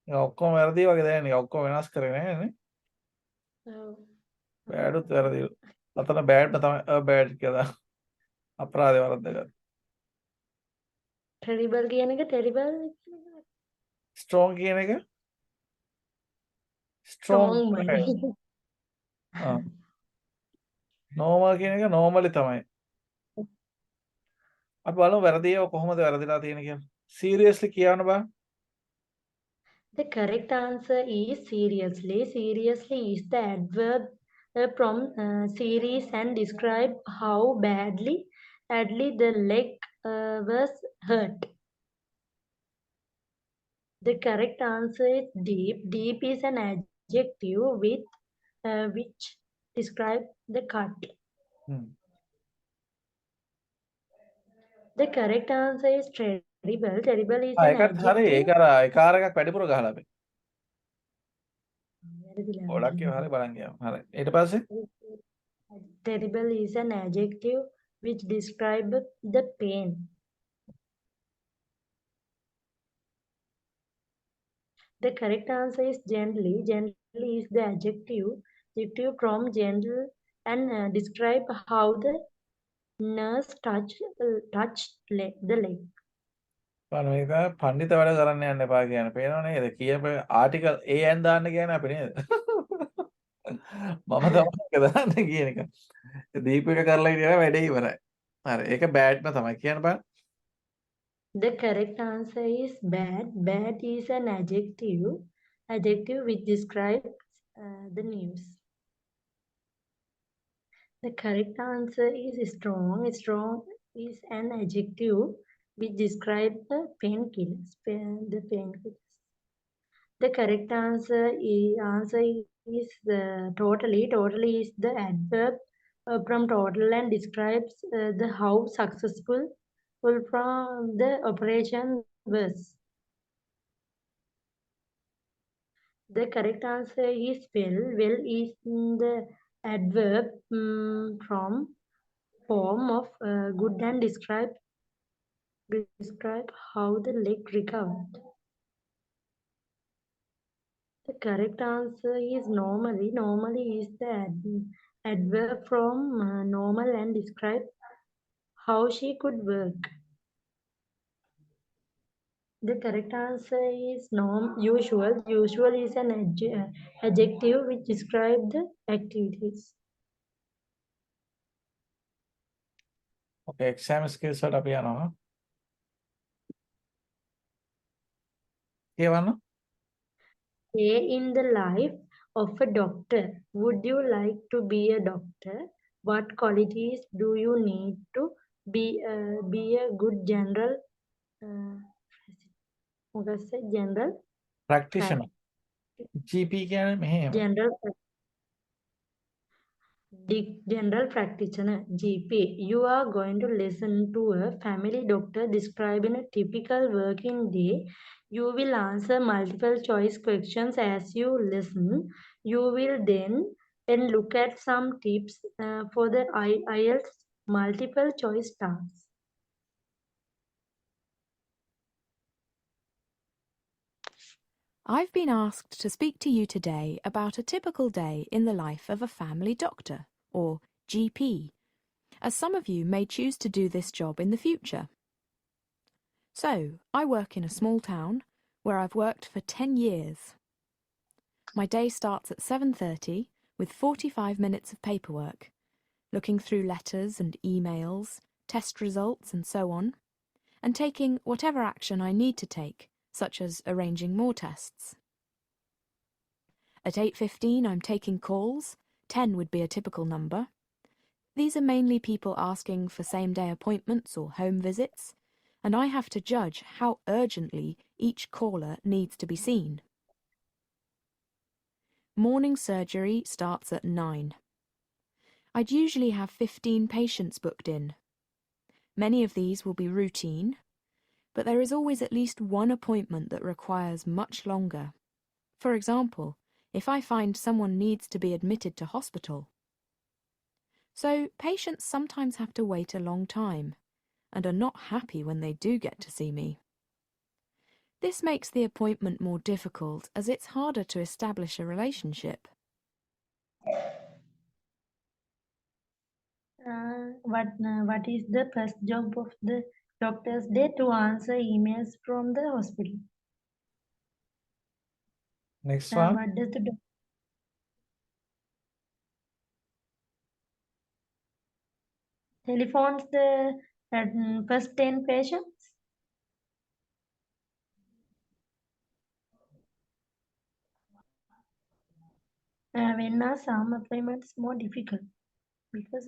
ඔක්කොම වැරදි වගේ දැනෙන්නේ. ඔක්කොම වෙනස් කරේ නැහැ නේ. bad උත් වැරදි. අතන bad තමයි bad කියලා. අපරාධය වරද්දගත්තා.
Terrible කියන එක terrible
Strong කියන එක
strong
තමයි. normal කියන එක normally තමයි. අපි බලමු වැරදි ඒවා කොහොමද වැරදිලා තියෙන්නේ කියලා. seriously කියන්න බෑ.
The correct answer is seriously. Seriously is the adverb from series and describe how badly the leg was hurt. The correct answer is deep. Deep is an adjective with which describe the cut. The correct answer is terrible. Terrible is an
එකත් හරි.
adjective.
ඒක අර එකාර එකක් වැඩිපුර ගහලා අපි. ගොඩක් ඒවා හරි බලන් ගියා. හරි. ඊට පස්සේ
Terrible is an adjective which describe the pain. The correct answer is gently. Gently is the adjective from gentle and describe how the nurse touched the leg.
බලන්න මේක පඬිත වැඩ කරන්න යන්න එපා කියන පේනව නේද? කියප ආටිකල් AN දාන්න කියන්නේ අපි නේද? මම තමයි ඒක දාන්න කියන එක. දීප එක කරලා ඉතින් වැඩේ ඉවරයි. හරි. ඒක බෑඩ්ම තමයි කියන්න බෑ.
The correct answer is bad. Bad is an adjective which describes the news. The correct answer is strong. Strong is an adjective which describes the painkillers. The painkillers. The correct answer is totally. Totally is the adverb from total and describes the how successful from the operation was. The correct answer is well. Well is the adverb from form of good and describe how the leg recovered. The correct answer is normally. Normally is the adverb from normal and describe how she could work. The correct answer is usual. Usual is an adjective which describes the activities.
Okay, exam skills වලට අපි යනවා. කියවන්න.
Day in the life of a doctor. Would you like to be a doctor? What qualities do you need to be a good general general
practitioner. GP කියන්නේ මෙහෙම.
General practitioner GP. You are going to listen to a family doctor describing a typical working day. You will answer multiple choice questions as you listen. You will then look at some tips for the IELTS multiple choice tasks.
I've been asked to speak to you today about a typical day in the life of a family doctor, or GP, as some of you may choose to do this job in the future. So, I work in a small town where I've worked for 10 years. My day starts at 7:30 with 45 minutes of paperwork, looking through letters and emails, test results and so on, and taking whatever action I need to take, such as arranging more tests. At 8:15 I'm taking calls. 10 would be a typical number. These are mainly people asking for same-day appointments or home visits, and I have to judge how urgently each caller needs to be seen. Morning surgery starts at 9. I'd usually have 15 patients booked in. Many of these will be routine, but there is always at least one appointment that requires much longer. For example, if I find someone needs to be admitted to hospital. So patients sometimes have to wait a long time and are not happy when they do get to see me. This makes the appointment more difficult as it's harder to establish a relationship.
What is the first job of the doctor's day? To answer emails from the hospital.
Next one.
What does the telephones the first 10 patients? When are some assignments more difficult? Because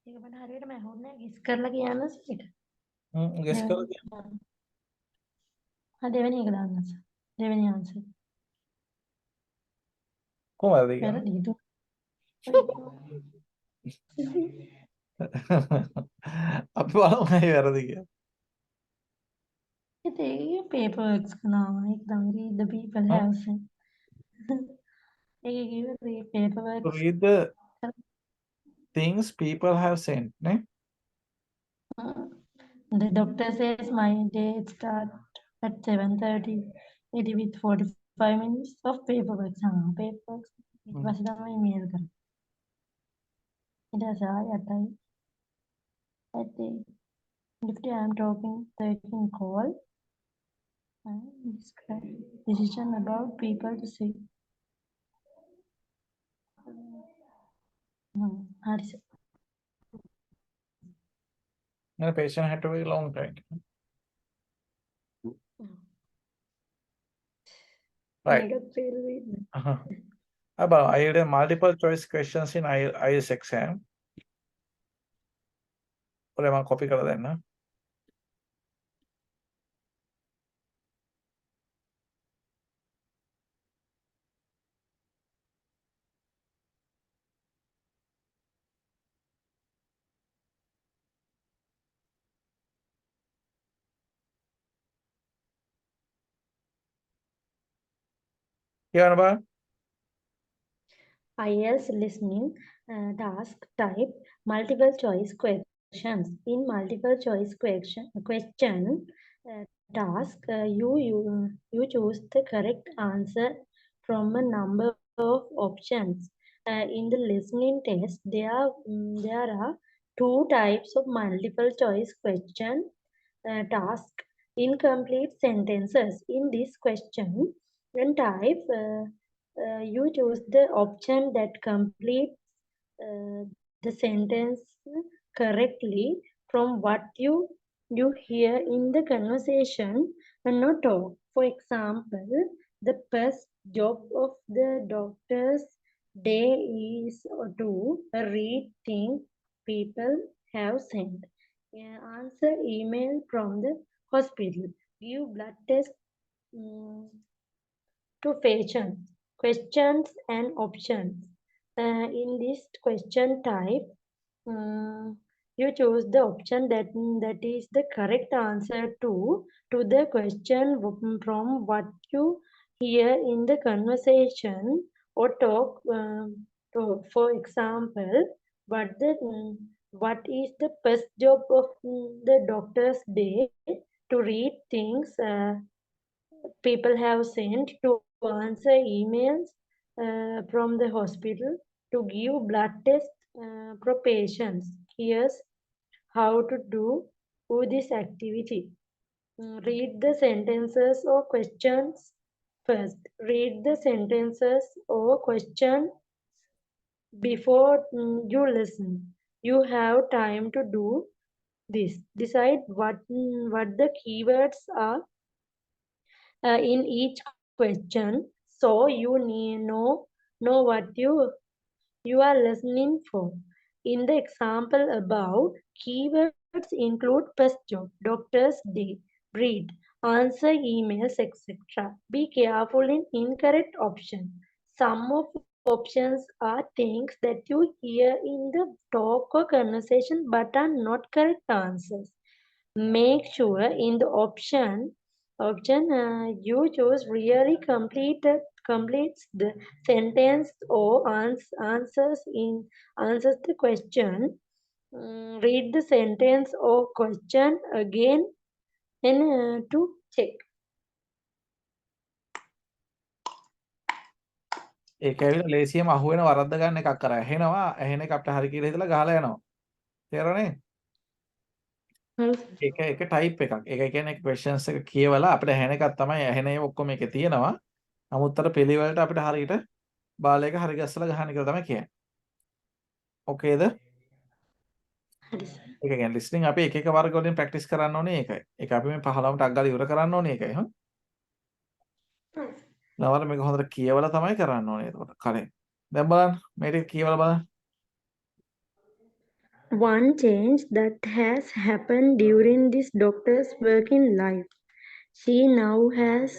ඒක මට හරියටම ඇහුන්නේ නැහැ. ගිස් කරලා කියන්න සීට.
guess කර
දෙවෙනි එක දාන්න සර්. දෙවෙනි ආන්සර්.
කොහමද කියන්නේ?
වැරදි හිතු.
අපි බලමු ඇයි වැරදි කියලා.
It is paperwork now. Like the people
Huh?
have sent. They give the paperwork.
To read the things people have sent, ne?
The doctor says my day start at 7:30. It is with 45 minutes of paperwork. Paperwork. It was the email. It has at the if I am talking 13 call and describe decision about people to see.
The patient had to wait a long time. Right. About I did multiple choice questions in IELTS exam. ඔය මම copy කරලා දෙන්න. කියවන්න බලන්න.
IELTS listening task type multiple choice questions. In multiple choice question task, you choose the correct answer from a number of options. In the listening test, there are two types of multiple choice question task. Incomplete sentences. In this question type, you choose the option that completes the sentence correctly from what you hear in the conversation and not talk. For example, the first job of the doctor's day is to read things people have sent. Answer email from the hospital. Give blood test to patient. Questions and options. In this question type, you choose the option that is the correct answer to the question from what you hear in the conversation or talk. For example, what is the first job of the doctor's day to read things people have sent, to answer emails from the hospital, to give blood tests for patients. Here's how to do this activity. Read the sentences or questions first. Read the sentences or question before you listen. You have time to do this. Decide what the keywords are in each question, so you know what you are listening for. In the example above, keywords include first job, doctor's day, breed, answer emails, etc. Be careful in incorrect option. Some of options are things that you hear in the talk or conversation but are not correct answers. Make sure in the option you choose really completes the sentence or answers the question. Read the sentence or question again and to check.
ඒක ඇවිල්ලා ලේසියම අහුවෙන වරද්ද ගන්න එකක් කරා. ඇහෙනවා. ඇහෙන එක අපිට හරි කියලා හිතලා ගහලා යනවා. තේරුණා නේ? ඒක ටයිප් එකක්. ඒක කියන්නේ questions එක කියවලා අපිට ඇහෙන එකක් තමයි ඇහෙන ඒවා ඔක්කොම මේකේ තියෙනවා. නමුත් අර පිළිවෙලට අපිට හරියට බාලයක හරි ගැස්සලා ගහන්න කියලා තමයි කියන්නේ. ඕකේද?
හරි සර්.
ඒක කියන්නේ listening අපි එක එක වර්ග වලින් ප්‍රැක්ටිස් කරන්න ඕනේ ඒකයි. ඒක අපි මේ 15ම ටක් ගාලා ඉවර කරන්න ඕනේ ඒකයි. හා. නවල මේක හොඳට කියවලා තමයි කරන්න ඕනේ ඒකට කලින්. දැන් බලන්න මේ ටික කියවලා බලන්න.
One change that has happened during this doctor's working life. She now has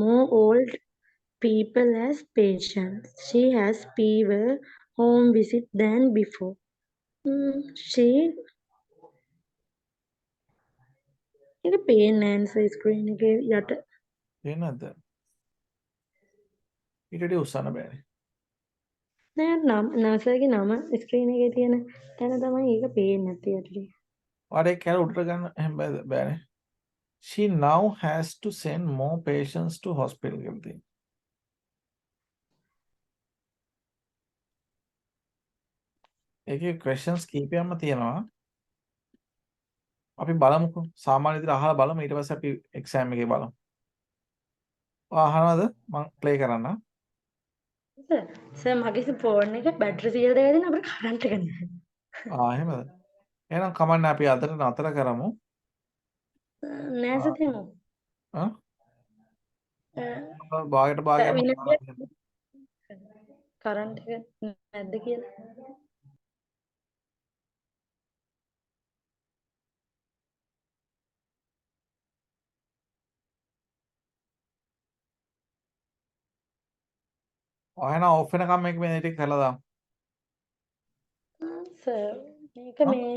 more old people as patients. She has fewer home visits than before. She ඒක පේන්නේ නැහැ නේද ස්ක්‍රීන් එකේ යට.
පේන්නේ නැද්ද? ඊට වඩා උස්සන්න බෑනේ.
නෑ නම් නර්සගේ නම ස්ක්‍රීන් එකේ තියෙන තැන තමයි ඒක පේන්නේ නැති යට ටික.
ඔයාලට ඒක කියලා උඩට ගන්න එහෙම බෑනේ. She now has to send more patients to hospital කියලා තියෙනවා. ඒකේ questions කීපයක්ම තියෙනවා. අපි බලමුකෝ. සාමාන්‍ය විදිහට අහලා බලමු ඊට පස්සේ අපි exam එකේ බලමු. ඔයා අහනවද? මම play කරන්නම්.
සර් මගේ ෆෝන් එක බැටරි 100 දෙකක් දෙන්න අපිට කරන්ට් එක නැහැ.
එහෙමද? එහෙනම් කමන්නේ අපි අදට නතර කරමු.
නෑ සර් දෙමු.
ආ? භාගයට භාගයක්
කරන්ට් එක නැද්ද කියලා.
එහෙනම් ඔෆ් වෙනකම් මේක මේ ටික කරලා දාමු.
සර් මේක මේ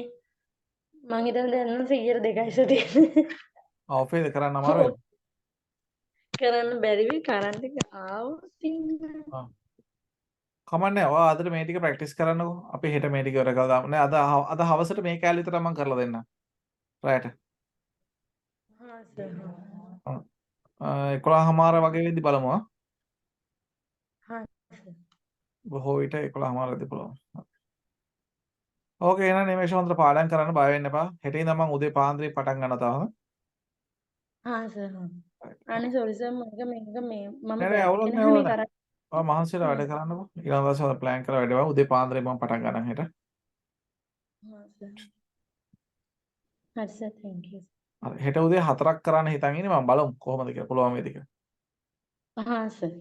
මං හිතන්නේ දැන් නම් 100 2යි තියෙන්නේ.
ඔෆ් එකද කරන්න අමාරු වෙයි.
කරන්න බැරි වෙයි කරන්ට් එක ආවොත්
ආ. කමන්නේ ඔයා අදට මේ ටික ප්‍රැක්ටිස් කරන්නකෝ. අපි හෙට මේ ටික ඉවර කරලා දාමු. නෑ අද හවසට මේ කෑල්ල විතර මම කරලා දෙන්නම්. රයිට්.
හා සර්.
11:00 වගේ වෙද්දි බලමු ආ.
හා සර්.
බොහෝ විට 11:00 වෙද්දි බලමු. ඕකේ එහෙනම් නිමේෂ හොඳට පාඩම් කරන්න බය වෙන්න එපා. හෙට ඉඳන් මම උදේ පාන්දරේ පටන් ගන්නවා තාම.
හා සර්. අනේ සෝරි සර් මේක මේ මම
නෑ අවුලක්
දැක්කේ
නෑ
නැහැ මේ
අවුලක් නෑ.
කරන්ට්.
ඔයා මහන්සියලා වැඩ කරන්නකෝ. ඊළඟ දවසේ ප්ලෑන් කරලා වැඩ බලමු. උදේ පාන්දරේ මම පටන් ගන්නම් හෙට.
හා සර්. හරි සර් thank you.
හරි හෙට උදේ 4ක් කරන්න හිතන් ඉන්නේ මම බලමු කොහොමද කියලා පුළුවන් වේද කියලා.
හා සර්.